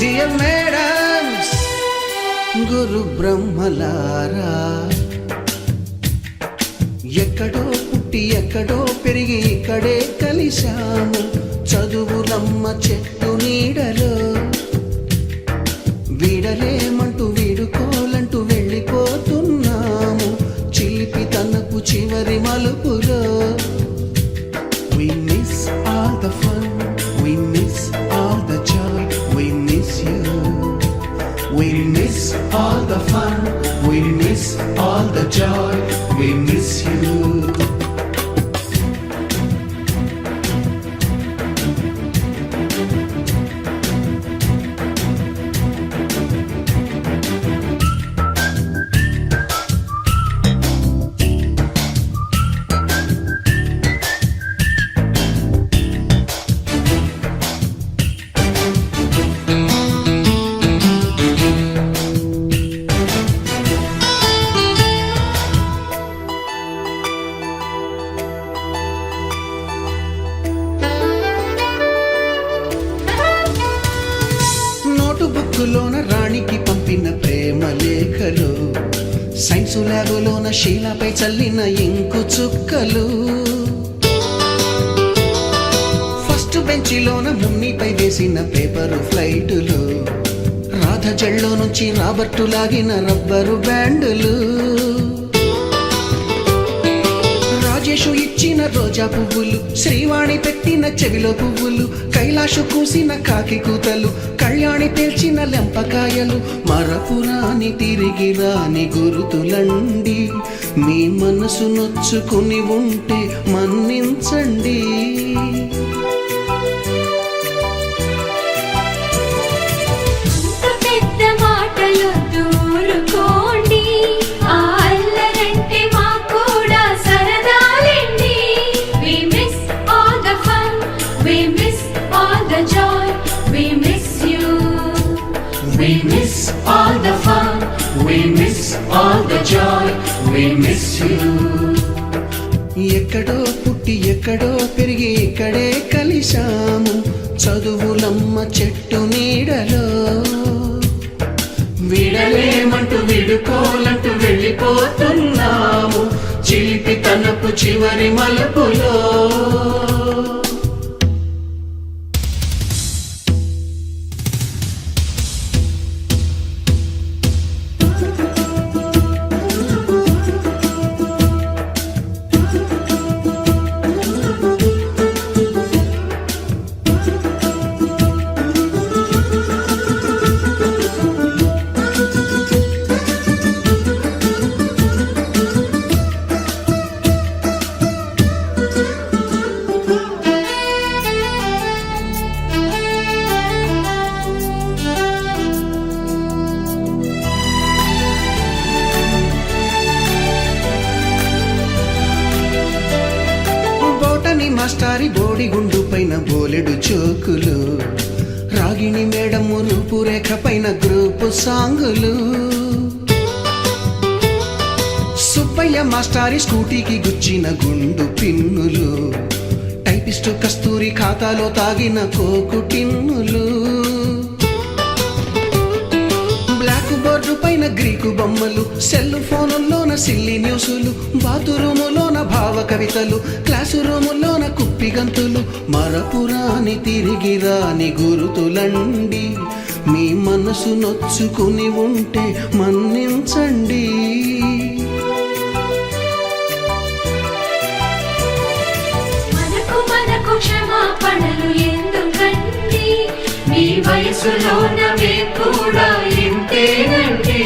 Dear madams, గురు బ్రహ్మలారా, ఎక్కడో పుట్టి ఎక్కడో పెరిగి ఇక్కడే కలిశాము చదువులమ్మ చెట్టు నీడలో. వీడలేమంటూ వీడుకోలంటూ వెళ్ళిపోతున్నాము చిలిపి తనకు చివరి మలుపులో. We miss all the fun, we miss all the joy, we miss you. We miss all the fun, we miss all the joy, we miss you. బుక్కులోన రాణికి పంపిన ప్రేమ లేఖలు, సైన్సు ల్యాబులోన శీలాపై చల్లిన ఇంకు చుక్కలు, ఫస్ట్ బెంచిలోన మున్నిపై వేసిన పేపరు ఫ్లైటులు, రాధ జల్లో నుంచి రాబర్టు లాగిన rubber బ్యాండులు, Rajesh ఇచ్చిన రోజా పువ్వులు, శ్రీవాణి పెట్టిన చెవిలో పువ్వులు, కైలాషు కూసిన కాకి కూతలు, కళ్యాణి పేల్చిన లెంపకాయలు, మరపురాని తిరిగి రాని గురుతులండి. మీ మనసు నొచ్చుకుని ఉంటే మన్నించండి. We miss all the fun, we miss all the joy, we miss you. ఎక్కడో పుట్టి ఎక్కడో పెరిగి ఇక్కడే కలిశాము చదువులమ్మ చెట్టు నీడలో. వీడలేమంటూ వీడుకోలంటూ వెళ్ళిపోతున్నాము చిలిపి తనపు చివరి మలుపులో. మాస్టారి బోడిగుండు పైన బోలెడు చోకులు, రాగిణి మేడము రూపురేఖ పైన గ్రూపు సాంగులు, సుబ్బయ్య మాస్టారి స్కూటీకి గుచ్చిన గుండు పిన్నులు, టైపిస్టు కస్తూరి ఖాతాలో తాగిన కోకు టిన్నులు, బ్లాక్ బోర్డు పైన గ్రీకు బొమ్మలు, సెల్ ఫోనుల్లోన సిల్లి న్యూసులు, బాతురూములోన భావ కవితలు, క్లాసు రూములోన కుప్పి గంతులు, మరపురాని తిరిగి రాని గురుతులండి. మీ మనసు నొచ్చుకుని ఉంటే మన్నించండి. మనకు క్షమాపణలు ఎందుకండి, మీ మనసులోన కూడా ఇంతేనండి.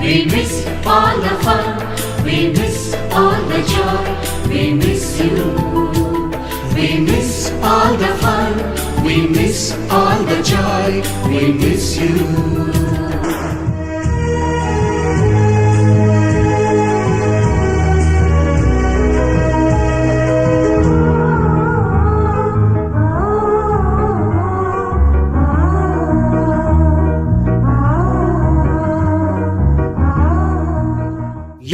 We miss all the fun, we miss all the joy, we miss you. We miss all the fun, we miss all the joy, we miss you.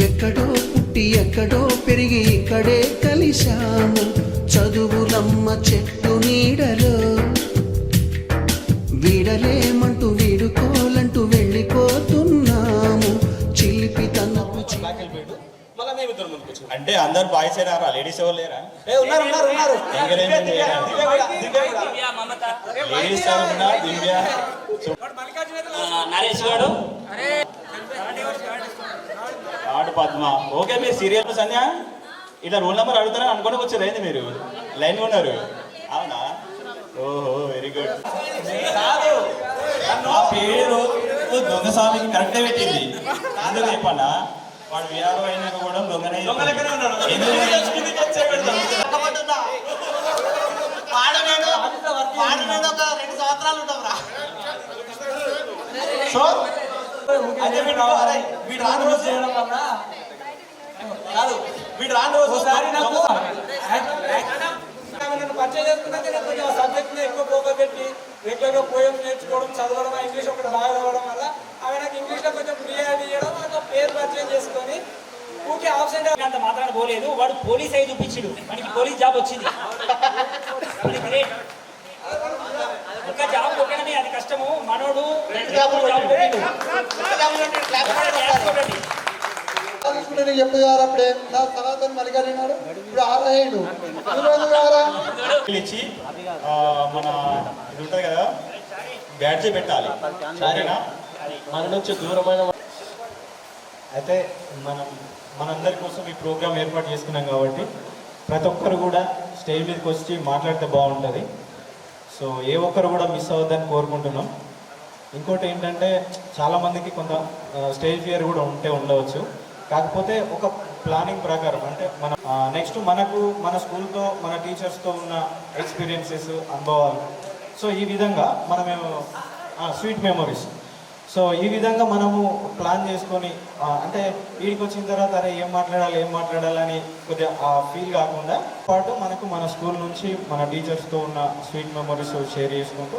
ఎక్కడో పుట్టి ఎక్కడో పెరిగి ఇక్కడే కలిశాము, చదువులమ్మ చెట్టు నీడలో. వీడలేమంటూ వీడుకోలంటూ వెళ్ళిపోతున్నాము, చిలిపి తనకు అంటే అందరు బాయ్స్ రారా, లేడీస్ ఎవరు లేరా? లేడీస్ ఉన్నా దివ్య నరేష్ గారు ఆడు పద్మ. ఓకే, మీరు సీరియల్ సంధ్య ఇట్లా రోల్ నెంబర్ అడుగుతారని అనుకోవడానికి వచ్చారు ఏంది మీరు? లైన్ ఉన్నారు అవునా? ఓహో వెరీ గుడ్. కాదు ఆ పేరు దొంగస్వామికి కరెక్టే పెట్టింది. అందుకు చెప్పన్నా వాడు విఆర్ఓ అయినాక కూడా దొంగనే సో అదే వీడు రాను రోజు చేయడం వల్ల కాదు, వీడు రాను రోజు ఒకసారి నాకు పరిచయం చేసుకున్నాక నేను కొంచెం సబ్జెక్ట్ ఎక్కువ ఫోకస్ పెట్టి రెగ్యులర్గా పోయం నేర్చుకోవడం, చదవడం, ఇంగ్లీష్ ఒకటి బాగా చదవడం వల్ల ఆమె నాకు ఇంగ్లీష్లో కొంచెం ప్రియారిటీ ఇవ్వడం, నాకు పేరు పరిచయం చేసుకొని ఊకే ఆబ్సెంట్ అంత మాత్రాన పోలేదు. వాడు పోలీస్ అయి చూపించాడు, మనకి పోలీస్ జాబ్ వచ్చింది. ఒక జాబ్ కొట్టడమే అది కష్టము. మనోడు చెప్పారు అప్పుడే నా సనాతన్ మలిగాడు ఇప్పుడు ఆరాయడు ఇచ్చి మన ఇది ఉంటుంది కదా బ్యాడ్జీ పెట్టాలి. సరేనా? మన నుంచి దూరమైన అయితే మనందరి కోసం ఈ ప్రోగ్రామ్ ఏర్పాటు చేసుకున్నాం కాబట్టి ప్రతి ఒక్కరు కూడా స్టేజ్ మీదకి వచ్చి మాట్లాడితే బాగుంటుంది. సో ఏ ఒక్కరు కూడా మిస్ అవ్వద్దని కోరుకుంటున్నాం. ఇంకోటి ఏంటంటే చాలామందికి కొంత స్టేజ్ ఫియర్ కూడా ఉండవచ్చు. కాకపోతే ఒక ప్లానింగ్ ప్రకారం అంటే నెక్స్ట్ మనకు మన స్కూల్తో మన టీచర్స్తో ఉన్న ఎక్స్పీరియన్సెస్, అనుభవాలు, సో ఈ విధంగా మనమేమో స్వీట్ మెమొరీస్. సో ఈ విధంగా మనము ప్లాన్ చేసుకొని అంటే వీడికి వచ్చిన తర్వాత అరే ఏం మాట్లాడాలని కొద్దిగా ఫీల్ కాకుండా పాటు మనకు మన స్కూల్ నుంచి మన టీచర్స్తో ఉన్న స్వీట్ మెమొరీస్ షేర్ చేసుకుంటూ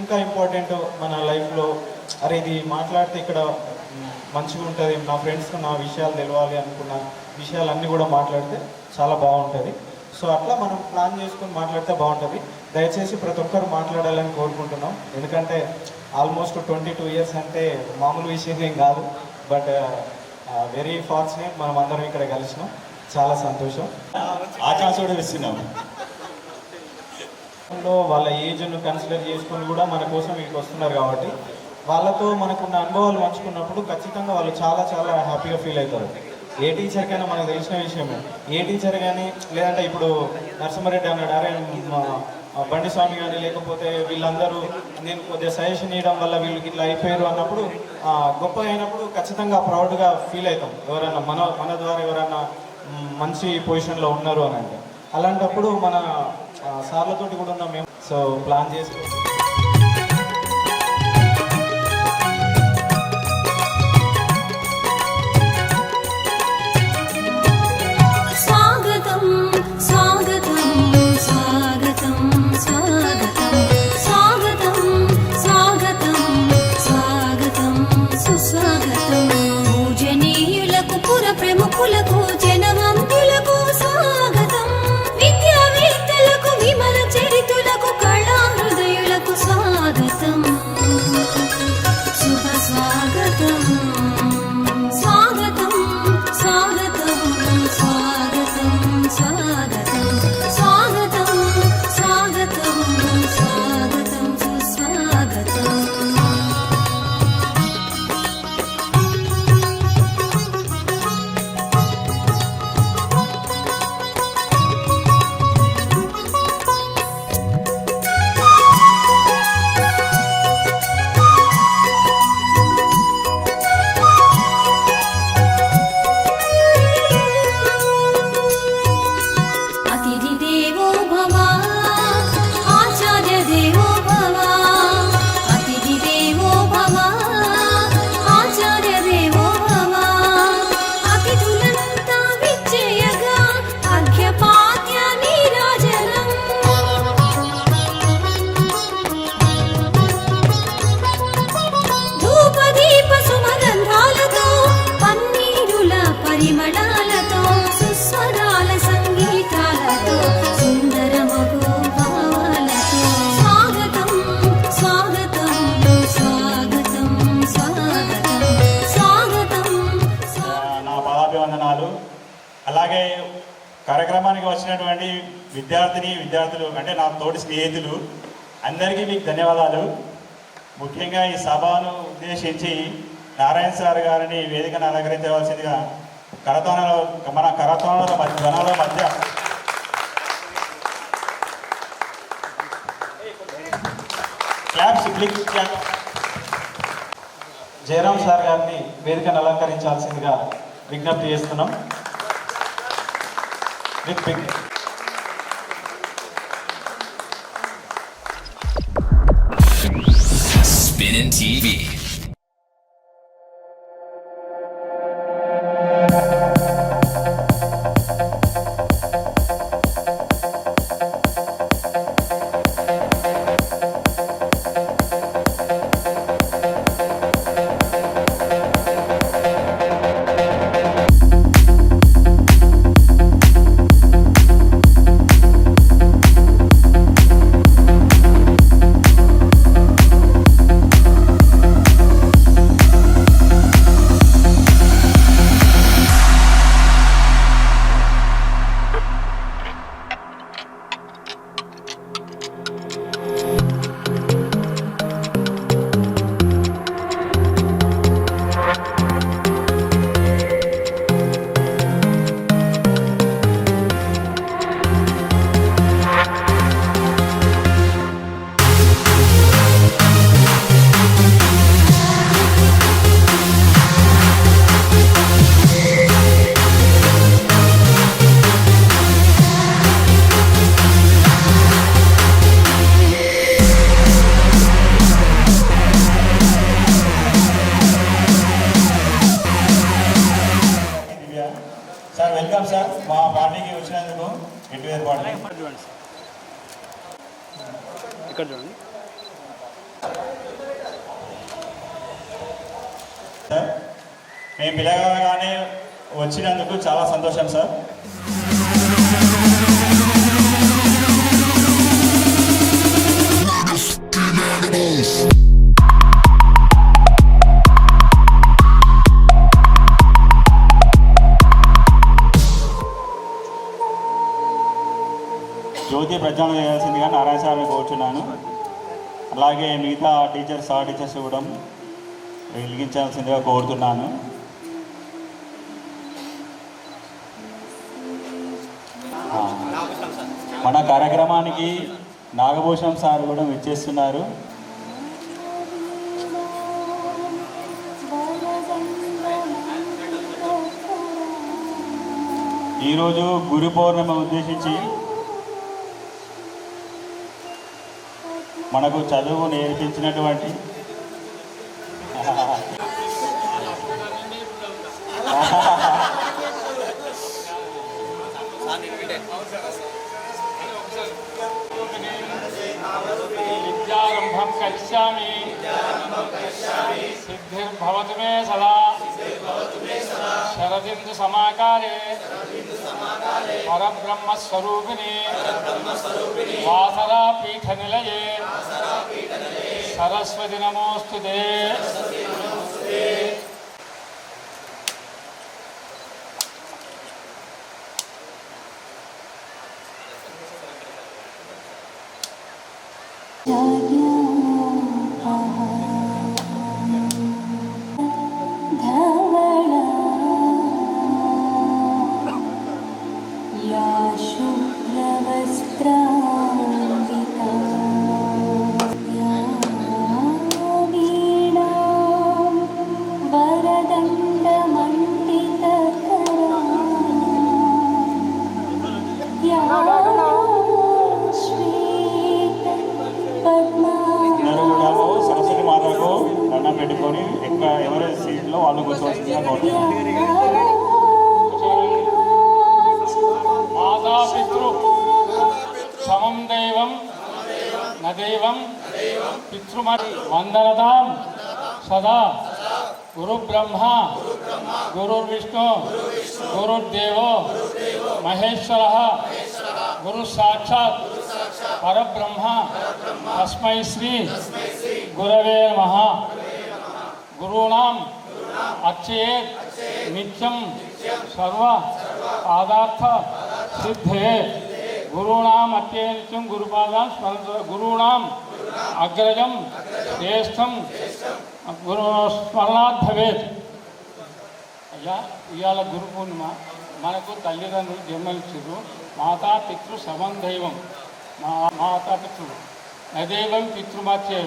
ఇంకా ఇంపార్టెంట్ మన లైఫ్లో అరే ఇది మాట్లాడితే ఇక్కడ మంచిగా ఉంటుంది, నా ఫ్రెండ్స్తో నా విషయాలు తెలవాలి అనుకున్న విషయాలన్నీ కూడా మాట్లాడితే చాలా బాగుంటుంది. సో అట్లా మనం ప్లాన్ చేసుకొని మాట్లాడితే బాగుంటుంది. దయచేసి ప్రతి ఒక్కరు మాట్లాడాలని కోరుకుంటున్నాం. ఎందుకంటే ఆల్మోస్ట్ 22 years అంటే మామూలు విషయం ఏం కాదు. బట్ వెరీ ఫార్చునేట్ మనం అందరం ఇక్కడ కలిసినాం, చాలా సంతోషం. ఆ ఛాన్స్ కూడా ఇస్తున్నాం. వాళ్ళ ఏజ్ను కన్సిడర్ చేసుకొని కూడా మన కోసం ఇక్కడికి వస్తున్నారు కాబట్టి వాళ్ళతో మనకున్న అనుభవాలు పంచుకున్నప్పుడు ఖచ్చితంగా వాళ్ళు చాలా చాలా హ్యాపీగా ఫీల్ అవుతారు. ఏ టీచర్కైనా మనకు తెలిసిన విషయమే. ఏ టీచర్ కానీ లేదంటే ఇప్పుడు నరసింహారెడ్డి అన్నాడు అరే బండి స్వామి కానీ లేకపోతే వీళ్ళందరూ నేను కొద్దిగా సజెషన్ ఇవ్వడం వల్ల వీళ్ళకి ఇట్లా అయిపోయారు అన్నప్పుడు గొప్ప అయినప్పుడు ఖచ్చితంగా ప్రౌడ్గా ఫీల్ అవుతాం. ఎవరైనా మన ద్వారా ఎవరైనా మంచి పొజిషన్లో ఉన్నారు అని అంటే అలాంటప్పుడు మన సార్లతోటి కూడా ఉన్నాం మేము. సో ప్లాన్ చేసి ప్రముఖులకు జనవంతులకు స్వాగతం, విద్యావేత్తలకు విమల చరితులకు కళా హృదయులకు స్వాగతం, శుభ స్వాగతం, స్వాగతం స్వాగతం స్వాగతం స్వాగతం స్వాగతం స్వాగతం స్వాగతం సుస్వాగతం. అలాగే కార్యక్రమానికి వచ్చినటువంటి విద్యార్థులు అంటే నా తోటి స్నేహితులు అందరికీ మీకు ధన్యవాదాలు. ముఖ్యంగా ఈ సభను ఉద్దేశించి నారాయణ సార్ గారిని వేదికను అలంకరించవలసిందిగా మన కరతాళాల మధ్య జయరాం సార్ గారిని వేదికను అలంకరించాల్సిందిగా విజ్ఞప్తి చేస్తున్నాం. Spinning TV. Sir welcome sir, మా పార్టీకి వచ్చినందుకు ఎన్టీఆర్ పార్టీ. ఇక్కడ చూడండి సార్, మేము పిలవగానే వచ్చినందుకు చాలా సంతోషం సార్. జ్యోతి ప్రజ్వలన చేయాల్సిందిగా నారాయణ సార్ని కోరుచున్నాను. అలాగే మిగతా టీచర్స్ కూడా వెలిగించాల్సిందిగా కోరుతున్నాను. మన కార్యక్రమానికి నాగభూషణం సార్ కూడా విచ్చేస్తున్నారు. ఈరోజు గురు పౌర్ణమి ఉద్దేశించి మనకు చదువు నేర్పించినటువంటి విద్యారంభం కరిష్యామి సిద్ధిర్భవతు మే సదా శరదిందు సమాకారే పరబ్రహ్మస్వరూపిణి వాసరా పీఠ నిలయే సరస్వతి నమోస్తుతే. సరస్వతి మాతకు దండం పెట్టుకొని ఎవరి సీట్లో వాళ్ళు కూర్చోవలసిందిగా కోరుతున్నాను. మాతాపితృ సమం దైవం న దైవం పితృమతి వందనతాం సదా గురు బ్రహ్మ గురుర్విష్ణు గురుర్దేవో మహేశ్వర గురు సాక్షాత్ పరబ్రహ్మ తస్మై శ్రీ గురవే నమః. గురూణాం అర్చయేత్ నిత్యం సర్వ పాదార్థ సిద్ధే గురూణాం అత్యనిత్యం గురుపాదాం గురూణాం అగ్రజం శ్రేష్టం గురు స్మరణాత్ భవేత్. అయ్యా ఇవాళ గురు పూర్ణిమ. మనకు తల్లిదండ్రులు జన్మనిచ్చారు. మాతా పితృ సమం దైవం. మా మాతాపితృలు నదైవం పితృమాత్యే.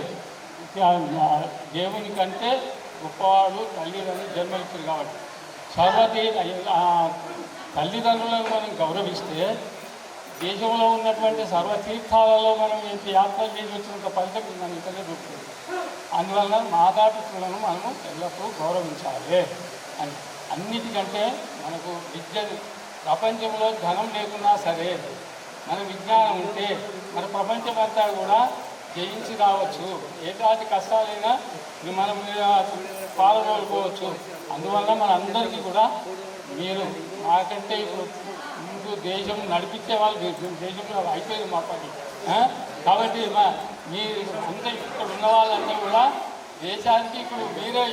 దేవుని కంటే గొప్పవాడు తల్లిదండ్రులు జన్మనిచ్చారు కాబట్టి తల్లిదండ్రులను మనం గౌరవిస్తే దేశంలో ఉన్నటువంటి సర్వతీర్థాలలో మనం యాత్రలు చేసి వచ్చినంత ఫలితం మనం ఇక్కడే దొరుకుతుంది. అందువల్ల మాతాపితృలను మనము ఎల్లప్పుడూ గౌరవించాలి. అని అన్నిటికంటే మనకు విద్య, ప్రపంచంలో ధనం లేకున్నా సరే మన విజ్ఞానం ఉంటే మన ప్రపంచమంతా కూడా జయించి రావచ్చు. ఏటాది కష్టాలైనా మనం పాల్గొనుకోవచ్చు. అందువల్ల మన అందరికీ కూడా మీరు మాకంటే ఇప్పుడు ముందు దేశం నడిపించే వాళ్ళు దేశంలో అయిపోయింది మా పని. కాబట్టి మీరు అంతా ఇక్కడ ఉన్న వాళ్ళంతా కూడా దేశానికి ఇప్పుడు మీరే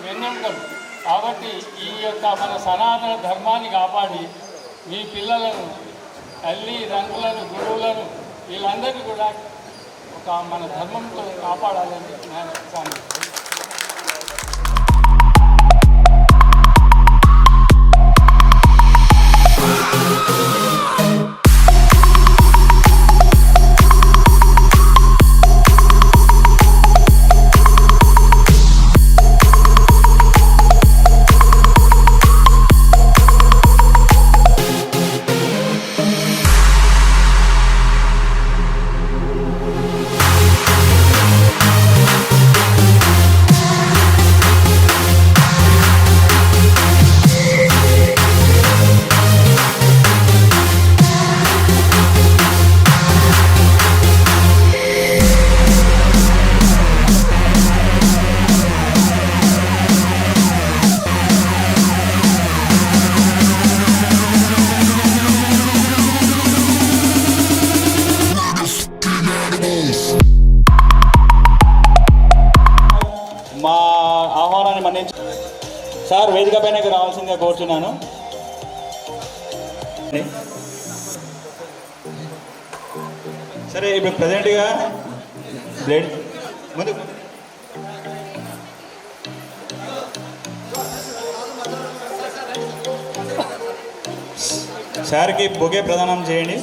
వెన్నెముకలు. కాబట్టి ఈ యొక్క మన సనాతన ధర్మాన్ని కాపాడి మీ పిల్లలను, తల్లిదండ్రులను, గురువులను వీళ్ళందరినీ కూడా ఒక మన ధర్మంతో కాపాడాలని నేను చెప్తాను. మా ఆహ్వానాన్ని మన్నించి సార్ వేదిక పైనకి రావాల్సిందిగా కోరుచున్నాను. సరే ఇప్పుడు ప్రజెంట్గా బ్లడ్ ముందు సార్కి బొకే ప్రదానం చేయండి.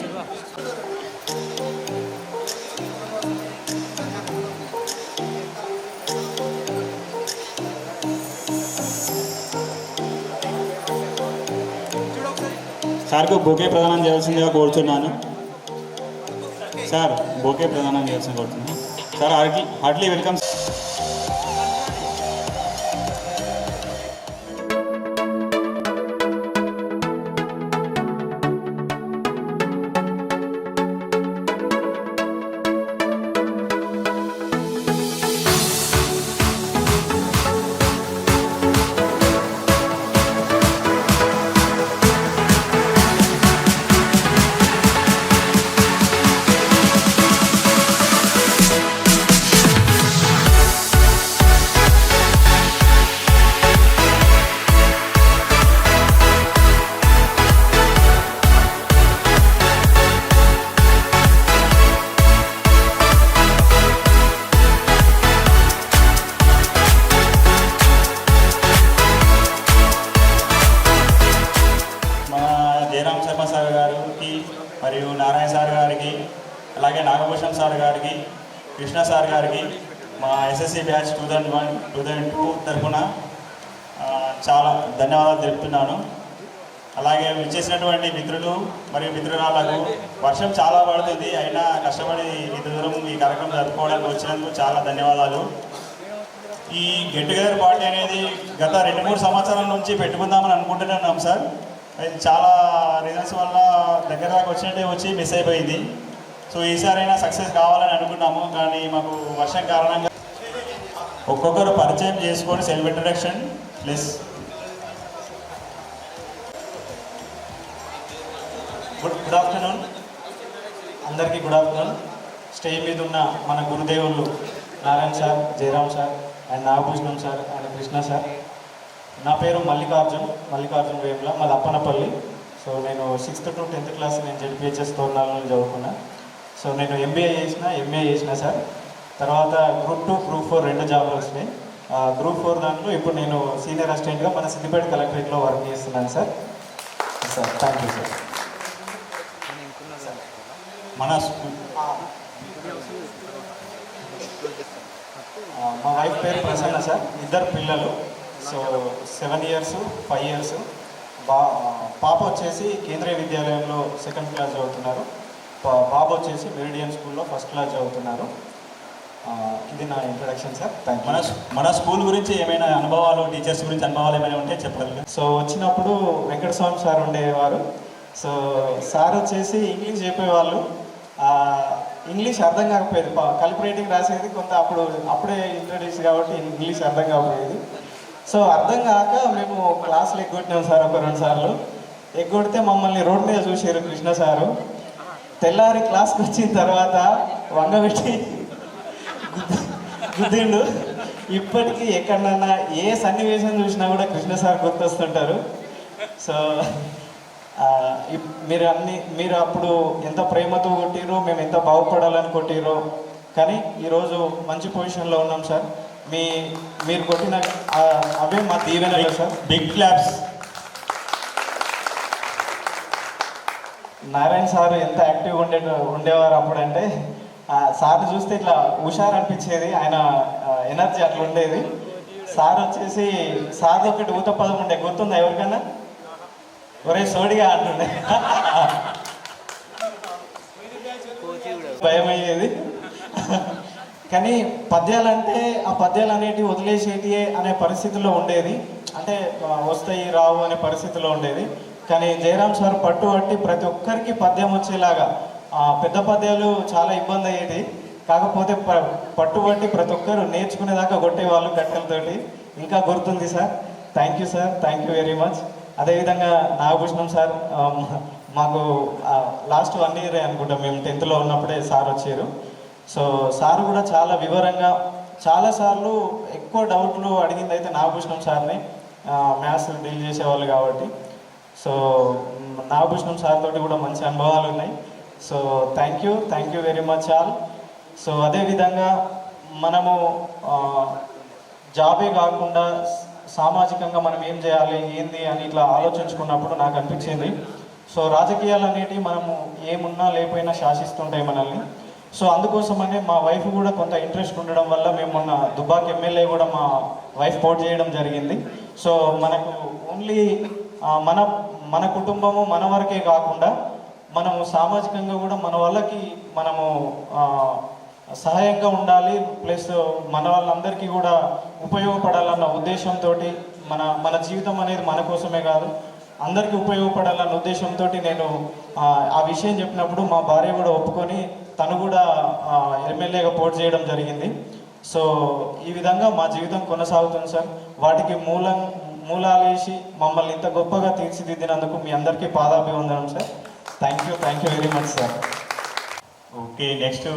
సార్కు బొకే ప్రదానం చేయాల్సిందిగా కోరుతున్నాను. సార్ బొకే ప్రదానం చేయాల్సింది కోరుతున్నాను. Sir heartily welcome. Jayaram Sharma sir గారికి మరియు నారాయణ సార్ గారికి, అలాగే నాగభూషణ్ సార్ గారికి, కృష్ణ సార్ గారికి మా ఎస్ఎస్సి బ్యాచ్ 2001-2002 తరఫున చాలా ధన్యవాదాలు తెలుపుతున్నాను. అలాగే విచ్చేసినటువంటి మిత్రులు మరియు మిత్రురాలకు వర్షం చాలా పడుతుంది, అయినా కష్టపడి ఇంత దూరం ఈ కార్యక్రమం జరుపుకోవడానికి వచ్చినందుకు చాలా ధన్యవాదాలు. ఈ గెట్ టుగెదర్ పార్టీ అనేది గత 2-3 సంవత్సరాల నుంచి పెట్టుకుందామని అనుకుంటున్నాం సార్. అది చాలా రీజన్స్ వల్ల దగ్గర దాకా వచ్చినట్టే వచ్చి మిస్ అయిపోయింది. సో ఈసారైనా సక్సెస్ కావాలని అనుకున్నాము, కానీ మాకు వర్షం కారణంగా ఒక్కొక్కరు పరిచయం చేసుకొని self introduction plus. Good afternoon అందరికీ. Good afternoon. స్టేజ్ మీద ఉన్న మన గురుదేవులు Narayana sir, Jayaram sir and Nagabhushanam sir and Krishna sir. నా పేరు మల్లికార్జున్ వేముల, మాది అప్పనపల్లి. సో నేను 6th to 10th క్లాస్ నేను జెడ్పిహెచ్ఎస్ తోరణాలలో చదువుకున్నా. సో నేను ఎంఏ చేసిన సార్. తర్వాత గ్రూప్ 2, గ్రూప్ 4 2 జాబ్లు వచ్చినాయి. గ్రూప్ 4 దాంట్లో ఇప్పుడు నేను సీనియర్ అసిస్టెంట్గా మన సిద్దిపేట కలెక్టరేట్లో వర్క్ చేస్తున్నాను సార్. Thank you sir. మన మా వైఫ్ పేరు ప్రసన్న సార్. 2 పిల్లలు. So 7 years, 5 years. పాప వచ్చేసి కేంద్రీయ విద్యాలయంలో 2nd క్లాస్ చదువుతున్నారు. బాబు వచ్చేసి మెరిడియన్ స్కూల్లో 1st క్లాస్ చదువుతున్నారు. ఇది నా ఇంట్రడక్షన్ సార్. Thank you. మన స్కూల్ గురించి ఏమైనా అనుభవాలు, టీచర్స్ గురించి అనుభవాలు ఏమైనా ఉంటే చెప్పగలరు? సో వచ్చినప్పుడు వెంకటస్వామి సార్ ఉండేవారు. సో సార్ వచ్చేసి ఇంగ్లీష్ చెప్పేవాళ్ళు. ఇంగ్లీష్ అర్థం కాకపోయేది. కలిపి రైటింగ్ రాసేది కొంత అప్పుడే ఇంట్రడ్యూస్ కాబట్టి ఇంగ్లీష్ అర్థం కాకపోయేది. సో అర్థం కాక మేము క్లాసులు ఎగ్గొట్టినాం సార్. 1-2 సార్లు ఎగ్గొడితే మమ్మల్ని రోడ్ మీద చూసారు కృష్ణ సారు. తెల్లారి క్లాస్కి వచ్చిన తర్వాత వంగబెట్టి గుద్దిండు. ఇప్పటికీ ఎక్కడన్నా ఏ సన్నివేశం చూసినా కూడా కృష్ణ సార్ గుర్తొస్తుంటారు. సో మీరు అప్పుడు ఎంత ప్రేమతో కొట్టిరో, మేము ఎంత బాగుపడాలని కొట్టిరో, కానీ ఈరోజు మంచి పొజిషన్లో ఉన్నాం సార్. మీరు కొట్టిన అవే మా దీవెనలు sir. Big claps. Narayana sir ఎంత యాక్టివ్గా ఉండేవారు అప్పుడంటే, సార్ని చూస్తే ఇట్లా హుషారు అనిపించేది. ఆయన ఎనర్జీ అట్లా ఉండేది. సార్ వచ్చేసి సార్ ఒకటి ఊత పదం ఉండే, గుర్తుందా ఎవరికన్నా? ఒరే సోడిగా అంటుండే. భయం అయ్యేది. కానీ పద్యాలంటే ఆ పద్యాలు అనేటివి వదిలేసేటియే అనే పరిస్థితిలో ఉండేది. అంటే వస్తాయి రావు అనే పరిస్థితిలో ఉండేది. కానీ జయరాం సార్ పట్టుబట్టి ప్రతి ఒక్కరికి పద్యం వచ్చేలాగా, పెద్ద పద్యాలు చాలా ఇబ్బంది అయ్యేది. కాకపోతే పట్టుబట్టి ప్రతి ఒక్కరు నేర్చుకునేదాకా కొట్టేవాళ్ళు కట్టెలతోటి. ఇంకా గుర్తుంది sir. Thank you sir. Thank you very much. అదేవిధంగా నాగభూషణం సార్, మాకు లాస్ట్ 1 year అనుకుంటా, మేము 10th లో ఉన్నప్పుడే సార్ వచ్చారు. సో సార్ కూడా చాలా వివరంగా, చాలాసార్లు ఎక్కువ డౌట్లు అడిగింది అయితే నాగభూషణం సార్ని. మ్యాథ్స్ డీల్ చేసేవాళ్ళు కాబట్టి. సో నాగభూషణం సార్ తోటి కూడా మంచి అనుభవాలు ఉన్నాయి. So thank you very much all. So అదేవిధంగా మనము జాబే కాకుండా సామాజికంగా మనం ఏం చేయాలి ఏంది అని ఇట్లా ఆలోచించుకున్నప్పుడు నాకు అనిపించింది, సో రాజకీయాలు అనేటివి మనము ఏమున్నా లేకపోయినా శాసిస్తుంటాయి మనల్ని. సో అందుకోసమనే మా వైఫ్ కూడా కొంత ఇంట్రెస్ట్ ఉండడం వల్ల మేము మొన్న దుబ్బాక ఎమ్మెల్యే కూడా మా వైఫ్ పోటీ చేయడం జరిగింది. సో మనకు ఓన్లీ మన కుటుంబము మన వరకే కాకుండా మనము సామాజికంగా కూడా మన వాళ్ళకి మనము సహాయంగా ఉండాలి, ప్లస్ మన వాళ్ళందరికీ కూడా ఉపయోగపడాలన్న ఉద్దేశంతో మన జీవితం అనేది మన కోసమే కాదు అందరికీ ఉపయోగపడాలన్న ఉద్దేశంతో నేను ఆ విషయం చెప్పినప్పుడు మా భార్య కూడా ఒప్పుకొని తను కూడా ఎమ్మెల్యేగా పోటీ చేయడం జరిగింది. సో ఈ విధంగా మా జీవితం కొనసాగుతుంది సార్. వాటికి మూలాలేసి మమ్మల్ని ఇంత గొప్పగా తీర్చిదిద్దినందుకు మీ అందరికీ పాదాభివందనం sir. Thank you very much sir. Okay, next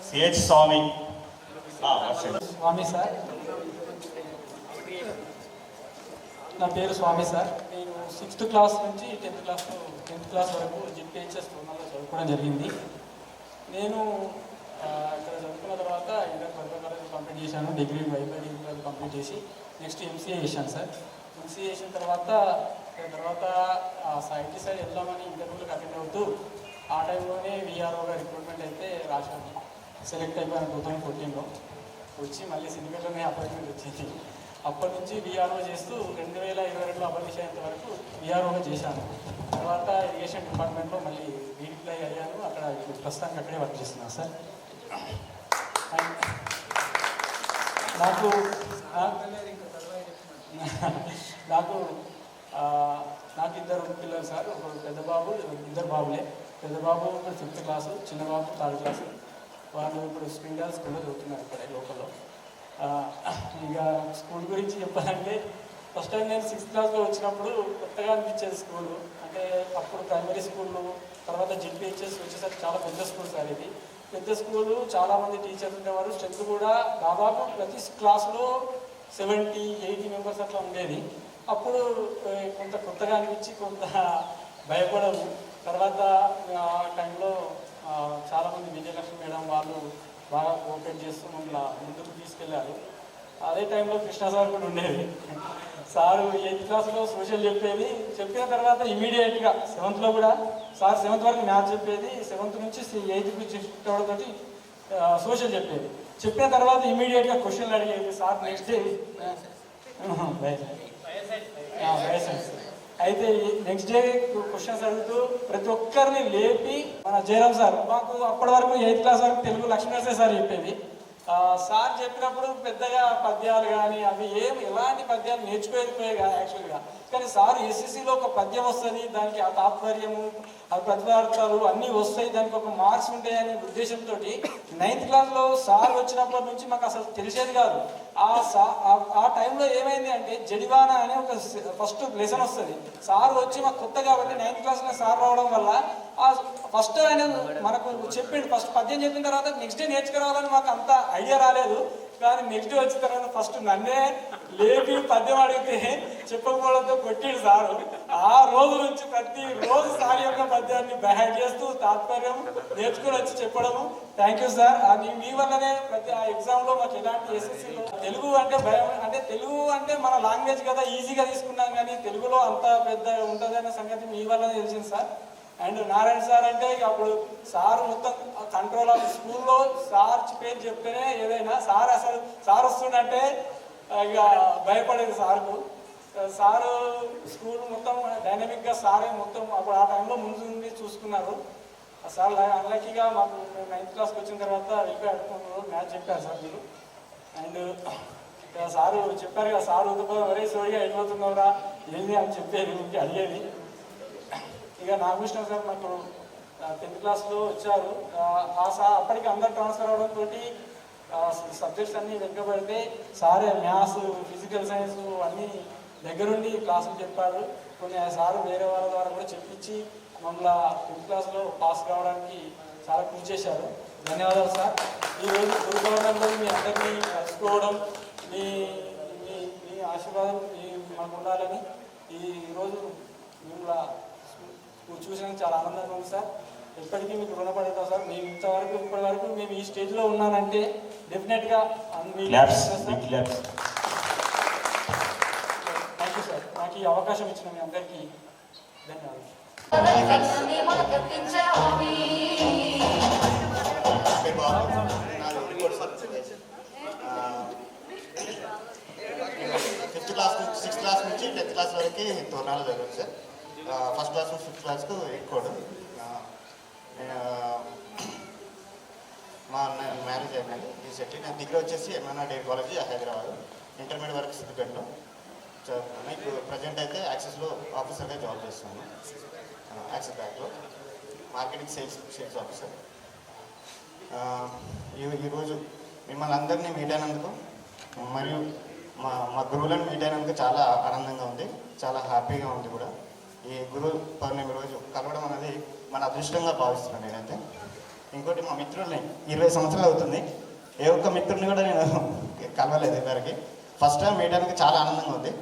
CH Swamy. Swamy sir, నా పేరు స్వామి సార్. నేను 6th క్లాస్ నుంచి 10th క్లాస్ వరకు జెడ్పిహెచ్ఎస్ తోరణాల్లో చదువుకోవడం జరిగింది. నేను ఇక్కడ చదువుకున్న తర్వాత ఇంటర్ కాలేజ్ కంప్లీట్ చేశాను. డిగ్రీ వైబ్రేట్ కంప్లీట్ చేసి నెక్స్ట్ ఎంసీఏ చేశాను సార్. ఎంసీఏ చేసిన తర్వాత ఐటీ సైడ్ వెళ్దామని ఇంటర్వ్యూలకు అటెండ్ అవుతూ ఆ టైంలోనే విఆర్ఓగా రిక్రూట్మెంట్ అయితే రాశాను. సెలెక్ట్ అయిపోయాను 2014లో. వచ్చి మళ్ళీ సిద్దిపేటలోనే అపాయింట్మెంట్ వచ్చింది. అప్పటి నుంచి విఆర్ఓ చేస్తూ 2022లో అపాయింట్ అయ్యేంత వరకు విఆర్ఓగా చేశాను. తర్వాత ఇరిగేషన్ డిపార్ట్మెంట్లో మళ్ళీ రీడిప్లై అయ్యాను. అక్కడ ప్రస్తుతానికి అక్కడే వర్క్ చేస్తున్నాను సార్. నాకు ఇద్దరు పిల్లలు సార్. ఒక పెద్ద బాబు, ఇద్దరు బాబులే. పెద్ద బాబు ఇప్పుడు 5th క్లాసు, చిన్న బాబు 3rd క్లాసు. వాళ్ళు ఇప్పుడు స్ప్రింగ్డాల్ స్కూల్లో చదువుతున్నారు ఇక్కడ లోకల్లో. ఇక స్కూల్ గురించి చెప్పాలంటే ఫస్ట్ టైం నేను 6th క్లాస్లో వచ్చినప్పుడు కొత్తగా అనిపించేది స్కూలు. అంటే అప్పుడు ప్రైమరీ స్కూళ్ళు, తర్వాత జెడ్పిహెచ్ఎస్ వచ్చేసరికి చాలా పెద్ద స్కూల్ సార్. ఇది పెద్ద స్కూలు, చాలామంది టీచర్స్ ఉండేవారు. స్ట్రెంత్ కూడా దాదాపు ప్రతి క్లాస్లో 70-80 మెంబర్స్ అట్లా ఉండేది. అప్పుడు కొంత కొత్తగా అనిపించి కొంత భయపడము. తర్వాత ఆ టైంలో చాలామంది విజయలక్ష్మి మేడం వాళ్ళు బాగా కోఆపరేట్ చేస్తూ మమ్మల్ని ముందుకు తీసుకెళ్ళారు. అదే టైంలో కృష్ణ సార్ కూడా ఉండేది. సారు 8th క్లాస్లో సోషల్ చెప్పేది. చెప్పిన తర్వాత ఇమీడియట్గా 7th కూడా సార్ 7th వరకు మ్యాథ్స్ చెప్పేది. 7th నుంచి 8th షిఫ్ట్ అవడంతో సోషల్ చెప్పేది. చెప్పిన తర్వాత ఇమీడియట్గా క్వశ్చన్లు అడిగేది సార్. నెక్స్ట్ డే అయితే నెక్స్ట్ డే క్వశ్చన్స్ అడుగుతూ ప్రతి ఒక్కరిని లేపి మన జయరామ్ సార్ మాకు అప్పటి వరకు 8th క్లాస్ వరకు తెలుగు లక్ష్మీనరసింహ సార్ చెప్పేది. సార్ చెప్పినప్పుడు పెద్దగా పద్యాలు కానీ అవి ఎలాంటి పద్యాలు నేర్చుకోకపోయాయి కానీ యాక్చువల్గా. కానీ సార్ ఎస్ఎస్సిలో ఒక పద్యం వస్తుంది, దానికి ఆ తాత్పర్యము ఆ ప్రతిపార్థాలు అన్నీ వస్తాయి, దానికి ఒక మార్క్స్ ఉంటాయనే ఉద్దేశంతో 9th క్లాస్లో సార్ వచ్చినప్పటి నుంచి మాకు అసలు తెలిసేది కాదు. ఆ టైంలో ఏమైంది అంటే జడివాన అనే ఒక ఫస్ట్ లెసన్ వస్తుంది. సార్ వచ్చి మాకు కొత్త కాబట్టి 9th క్లాస్లో సార్ రావడం వల్ల ఫస్ట్ ఆయన మనకు చెప్పిండు. ఫస్ట్ పద్యం చెప్పిన తర్వాత నెక్స్ట్ డే నేర్చుకురావాలని మాకు అంత ఐడియా రాలేదు. కానీ నెక్స్ట్ డే వచ్చిన తర్వాత ఫస్ట్ నన్నే లేపి పద్యం అడిగితే చెప్పకపోవడంతో కొట్టిడు సారు. ఆ రోజు నుంచి ప్రతి రోజు సార్ యొక్క పద్యాన్ని బ్యాక్ చేస్తూ తాత్పర్యం నేర్చుకుని వచ్చి చెప్పడము. Thank you sir. మీ వల్లనే ప్రతి ఆ ఎగ్జామ్లో మాకు ఎలాంటి ఎస్ఎస్సీలో తెలుగు అంటే భయం, అంటే తెలుగు అంటే మన లాంగ్వేజ్ కదా ఈజీగా తీసుకున్నాం, కానీ తెలుగులో అంత పెద్ద ఉంటుందనే సంగతి మీ వల్లనే తెలిసింది సార్. అండ్ నారాయణ సార్ అంటే అప్పుడు సార్ మొత్తం కంట్రోల్ ఆఫ్ స్కూల్లో సార్ పేరు చెప్తేనే ఏదైనా సార్ అసలు సార్ వస్తుందంటే ఇక భయపడేది సార్కు. సారు స్కూల్ మొత్తం డైనమిక్గా సారే మొత్తం అప్పుడు ఆ టైంలో ముందు చూసుకున్నారు. సార్ అన్లక్కీగా మాకు 9th క్లాస్కి వచ్చిన తర్వాత వెళ్ళిపోయి అడుగుతున్నారు మ్యాథ్స్ చెప్పారు సార్ మీరు. అండ్ సారు చెప్పారు కదా సార్ వరే సోడిగా వెళ్ళిపోతున్నావురా ఏంది అని చెప్పేది ఇంకే అడిగేది. ఇక నాగభూషణ సార్ నాకు 10th క్లాస్లో వచ్చారు. అప్పటికి అందరు ట్రాన్స్ఫర్ అవడంతో సబ్జెక్ట్స్ అన్నీ వెనుకబడితే సారే మ్యాథ్స్ ఫిజికల్ సైన్స్ అన్నీ దగ్గరుండి క్లాసులు చెప్పారు. కొన్ని సారు వేరే వాళ్ళ ద్వారా కూడా చెప్పించి మమ్మల్ని 10th క్లాస్లో పాస్ కావడానికి చాలా కృషి చేశారు. ధన్యవాదాలు సార్. ఈరోజు గురుభవనంలో మీ అందరినీ కలుసుకోవడం, మీ మీ ఆశీర్వాదం మాకు ఉండాలని ఈరోజు మిమ్మల్ని చూసినందుకు చాలా ఆనందంగా ఉంది సార్. ఎప్పటికీ మీకు రుణపడతాం సార్. మేము ఇంతవరకు ఇప్పటి వరకు మేము ఈ స్టేజ్లో ఉన్నానంటే డెఫినెట్గా థ్యాంక్ యూ సార్. నాకు ఈ అవకాశం ఇచ్చిన మీ అందరికీ ధన్యవాదాలు. 5th క్లాస్ 6th క్లాస్ నుంచి 10th క్లాస్ వరకు తోరణాలు జరుగుతుంది సార్. ఫస్ట్ క్లాస్ నుంచి 5th క్లాస్కు ఎక్కువ మా అన్న మ్యారేజ్ అయిపోయింది రీసెంట్లీ. నేను డిగ్రీ వచ్చేసి MNR degree college Hyderabad, intermediate వరకు సిద్దిపేటలో చదువుతున్నాను. ఇప్పుడు ప్రజెంట్ అయితే యాక్సెస్లో ఆఫీసర్గా జాబ్ చేస్తున్నాను. యాక్సిస్ బ్యాంక్లో మార్కెటింగ్ సేల్స్ ఆఫీసర్. ఈరోజు మిమ్మల్ని అందరినీ మీట్ అయినందుకు మరియు మా గురువులను మీట్ అయినందుకు చాలా ఆనందంగా ఉంది, చాలా హ్యాపీగా ఉంది కూడా. ఈ గురు పౌర్ణమి రోజు కలవడం అనేది మన అదృష్టంగా భావిస్తున్నాను నేనైతే. ఇంకోటి మా మిత్రుల్ని 20 సంవత్సరాలు అవుతుంది, ఏ ఒక్క మిత్రుడిని కూడా నేను కలవలేదు ఇవరికి. ఫస్ట్ టైం మీట్ అయినందుకు చాలా ఆనందంగా ఉంది.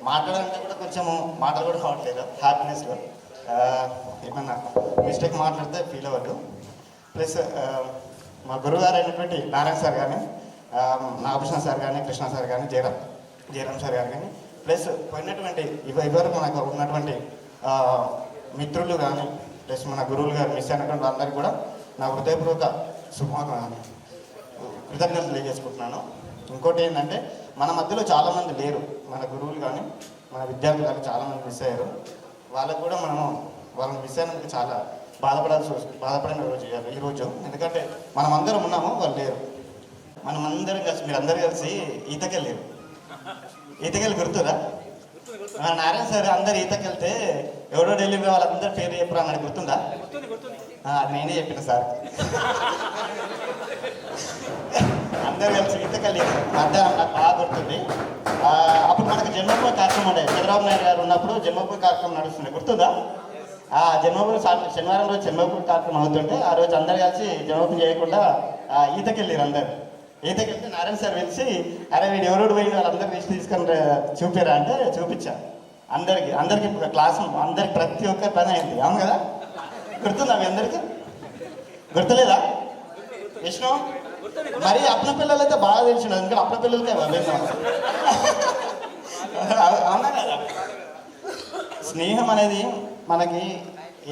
మాట్లాడాలంటే కూడా కొంచెము మాటలు కూడా రావట్లేదు హ్యాపీనెస్లో. ఏమన్నా మిస్టేక్ మాట్లాడితే ఫీల్ అవ్వద్దు. ప్లస్ మా గురువు గారు అయినటువంటి నారాయణ సార్ కానీ, నాగభూషణ సార్ కానీ, కృష్ణ సార్ కానీ, జయరామ్ సార్ గారు కానీ, ప్లస్ పోయినటువంటి ఇవరకు మనకు ఉన్నటువంటి మిత్రులు కానీ, ప్లస్ మన గురువులు గారు మిస్ అయినటువంటి అందరికీ కూడా నా హృదయపూర్వక కృతజ్ఞతలు తెలియజేసుకుంటున్నాను. ఇంకోటి ఏంటంటే మన మధ్యలో చాలామంది లేరు, మన గురువులు కానీ మన విద్యార్థులు కానీ చాలామంది మిస్ అయ్యారు. వాళ్ళకు కూడా మనము వాళ్ళని మిస్ అయినందుకు చాలా బాధపడిన రోజు ఈరోజు. ఎందుకంటే మనం అందరం ఉన్నాము, వాళ్ళు లేరు. మనం అందరం కలిసి మీరందరూ కలిసి ఈతకెళ్ళారు. ఈతకెళ్ళి గుర్తురా? నారాయణ సార్ అందరు ఈతకెళ్తే ఎవరో ఢిల్లీలో వాళ్ళందరూ పేరు చెప్పరా అని గుర్తుందా? అది నేనే చెప్పిన సార్. అందరు కలిసి ఈతకెళ్ళి మధ్యాహ్నం నాకు బాగా గుర్తుంది. అప్పుడు మనకు జన్మభూమి కార్యక్రమం ఉండేది. చంద్రబాబు నాయుడు గారు ఉన్నప్పుడు జన్మభూమి కార్యక్రమం నడుస్తుంది, గుర్తుందా? ఆ జన్మభూమి శనివారం రోజు జన్మభూమి కార్యక్రమం అవుతుంటే ఆ రోజు అందరు కలిసి జన్మభూమి చేయకుండా ఈతకెళ్ళారు. అందరు ఈతకెళ్తే నారాయణ సార్ పిలిచి, అరే వీడు ఎవరోడు పోయి వాళ్ళందరూ తీసుకొని చూపారా అంటే చూపించా. అందరికి క్లాస్ అందరికి ప్రతి ఒక్కరి పని అయింది. అవును కదా? గుర్తుందా మీ అందరికి? గుర్తులేదా విష్ణు? మరి అప్పన పిల్లలు అయితే బాగా తెలిసిండు, ఎందుకంటే అప్పన పిల్లలకే విన్నాం. అవునా కదా? స్నేహం అనేది మనకి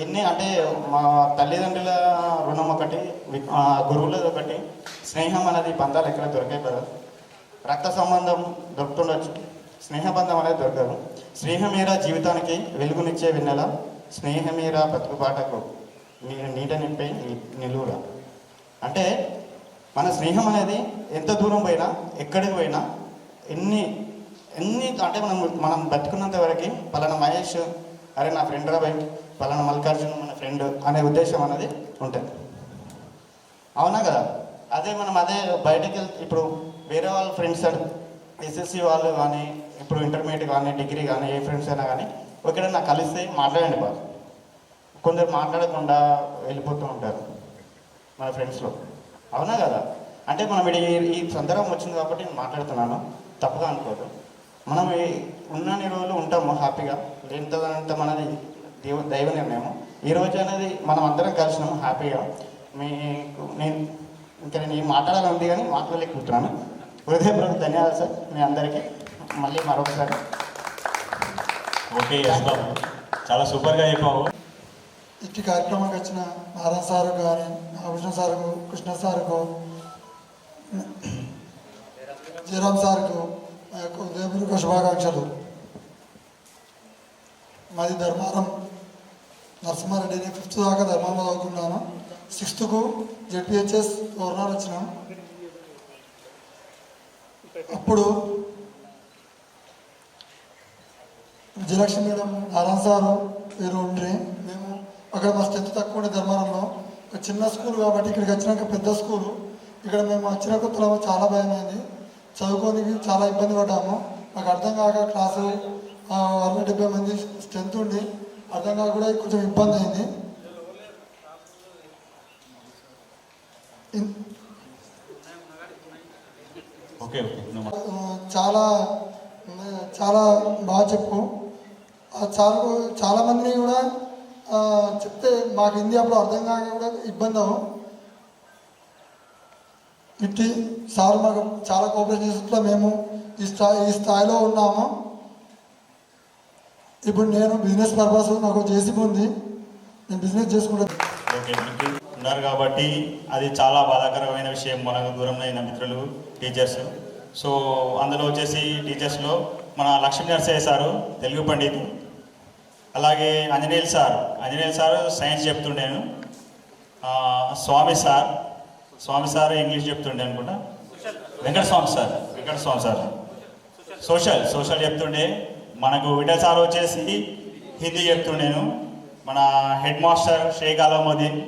ఎన్ని అంటే మా తల్లిదండ్రుల రుణం ఒకటి, గురువులది ఒకటి. స్నేహం అనేది బంధాలు ఎక్కడ దొరికాయి కదా. రక్త సంబంధం దొరుకుతుండొచ్చు, స్నేహబంధం అనేది దొరకదు. స్నేహమేరా జీవితానికి వెలుగునిచ్చే వెన్నెల, స్నేహమేరా బతుకుబాటకు నీట నింపే నిలువురా. అంటే మన స్నేహం అనేది ఎంత దూరం పోయినా, ఎక్కడికి పోయినా, ఎన్ని అంటే మనం బతుకున్నంత వరకు పలానా మహేష్ అరే నా ఫ్రెండ్ రా భయ్, పలానా మల్లికార్జున మన ఫ్రెండ్ అనే ఉద్దేశం అనేది ఉంటుంది. అవునా కదా? అదే బయటకు వెళ్తే ఇప్పుడు వేరే వాళ్ళ ఫ్రెండ్స్ ఎస్ఎస్సి వాళ్ళు కానీ, ఇప్పుడు ఇంటర్మీడియట్ కానీ, డిగ్రీ కానీ, ఏ ఫ్రెండ్స్ అయినా కానీ ఒకవేళ నాకు కలిస్తే మాట్లాడండి బాగా. కొందరు మాట్లాడకుండా వెళ్ళిపోతూ ఉంటారు మన ఫ్రెండ్స్లో. అవునా కదా? అంటే మనం ఈ సందర్భం వచ్చింది కాబట్టి నేను మాట్లాడుతున్నాను, తప్పుగా అనుకోదు. మనం ఉన్నన్ని రోజులు ఉంటాము హ్యాపీగా, లేనింత మనది దైవ నిర్ణయం. ఈ రోజు అనేది మనం అందరం కలిసినాము హ్యాపీగా. నేను మాట్లాడాలని ఉంది కానీ మాట్లాడలేకపోతున్నాను. హృదయపూర్వక ధన్యవాదాలు సార్ మీ అందరికీ మళ్ళీ మరొకసారి. ఓకే బాబు, చాలా సూపర్గా చెప్పావు. ఇట్టి కార్యక్రమానికి వచ్చిన నారాయణ సారు కానీ, నాగభూషణ సారుకు, కృష్ణ సారుకు, జయరామ్ సార్కు మా యొక్క ఉదయపూర్వక శుభాకాంక్షలు. మాది ధర్మారం నరసింహారెడ్డి. నేను 5th దాకా ధర్మంలో చదువుకున్నాను. 6th జెడ్పిహెచ్ఎస్ ఓర్నాలు వచ్చినాం. అప్పుడు విజయలక్ష్మి మేడం, నారాయణ సారు వీరు ఉండ్రి. మేము అక్కడ మా స్ట్రెంత్ తక్కువ ఉండే ధర్మారంలో, ఒక చిన్న స్కూల్ కాబట్టి ఇక్కడికి వచ్చినాక పెద్ద స్కూలు. ఇక్కడ మేము వచ్చిన కొత్తలో చాలా భయమైంది, చదువుకోనికి చాలా ఇబ్బంది పడ్డాము. మాకు అర్థం కాక క్లాసు 60-70 మంది స్ట్రెంత్ ఉండి అర్థం కాక కూడా కొంచెం ఇబ్బంది అయింది. చాలా చాలా బాగా చెప్పు. చాలామందిని కూడా చెప్తే మాకు హిందీ అప్పుడు అర్థం కాక కూడా ఇబ్బంది అవ్వం. ఇట్టి సార్ మాకు చాలా కోఆపరేషన్ చేస్తున్నా మేము ఈ స్థాయిలో ఉన్నాము. ఇప్పుడు నేను బిజినెస్ పర్పస్ నాకు జేసీబీ ఉంది, నేను బిజినెస్ చేసుకుంటాను. ఓకే, ఉన్నారు కాబట్టి అది చాలా బాధాకరమైన విషయం. మనకు దూరంలో అయిన మిత్రులు టీచర్స్. సో అందులో వచ్చేసి టీచర్స్లో మన లక్ష్మీ నరసయ్య సారు తెలుగు పండితు, అలాగే ఆంజనేయులు సారు సైన్స్ చెప్తుండేను. స్వామి సార్ ఇంగ్లీష్ చెప్తుండే అనుకుంటా. వెంకటస్వామి సార్ సోషల్ చెప్తుండే. మనకు విఠల్ సార్ వచ్చేసి హిందీ చెప్తుండేను. మన హెడ్ మాస్టర్ షేక్ అలాముద్దీన్,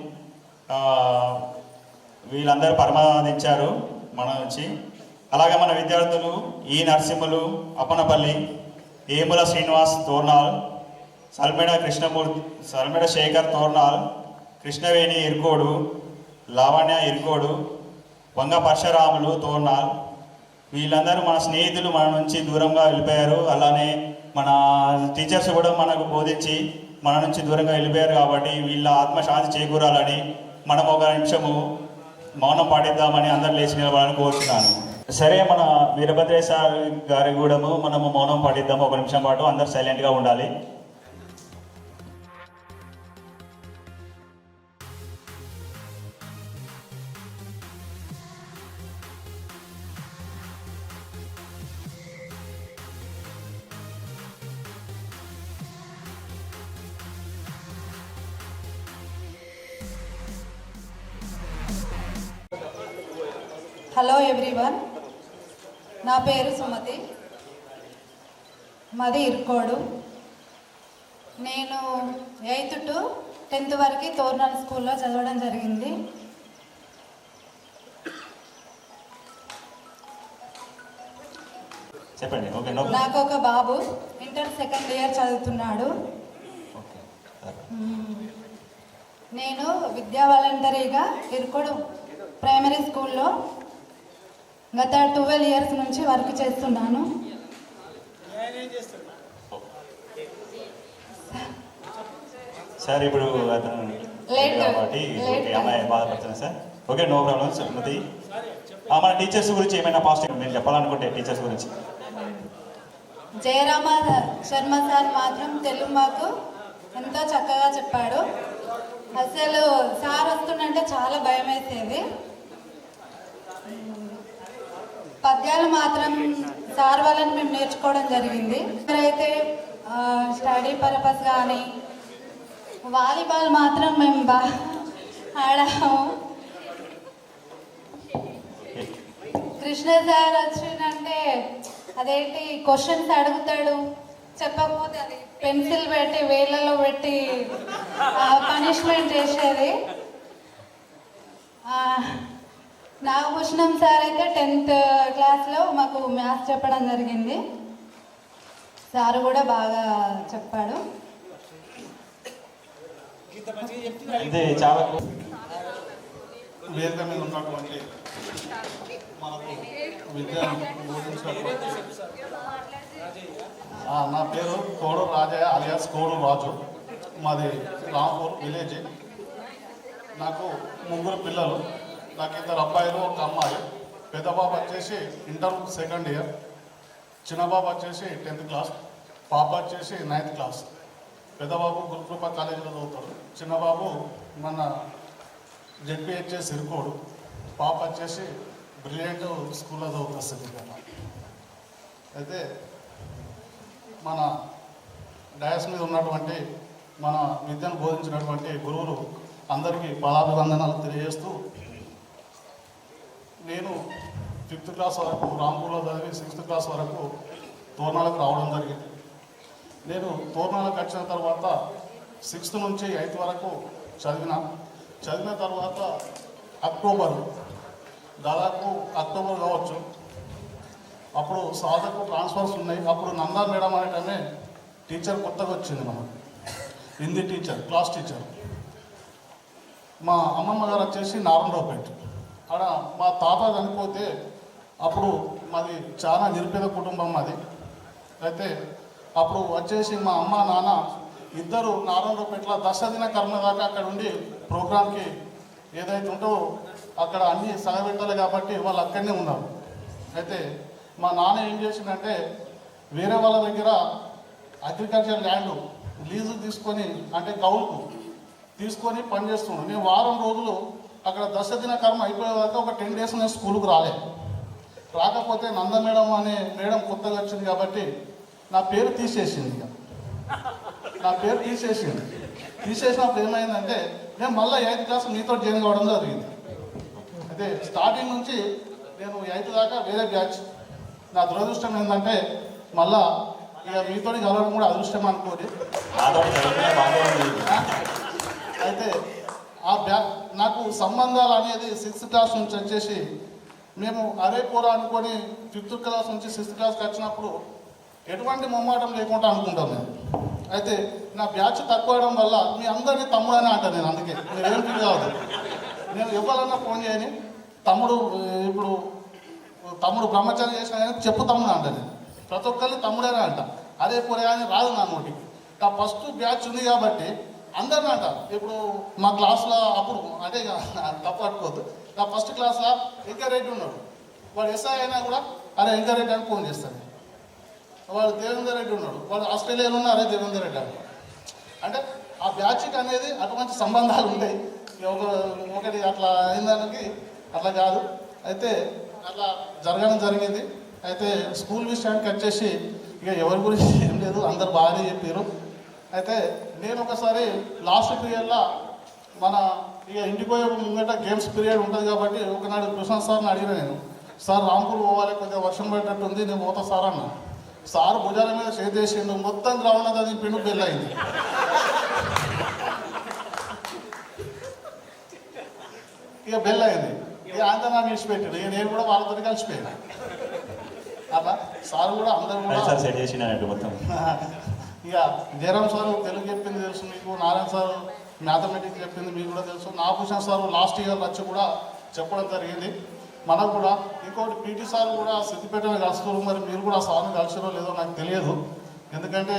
వీళ్ళందరూ పరమాదించారు మన నుంచి. అలాగే మన విద్యార్థులు ఈ నరసింహులు, అప్పనపల్లి, ఏముల శ్రీనివాస్ తోర్నాల్, సల్మేడ శేఖర్ తోర్నాల్, కృష్ణవేణి ఇరుకోడు, లావణ్య ఇరుకోడు, వంగ పరశురాములు తోర్నాల్, వీళ్ళందరూ మన స్నేహితులు మన నుంచి దూరంగా వెళ్ళిపోయారు. అలానే మన టీచర్స్ కూడా మనకు బోధించి మన నుంచి దూరంగా వెళ్ళిపోయారు. కాబట్టి వీళ్ళ ఆత్మశాంతి చేకూరాలని మనం ఒక నిమిషము మౌనం పాటిద్దామని అందరు లేచి నిలబడాలని కోరుతున్నాను. సరే, మన వీరభద్రయ్య సార్ గారి కూడా మనము మౌనం పాటిద్దాము ఒక నిమిషం పాటు. అందరు సైలెంట్గా ఉండాలి. హలో ఎవ్రీవన్, నా పేరు సుమతి, మాది ఇరుకోడు. నేను 8th to 10th వరకు తోర్నాల్ స్కూల్లో చదవడం జరిగింది. చెప్పండి. ఓకే, నాకు ఒక బాబు ఇంటర్ 2nd year చదువుతున్నాడు. నేను విద్యా వాలంటరీగా ఇరుకోడు ప్రైమరీ స్కూల్లో గత 12 years నుంచి వర్క్ చేస్తున్నాను. సార్ ఇప్పుడు అతను Late. కాబట్టి Late. ఓకే అమ్మాయి బాధపడుతున్నా sir. Okay, no problem. Sumathi, మన టీచర్స్ గురించి ఏమైనా పాజిటివ్ నేను చెప్పాలనుకుంటే టీచర్స్ గురించి. జయరామ శర్మ సార్ మాత్రం తెలుగు మాకు ఎంతో చక్కగా చెప్పాడు. అసలు సార్ వస్తుందంటే చాలా భయం వేసేది. పద్యాలు మాత్రం సార్ వాళ్ళని మేము నేర్చుకోవడం జరిగింది. అయితే స్టడీ పర్పస్ కానీ వాలీబాల్ మాత్రం మేము బాగా ఆడాము. కృష్ణ సార్ వచ్చిందంటే అదేంటి క్వశ్చన్స్ అడుగుతాడు, చెప్పకపోతే అది పెన్సిల్ పెట్టి వేళ్ళలో పెట్టి పనిష్మెంట్ చేసేది. నాగభూషణం సార్ అయితే 10th క్లాస్లో మాకు మ్యాథ్స్ చెప్పడం జరిగింది. సార్ కూడా బాగా చెప్పాడు. ఇది చాలా వేదిక మీద ఉన్నటువంటి మనకు విద్యను బోధించినటువంటి నా పేరు కోడు రాజయ్య అలియాస్ కోడు రాజు. మాది రాంపూర్ విలేజ్. నాకు 3 పిల్లలు. నాకు 2 అబ్బాయిలు 1 అమ్మాయి. పెద్ద బాబు వచ్చేసి ఇంటర్ 2nd ఇయర్, చిన్న బాబు వచ్చేసి 10th క్లాస్, పాప వచ్చేసి 9th క్లాస్. పెద్ద బాబు గురుకృప కాలేజీలో చదువుతాడు, చిన్న బాబు మన జెడ్పిహెచ్ఎస్ సిరికోడు, పాప వచ్చేసి బ్రిలియంట్ స్కూల్లో చదువుతుంది. అయితే మన డయాస్ మీద ఉన్నటువంటి మన విద్యను బోధించినటువంటి గురువులు అందరికీ పాదాభివందనాలు తెలియజేస్తూ, నేను 5th క్లాస్ వరకు రాంపూర్లో చదివి 6th క్లాస్ వరకు తోరణాలకు రావడం జరిగింది. నేను తోరణాలకు వచ్చిన తర్వాత 6th నుంచి 8th వరకు చదివిన తర్వాత దాదాపు అక్టోబర్ కావచ్చు, అప్పుడు సాధకు ట్రాన్స్ఫర్స్ ఉన్నాయి. అప్పుడు నందా మేడం అనేటమే టీచర్ కొత్తగా వచ్చింది, మనకు హిందీ టీచర్, క్లాస్ టీచర్. మా అమ్మమ్మ గారు వచ్చేసి నారాయణరావుపేట. ఆడ మా తాత చనిపోతే అప్పుడు మాది చాలా నిరుపేద కుటుంబం మాది. అయితే అప్పుడు వచ్చేసి మా అమ్మ నాన్న ఇద్దరు నారాయణరావుపేటలో దశదిన కర్మ దాకా అక్కడ ఉండి ప్రోగ్రామ్కి ఏదైతే ఉంటో అక్కడ అన్నీ సగబెట్టాలి కాబట్టి వాళ్ళు అక్కడనే ఉన్నారు. అయితే మా నాన్న ఏం చేసిందంటే వేరే వాళ్ళ దగ్గర అగ్రికల్చర్ ల్యాండ్ లీజు తీసుకొని, అంటే కౌలుకు తీసుకొని పనిచేస్తున్నాను. నేను వారం రోజులు అక్కడ దశదిన కర్మ అయిపోయేదాకా ఒక 10 days నేను స్కూల్కి రాకపోతే నంద మేడం అనే మేడం కొత్తగా వచ్చింది కాబట్టి నా పేరు తీసేసింది. నా పేరు తీసేసినప్పుడు ఏమైందంటే నేను మళ్ళీ 8th క్లాస్ మీతో జాయిన్ కావడం జరిగింది. అయితే స్టార్టింగ్ నుంచి నేను 8th దాకా వేరే బ్యాచ్. నా దురదృష్టం ఏంటంటే మళ్ళా ఇక మీతో కలవడం కూడా అదృష్టం అనుకోని. అయితే ఆ నాకు సంబంధాలు అనేది 6th క్లాస్ నుంచి వచ్చేసి మేము అరే పోరా అనుకొని 5th క్లాస్ నుంచి 6th క్లాస్కి వచ్చినప్పుడు ఎటువంటి మొమ్మాటం లేకుండా అనుకుంటాం నేను. అయితే నా బ్యాచ్ తక్కువ అవడం వల్ల మీ అందరినీ తమ్ముడు అని అంటాను నేను. అందుకే మీరేం ఫీల్ కావద్దు. నేను ఎవరన్నా ఫోన్ చేయని తమ్ముడు, ఇప్పుడు తమ్ముడు బ్రహ్మచారి చేసిన కానీ చెప్పు తమ్ముడు అంట. నేను ప్రతి ఒక్కరిని తమ్ముడేనా అంట. అదే పోరే అని రాదు నా నోటికి. నా ఫస్ట్ బ్యాచ్ ఉంది కాబట్టి అందరిని అంట. ఇప్పుడు మా క్లాస్లో అప్పుడు అంటే తప్పు పట్టుకోవద్దు, నా ఫస్ట్ క్లాస్లో ఎంకరెడ్డి ఉన్నాడు. వాడు ఎస్ఐ అయినా కూడా అరే ఎంకరెడ్డి అని ఫోన్ చేస్తాడు. వాడు దేవేందర్ రెడ్డి ఉన్నాడు, వాడు ఆస్ట్రేలియాలో ఉన్న అరే దేవేందర్ రెడ్డి అని. అంటే ఆ బ్యాచ్కి అనేది అటువంటి సంబంధాలు ఉంటాయి. ఒకటి అట్లా అయిందానికి అట్లా కాదు. అయితే అట్లా జరగడం జరిగింది. అయితే స్కూల్ విషయానికి వచ్చేసి ఇక ఎవరి గురించి ఏం లేదు, అందరు బాగానే చెప్పారు. అయితే నేను ఒకసారి లాస్ట్ పీరియడ్లో మన ఇక ఇంటికి పోయే ముంగట గేమ్స్ పీరియడ్ ఉంటుంది కాబట్టి ఒకనాడు కృష్ణ సార్ని అడిగిన నేను, సార్ రాంపూర్ పోవాలి, కొద్దిగా వర్షం పడేటట్టుంది, నేను పోతా సార్ అన్న. సార్ భుజాల మీద చేసేసిండు, మొత్తం గ్రౌండ్ అది పిండు బెల్లయింది. ఇక బెల్లయింది. ఇక అంతా నాకు విడిచిపెట్టాడు. ఇక నేను కూడా వాళ్ళతో కలిసిపోయాను. అట్లా సార్ కూడా అందరూ కూడా సెట్ చేసినట్టు మొత్తం. ఇక జయరామ్ సార్ తెలుగు చెప్పింది తెలుసు మీకు, నారాయణ సార్ మ్యాథమెటిక్స్ చెప్పింది మీకు కూడా తెలుసు, నాగభూషణ్ సార్ లాస్ట్ ఇయర్ వచ్చి కూడా చెప్పడం జరిగింది. మనకు కూడా ఇంకోటి పీటీ సార్ కూడా సిద్దిపేటలో కలుసుకోరు. మరి మీరు కూడా సార్ని కలిసిరో లేదో నాకు తెలియదు. ఎందుకంటే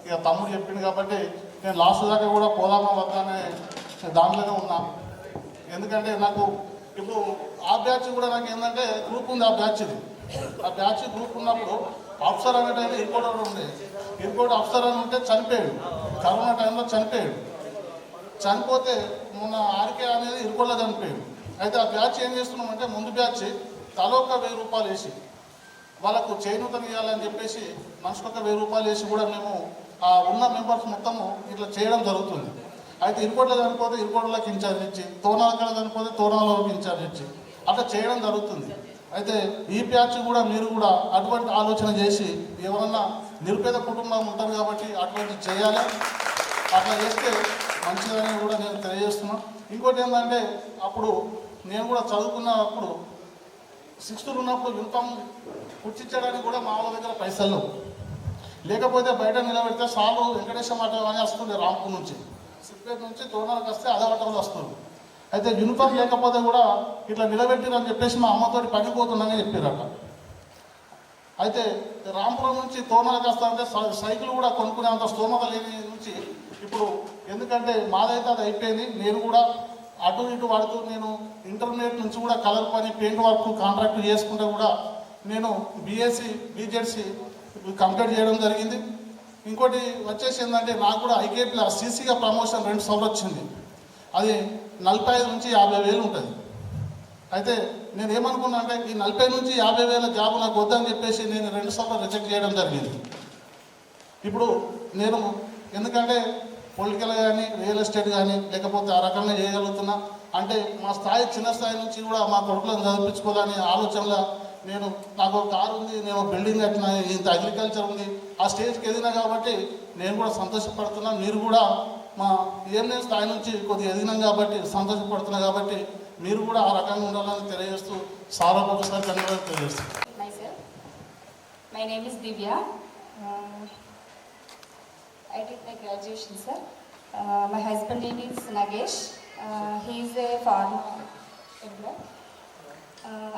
ఇక తమ్ముడు చెప్పింది కాబట్టి నేను లాస్ట్ దాకా కూడా పోదామా వద్దా అనే దాంట్లోనే ఉన్నా. ఎందుకంటే నాకు ఇప్పుడు ఆ బ్యాచ్ కూడా నాకు ఏంటంటే గ్రూప్ ఉంది, ఆ బ్యాచ్ గ్రూప్ ఉన్నప్పుడు అఫ్సర్ అనే టైంలో ఇంకోటి ఉండే, ఇంకోటి అఫ్సర్ అని ఉంటే చనిపోయాడు, కరోనా టైంలో చనిపోయాడు. చనిపోతే మొన్న ఆర్కే అనేది ఇరుకోలో చనిపోయాడు. అయితే ఆ బ్యాచ్ ఏం చేస్తున్నామంటే ముందు బ్యాచ్ తలొక 1000 రూపాయలు వేసి వాళ్ళకు చేయూతని ఇవ్వాలని చెప్పేసి మనిషికొక 1000 రూపాయలు వేసి కూడా మేము ఆ ఉన్న మెంబర్స్ మొత్తము ఇట్లా చేయడం జరుగుతుంది. అయితే ఇరుకోట్లో చనిపోతే ఇరుకోట్లకి ఇన్ఛార్జ్ ఇచ్చి, తోనాల చనిపోతే తోనాలకి ఇన్ఛార్జ్ ఇచ్చి అట్లా చేయడం జరుగుతుంది. అయితే ఈ బ్యాచ్ కూడా మీరు కూడా అటువంటి ఆలోచన చేసి ఎవరన్నా నిరుపేద కుటుంబం ఉంటారు కాబట్టి అటువంటి చేయాలి, అట్లా చేస్తే మంచిదని కూడా నేను తెలియజేస్తున్నాను. ఇంకోటి ఏంటంటే అప్పుడు నేను కూడా చదువుకున్నప్పుడు 6th ఉన్నప్పుడు యూనిఫామ్ కుట్టించడానికి కూడా మా వాళ్ళ దగ్గర పైసలు లేకపోతే బయట నిలబెడితే సార్లు వెంకటేశ్వర మాట అని వస్తుంది, రాంపూర్ నుంచి సిద్దిపేట నుంచి తోరణాలకు వస్తే అదే ఆటోలు వస్తుంది. అయితే యూనిఫామ్ లేకపోతే కూడా ఇట్లా నిలబెట్టిరని చెప్పేసి మా అమ్మతోటి పనిపోతుందని చెప్పారట. అయితే రాంపురం నుంచి తోరణాలకు వస్తారంటే సైకిల్ కూడా కొనుక్కునేంత స్తోమత లేని నుంచి ఇప్పుడు ఎందుకంటే మాదైతే అది అయిపోయింది. నేను కూడా అటు ఇటు వాడుతూ నేను ఇంటర్మీడియట్ నుంచి కూడా కలర్ పని, పెయింట్ వర్క్ కాంట్రాక్ట్ చేసుకుంటే కూడా నేను బీఎస్సీ బీజెడ్సీ కంప్లీట్ చేయడం జరిగింది. ఇంకోటి వచ్చేసి ఏంటంటే నాకు కూడా ఐకేపీలో సీసీగా ప్రమోషన్ 2 సార్లు వచ్చింది. అది 45 నుంచి 50,000 ఉంటుంది. అయితే నేను ఏమనుకున్నా అంటే ఈ 40 నుంచి 50,000 జాబ్ నాకు వద్దని చెప్పేసి నేను 2 సార్లు రిజెక్ట్ చేయడం జరిగింది. ఇప్పుడు నేను ఎందుకంటే పొలిటికల్ కానీ రియల్ ఎస్టేట్ కానీ లేకపోతే ఆ రకంగా చేయగలుగుతున్నా అంటే మా స్థాయి చిన్న స్థాయి నుంచి కూడా మా కొడుకులను చదివించుకోవాలని ఆలోచనలో నేను నాకు ఒక కారు ఉంది, నేను బిల్డింగ్ కట్టినా, ఇంత అగ్రికల్చర్ ఉంది, ఆ స్టేజ్కి ఎదిగినా కాబట్టి నేను కూడా సంతోషపడుతున్నాను. మీరు కూడా మా ఏం లేని స్థాయి నుంచి కొద్దిగా ఎదిగినాం కాబట్టి సంతోషపడుతున్నా కాబట్టి మీరు కూడా ఆ రకంగా ఉండాలని తెలియజేస్తూ సార్ ఒకసారి ధన్యవాదాలు తెలియజేస్తాను. My name is Divya. I did my graduation, sir. My husband name is Nagesh. He is a farmer.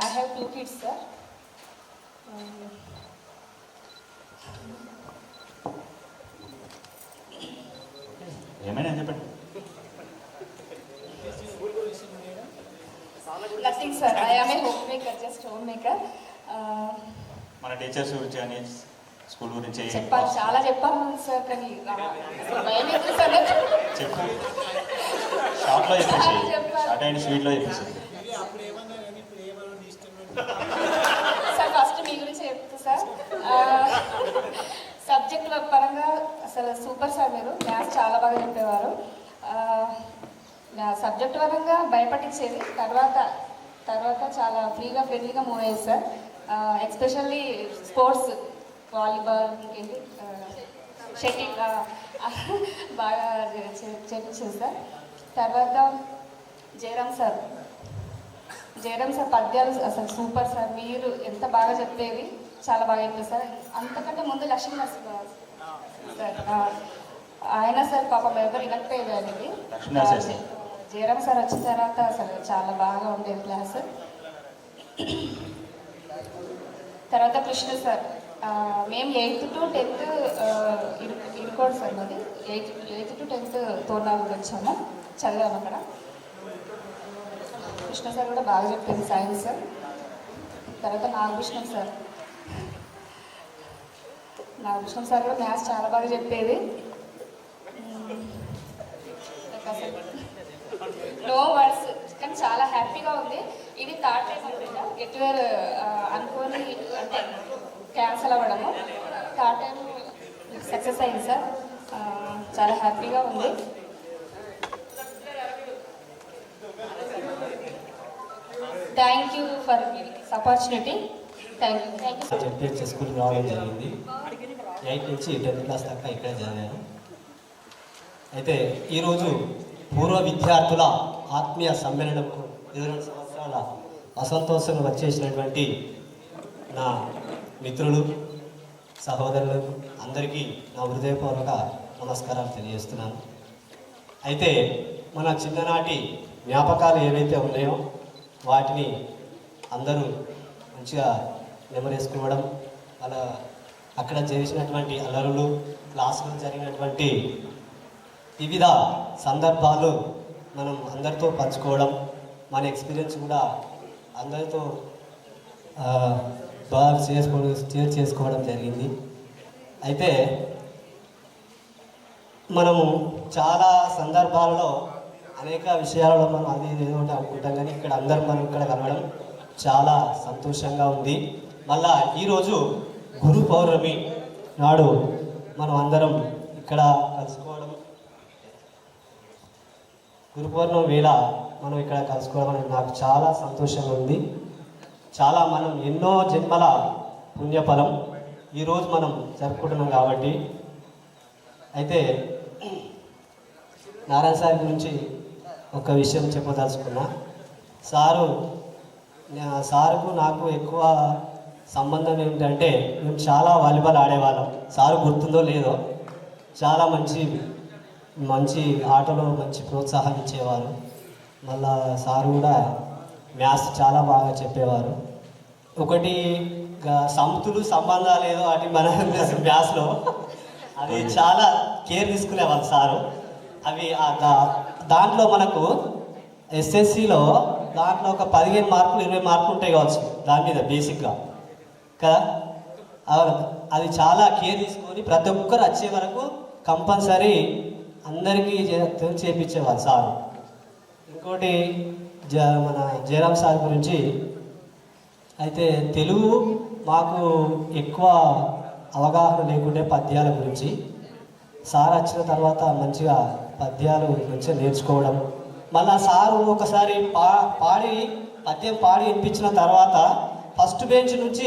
I have 2 kids, sir. ఏమైనా చెప్పండి. Nothing, sir. I am a homemaker, just homemaker. మన teachers గురించి అని school గురించి చెప్పాలి, చాలా చెప్పాలి sir, కానీ భయం ఎందుకు సార్? చెప్పు, షార్ట్లో చెప్పేసి షార్ట్ అండ్ స్వీట్లో చెప్పేసి. సార్ ఫస్ట్ మీ గురించి చెప్తా సార్. సబ్జెక్ట్ పరంగా అసలు సూపర్ సార్, మీరు మ్యాథ్స్ చాలా బాగా చెప్పేవారు. సబ్జెక్ట్ పరంగా భయపట్టించేది, తర్వాత చాలా ఫ్రెండ్లీగా మూవ్ అయ్యేది సార్. ఎస్పెషల్లీ స్పోర్ట్స్, వాలీబాల్, ఇంకేంటి షటిల్ బాగా చేపించింది సార్. తర్వాత జయరామ్ సార్ పద్యాలు అసలు సూపర్ సార్. మీరు ఎంత బాగా చెప్పేది, చాలా బాగా చెప్పేది సార్. అంతకంటే ముందు లక్ష్మీ నరసింహ సార్, ఆయన సార్ పాపం ఎవరు వినకపోయేది అనేది. జయరామ్ సార్ వచ్చిన తర్వాత అసలు చాలా బాగా ఉండేది క్లాస్. తర్వాత కృష్ణ సార్, మేము 8th to 10th ఇరుకోడు సార్, మాది 8th to 10th తోరణాలకు వచ్చాము, చదివాము అక్కడ. కృష్ణ సార్ కూడా బాగా చెప్పింది సైన్స్ సార్. తర్వాత నాగభూషణం సార్ కూడా మ్యాథ్స్ చాలా బాగా చెప్పేది. నో వర్డ్స్, కానీ చాలా హ్యాపీగా ఉంది. ఇది థర్డ్ టైం అనుకుంటా గెట్ టుగెదర్ అనుకోని అంటే క్యాన్సల్ అవ్వడము. థర్డ్ టైం సక్సెస్ అయింది సార్, చాలా హ్యాపీగా ఉంది. Thank you for this opportunity. Thank you. ZPH స్కూల్కి రావడం జరిగింది. 8th నుంచి 10th క్లాస్ దాకా ఇక్కడే చదివాను. అయితే ఈరోజు పూర్వ విద్యార్థుల ఆత్మీయ సమ్మేళనంకు 22 సంవత్సరాల అసంతోషంగా వచ్చేసినటువంటి నా మిత్రులు, సహోదరులు అందరికీ నా హృదయపూర్వక నమస్కారాలు తెలియజేస్తున్నాను. అయితే మన చిన్ననాటి జ్ఞాపకాలు ఏవైతే ఉన్నాయో వాటిని అందరూ మంచిగా నెమరేసుకోవడం, అలా అక్కడ చేసినటువంటి అల్లరులు, క్లాసులో జరిగినటువంటి వివిధ సందర్భాలు మనం అందరితో పంచుకోవడం, మన ఎక్స్పీరియన్స్ కూడా అందరితో బాగా షేర్ చేసుకోవడం జరిగింది. అయితే మనము చాలా సందర్భాలలో అనేక విషయాలలో మనం అది ఏదో ఒకటి అనుకుంటాం, కానీ ఇక్కడ మనం ఇక్కడ కలవడం చాలా సంతోషంగా ఉంది. మళ్ళా ఈరోజు గురు పౌర్ణమి నాడు మనం అందరం ఇక్కడ కలుసుకోవడం, గురు పౌర్ణమి వేళ మనం ఇక్కడ కలుసుకోవడం అనేది నాకు చాలా సంతోషంగా ఉంది. చాలా మనం ఎన్నో జన్మల పుణ్యఫలం ఈరోజు మనం జరుపుకుంటున్నాం కాబట్టి. అయితే నారాయణ సార్ గురించి ఒక విషయం చెప్పదలుచుకున్నా. సారుకు నాకు ఎక్కువ సంబంధం ఏమిటంటే, మేము చాలా వాలీబాల్ ఆడేవాళ్ళం. సారు గుర్తుందో లేదో, చాలా మంచి ఆటలో మంచి ప్రోత్సాహం ఇచ్చేవారు. మళ్ళా సారు కూడా మ్యాథ్స్ చాలా బాగా చెప్పేవారు. ఒకటి సంబంధాలు ఏదో వాటి మన మ్యాథ్స్లో అది చాలా కేర్ తీసుకునేవాళ్ళు సారు. అవి దాంట్లో మనకు ఎస్ఎస్సిలో దాంట్లో ఒక 15 మార్కులు 20 మార్కులు ఉంటాయి కావచ్చు దాని మీద బేసిక్గా కదా. అది చాలా కేర్ తీసుకొని ప్రతి ఒక్కరు వచ్చే వరకు కంపల్సరీ అందరికీ చేపించేవాళ్ళు సారు. ఇంకోటి మన జయరామ్ సార్ గురించి అయితే, తెలుగు మాకు ఎక్కువ అవగాహన లేకుండే పద్యాల గురించి. సార్ వచ్చిన తర్వాత మంచిగా పద్యాలు మంచిగా నేర్చుకోవడం. మళ్ళీ సారు ఒకసారి పద్యం పాడి వినిపించిన తర్వాత ఫస్ట్ బెంచ్ నుంచి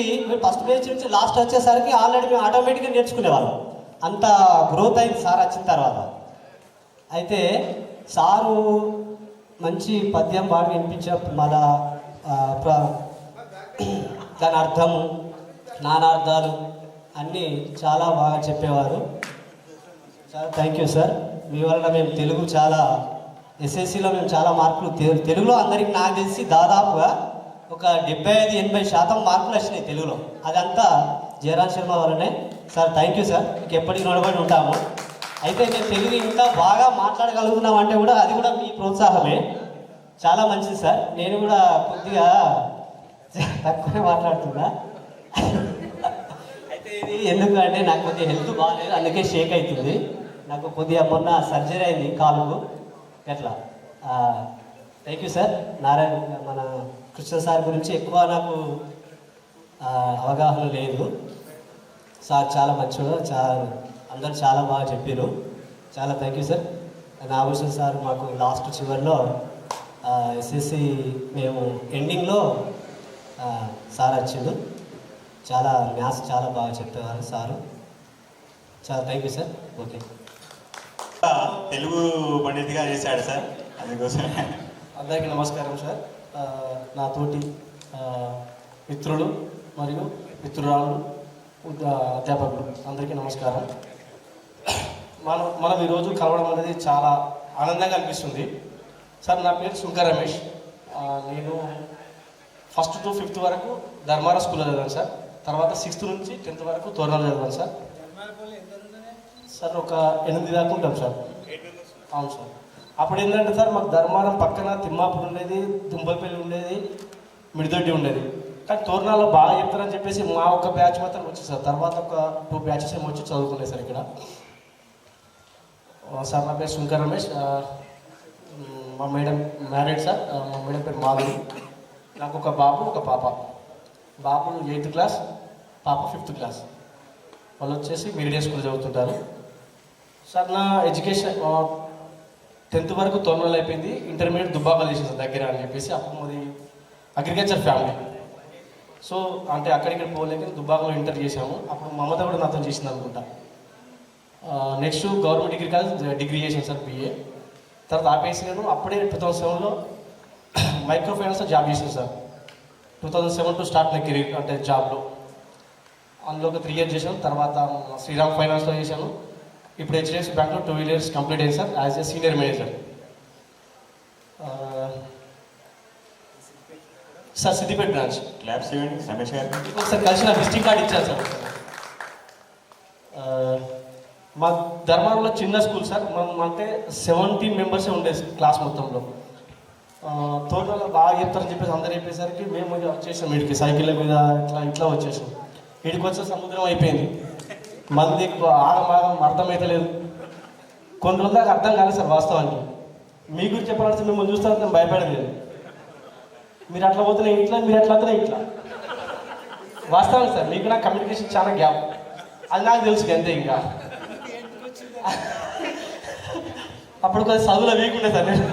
లాస్ట్ వచ్చేసరికి ఆల్రెడీ మేము ఆటోమేటిక్గా నేర్చుకునేవాళ్ళం. అంత గ్రోత్ అయింది సార్ వచ్చిన తర్వాత. అయితే సారు మంచి పద్యం పాడి వినిపించినప్పుడు మళ్ళా దాని అర్థము, నానార్థాలు అన్నీ చాలా బాగా చెప్పేవారు. చాలా థ్యాంక్ యూ సార్. మీ వలన మేము తెలుగు చాలా ఎస్ఎస్సిలో మేము చాలా మార్కులు తెలుగులో అందరికీ నాకు తెలిసి దాదాపుగా ఒక 75-80% మార్కులు వచ్చినాయి తెలుగులో. అదంతా జయరామ్ శర్మ వల్లనే సార్. Thank you sir. మీకు ఎప్పటికీ నిలబడి ఉంటాము. అయితే మేము తెలుగు ఇంకా బాగా మాట్లాడగలుగుతున్నాం అంటే కూడా అది కూడా మీ ప్రోత్సాహమే. చాలా మంచిది సార్. నేను కూడా కొద్దిగా తక్కువనే మాట్లాడుతున్నా. అయితే ఇది ఎందుకంటే నాకు కొద్దిగా హెల్త్ బాగాలేదు, అందుకే షేక్ అవుతుంది. నాకు కొద్దిగా మొన్న సర్జరీ అయింది కాలుకు అట్లా. Thank you sir. మన కృష్ణ సార్ గురించి ఎక్కువ నాకు అవగాహన లేదు. సార్ చాలా మంచివాడు, అందరూ చాలా బాగా చెప్పారు. చాలా thank you sir. Nagabhushan sir మాకు లాస్ట్ చివరిలో ఎస్ఎస్సి మేము ఎండింగ్లో సార్ వచ్చిండు. చాలా మ్యాథ్స్ చాలా బాగా చెప్పేవారు సారు. చాలా thank you sir. Okay. Telugu పండితుగా చేశాడు సార్, అందుకోసం. అందరికీ నమస్కారం సార్. నా తోటి మిత్రులు మరియు మిత్రురాలు అధ్యాపకులు అందరికీ నమస్కారం. మనం ఈరోజు కలవడం అనేది చాలా ఆనందంగా అనిపిస్తుంది. సార్ నా పేరు శంకర్ రమేష్. నేను 1st to 5th వరకు ధర్మారా స్కూల్లో చదివాను సార్. తర్వాత 6th నుంచి 10th వరకు తోరణాలు చదివాను సార్. సార్ ఒక 8 దాకా ఉంటాం సార్. అవును సార్. అప్పుడు ఏంటంటే సార్ మాకు ధర్మారం పక్కన తిమ్మాపూర్ ఉండేది, దుంబలపల్లి ఉండేది, మిడిదొడ్డి ఉండేది. కానీ తోరణాల్లో బాగా చెప్తారని చెప్పేసి మా ఒక బ్యాచ్ మాత్రం వచ్చింది సార్. తర్వాత ఒక 2 బ్యాచెస్ ఏమో వచ్చి చదువుకున్నాయి సార్ ఇక్కడ. సార్ నా పేరు శంకర్ రమేష్. మా మేడం మ్యారీడ్ సార్. మా మేడం పేరు మాధవి. నాకు ఒక బాబు ఒక పాప. బాబు 8th క్లాస్, పాప 5th క్లాస్. వాళ్ళు వచ్చేసి మీడియా స్కూల్ చదువుతుంటారు సార్. నా ఎడ్యుకేషన్ 10th వరకు తోరణాలు అయిపోయింది. ఇంటర్మీడియట్ దుబ్బాకలు చేసింది సార్ దగ్గర అని చెప్పేసి. అప్పుడు మాది అగ్రికల్చర్ ఫ్యామిలీ. సో అంటే అక్కడిక్కడ పోలేక దుబ్బాకలో ఇంటర్ చేసాము. అప్పుడు మమత కూడా నాతో చేసింది అనుకుంటా. Next government degree college degree చేసాను సార్, BA. తర్వాత ఆపేసి నేను అప్పుడే 2007లో మైక్రో ఫైనాన్స్లో జాబ్ చేసాను సార్. 2007 to స్టార్ట్ నా కెరీర్ అంటే జాబ్లో. అందులో ఒక 3 years చేశాను. తర్వాత శ్రీరామ్ ఫైనాన్స్లో చేశాను. ఇప్పుడు HDFC బ్యాంక్లో 2 years కంప్లీట్ అయింది sir as a senior manager. Sir Siddipet branch. Claps ఇవ్వండి రమేష్ గారికి. ఒకసారి కలిసి నా విజిటింగ్ కార్డ్ ఇచ్చాను సార్. మా ధర్మారంలో చిన్న స్కూల్ సార్, మనం అంటే 17 మెంబర్సే ఉండేది క్లాస్ మొత్తంలో. తోటలో బాగా చెప్తారని చెప్పేసి అందరు చెప్పేసరికి మేము వచ్చేసాం వీడికి సైకిళ్ళ మీద ఇట్లా వచ్చేసాం. వీడికి వచ్చే సముద్రం అయిపోయింది, మంది ఆగమాగం అర్థమైతలేదు. కొన్ని రోజులు దాకా అర్థం కాలేదు సార్ వాస్తవానికి. మీ గురించి చెప్పాలంటే మిమ్మల్ని చూస్తే నేను భయపడలేదు. మీరు అట్లా పోతున్నా ఇట్లా, మీరు అట్లా అవుతున్నా ఇట్లా. వాస్తవానికి సార్ మీకు నాకు కమ్యూనికేషన్ చాలా గ్యాప్, అది నాకు తెలుసు అంతే. ఇంకా అప్పుడు కొంచెం చదువులో వీకుండే సార్, నేను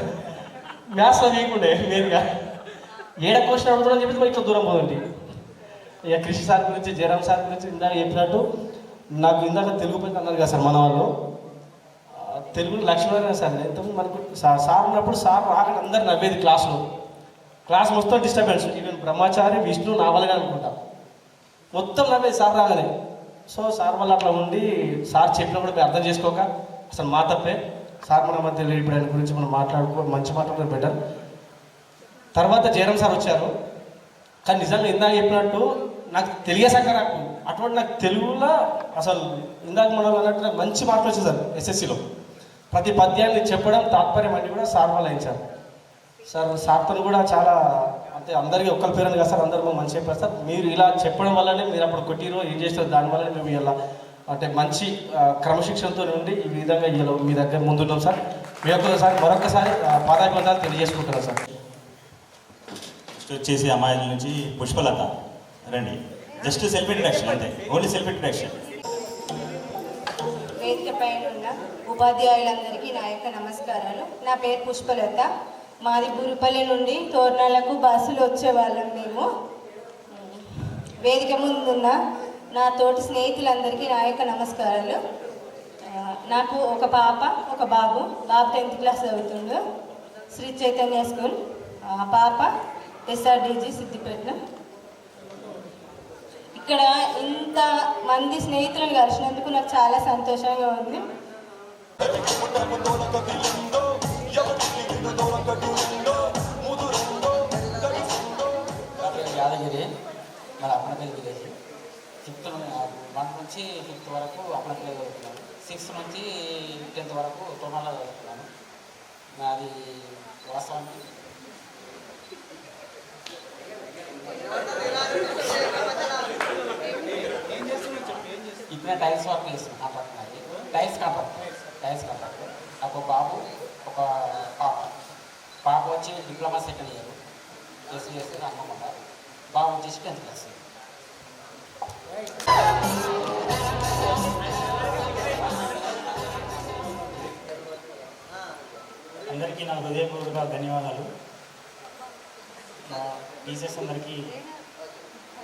మ్యాథ్స్లో వీకుండే మెయిన్గా. ఏడ క్వశ్చన్ అడుగుతుందని చెప్పి ఇట్లా దూరం పోదండి. ఇక కృషి సార్ గురించి, జయరామ్ సార్ గురించి ఇందాక చెప్పినట్టు, నాకు ఇందాక తెలుగు పైన అన్నారు కదా సార్ మన వాళ్ళు, తెలుగు లక్ష్మీనారాయణ సార్. ఎంతమంది మనకు సార్ ఉన్నప్పుడు సార్ రాగానే అందరు నవ్వేది క్లాస్లో. క్లాస్ మొత్తం డిస్టర్బెన్స్, ఈవెన్ బ్రహ్మచారి, విష్ణు, నా వాళ్ళని అనుకుంటా మొత్తం నవ్వేది సార్ రాగానే. సో సార్ వల్ల అట్లా ఉండి సార్ చెప్పినప్పుడు మేము అర్థం చేసుకోక అసలు మా తప్పే. సార్ మన మధ్య ఇప్పుడు ఆయన గురించి మనం మంచి మాట్లాడుకోవడం బెటర్. తర్వాత జయరామ్ సార్ వచ్చారు, కానీ నిజంగా ఇందాక చెప్పినట్టు నాకు తెలియసాక నాకు అటువంటి నాకు తెలుగులో అసలు ఇందాక మనం అన్నట్టు నాకు మంచి మార్కులు వచ్చాయి సార్. ఎస్ఎస్సిలో ప్రతి పద్యాన్ని చెప్పడం తాత్పర్యం అన్ని కూడా సార్ వాళ్ళు అయించారు సార్. సార్తో కూడా చాలా అంటే అందరికీ ఒక్కరి పేరు కదా సార్, అందరూ మంచి చెప్పారు సార్. మీరు ఇలా చెప్పడం వల్లనే మీరు అప్పుడు కొట్టిరో ఏం చేస్తారు, దానివల్లనే మేము ఇలా అంటే మంచి క్రమశిక్షణతో ఉండి ఈ విధంగా ఇలా మీ దగ్గర ముందున్నాం సార్. మీ ఒక్కసారి మరొకసారి పాదాభివందనాలు తెలియజేసుకుంటున్నాం సార్. నెక్స్ట్ వచ్చేసి అమ్మాయిల నుంచి పుష్పలత రండి. జస్ట్ సెల్ఫ్ ఇంట్రడక్షన్ అంతే, ఓన్లీ సెల్ఫ్ ఇంట్రడక్షన్. వేదిక పైన ఉన్న ఉపాధ్యాయులందరికీ నా యొక్క నమస్కారాలు. నా పేరు పుష్పలత. మాది బురుపల్లి నుండి తోరణాలకు బస్సులు వచ్చేవాళ్ళం మేము. వేదిక ముందున్న నా తోటి స్నేహితులందరికీ నా యొక్క నమస్కారాలు. నాకు ఒక పాప ఒక బాబు. బాబు 10th క్లాస్ చదువుతుండు, శ్రీ చైతన్య స్కూల్. పాప SRDG సిద్దిపేట. ఇక్కడ ఇంత మంది స్నేహితులను కలిసినందుకు నాకు చాలా సంతోషంగా ఉంది. యాదగిరి మన అప్పనపల్లి విలేజ్. 1 నుంచి 5th వరకు అప్పనపల్లి చదువుతున్నాను. 6th నుంచి 10th వరకు తోనాలో చదువుతున్నాను. నాది వాస్తవానికి ఇప్పుడు టైల్స్ వర్క్ చేస్తున్నాను. కాంట్రాక్ట్ నాది టైల్స్ కాంట్రాక్ట్. నాకు ఒక బాబు ఒక పాప వచ్చి డిప్లొమా 2nd ఇయర్ చేసి అన్నమాట. బాబు వచ్చేసి 10th క్లాస్. అందరికీ నా హృదయపూర్వక ధన్యవాదాలు. నా టీచర్స్ అందరికీ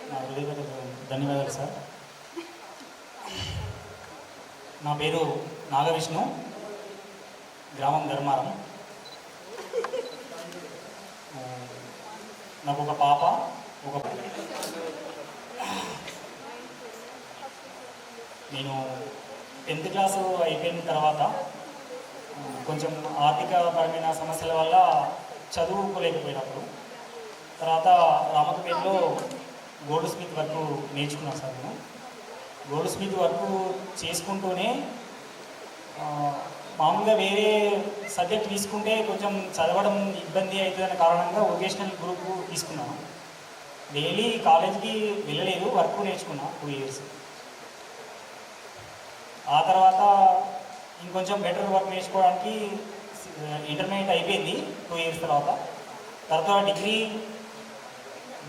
నా హృదయపూర్వక ధన్యవాదాలు సార్. నా పేరు నాగవిష్ణు, గ్రామం ధర్మారం. నాకు ఒక పాప ఒక నేను 10th క్లాసు అయిపోయిన తర్వాత కొంచెం ఆర్థికపరమైన సమస్యల వల్ల చదువుకోలేకపోయినప్పుడు తర్వాత రామకపేటలో గోల్డ్ స్మిత్ వర్క్ నేర్చుకున్నాను సార్. నేను గోల్డ్ స్మిత్ వర్క్ చేసుకుంటూనే మామూలుగా వేరే సబ్జెక్ట్ తీసుకుంటే కొంచెం చదవడం ఇబ్బంది అవుతుందనే కారణంగా వొకేషనల్ గ్రూప్ తీసుకున్నాను. డైలీ కాలేజ్కి వెళ్ళలేదు, వర్క్ నేర్చుకున్నా 2 years. ఆ తర్వాత ఇంకొంచెం బెటర్ వర్క్ నేర్చుకోవడానికి ఇంటర్మీడియట్ అయిపోయింది 2 years తర్వాత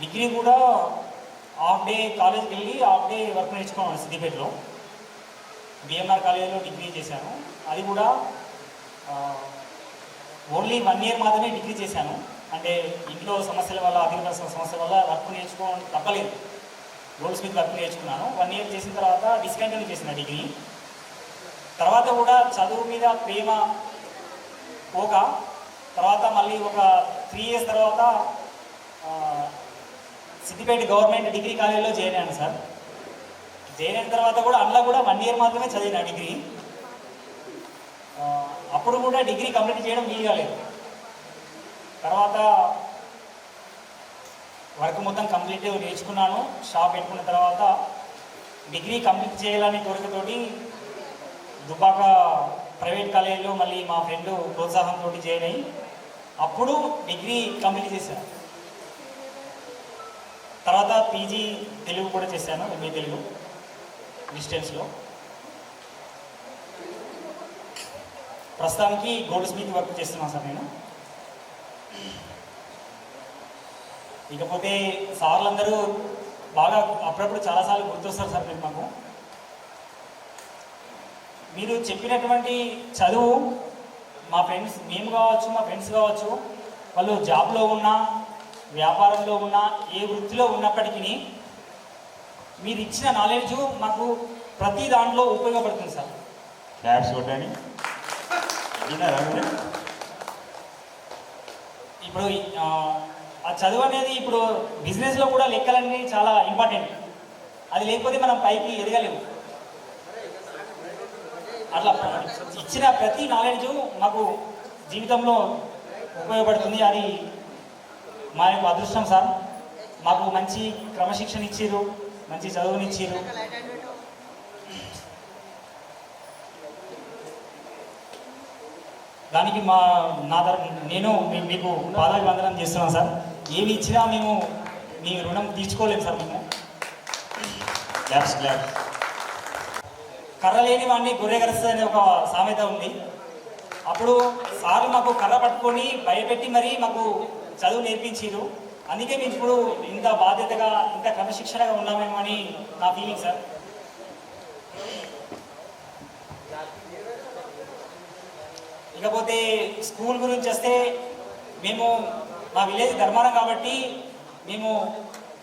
డిగ్రీ కూడా హాఫ్ డే కాలేజ్కి వెళ్ళి హాఫ్ డే వర్క్ నేర్చుకున్నాను సిద్దిపేటలో. BMR కాలేజీలో డిగ్రీ చేశాను. అది కూడా ఓన్లీ 1 year మాత్రమే డిగ్రీ చేశాను. అంటే ఇంట్లో సమస్యల వల్ల, ఆర్థిక సమస్యల వల్ల వర్క్ నేర్చుకోవడం తప్పలేదు. గోల్డ్ స్మిత్ వర్క్ నేర్చుకున్నాను. 1 year చేసిన తర్వాత డిస్కంటిన్యూ చేసిన డిగ్రీ. తర్వాత కూడా చదువు మీద ప్రేమ పోక తర్వాత మళ్ళీ ఒక 3 years తర్వాత సిద్దిపేట గవర్నమెంట్ డిగ్రీ కాలేజీలో జాయిన్ అయ్యాను సార్. జాయిన్ అయిన తర్వాత కూడా అందులో కూడా 1 year మాత్రమే చదివిన డిగ్రీ. అప్పుడు కూడా డిగ్రీ కంప్లీట్ చేయడం వీలు కాలేదు. తర్వాత వర్క్ మొత్తం కంప్లీట్ నేర్చుకున్నాను. షాప్ పెట్టుకున్న తర్వాత డిగ్రీ కంప్లీట్ చేయాలనే కోరికతోటి దుబ్బాక ప్రైవేట్ కాలేజీలో మళ్ళీ మా ఫ్రెండ్ ప్రోత్సాహంతో జాయిన్ అయ్యి అప్పుడు డిగ్రీ కంప్లీట్ చేశాను. తర్వాత పీజీ తెలుగు కూడా చేశాను, ఎంఏ తెలుగు డిస్టెన్స్లో. ప్రస్తుతానికి గోల్డ్ స్మిత్ వర్క్ చేస్తున్నాను సార్ నేను. ఇకపోతే సార్లందరూ బాగా అప్పుడప్పుడు చాలాసార్లు గుర్తొస్తారు సార్ మీరు మాకు. మీరు చెప్పినటువంటి చదువు మా ఫ్రెండ్స్, మేము కావచ్చు, మా ఫ్రెండ్స్ కావచ్చు, వాళ్ళు జాబ్లో ఉన్నా, వ్యాపారంలో ఉన్నా, ఏ వృత్తిలో ఉన్నప్పటికీ మీరు ఇచ్చిన నాలెడ్జ్ మాకు ప్రతి దాంట్లో ఉపయోగపడుతుంది సార్. క్లాప్స్ కొట్టండి. ఇప్పుడు ఆ చదువు అనేది ఇప్పుడు బిజినెస్లో కూడా లెక్కలన్నీ చాలా ఇంపార్టెంట్. అది లేకపోతే మనం పైకి ఎదగలేము. అట్లా ఇచ్చిన ప్రతి నాలెడ్జ్ మాకు జీవితంలో ఉపయోగపడుతుంది. అది మా యొక్క అదృష్టం సార్. మాకు మంచి క్రమశిక్షణ ఇచ్చారు, మంచి చదువునిచ్చారు. దానికి నేను మీకు పాదాభివందనం చేస్తున్నాను సార్. ఏమి ఇచ్చినా మేము మీ రుణం తీర్చుకోలేము సార్. మేము కర్ర లేని వాడిని గొర్రె కరుస్తుంది అనే ఒక సామెత ఉంది. అప్పుడు సార్లు మాకు కర్ర పట్టుకొని భయపెట్టి మరీ మాకు చదువు నేర్పించారు. అందుకే మేము ఇప్పుడు ఇంత బాధ్యతగా, ఇంత క్రమశిక్షణగా ఉన్నామేమో అని నా ఫీలింగ్ సార్. ఇకపోతే స్కూల్ గురించి వస్తే, మేము మా విలేజ్ ధర్మారం కాబట్టి మేము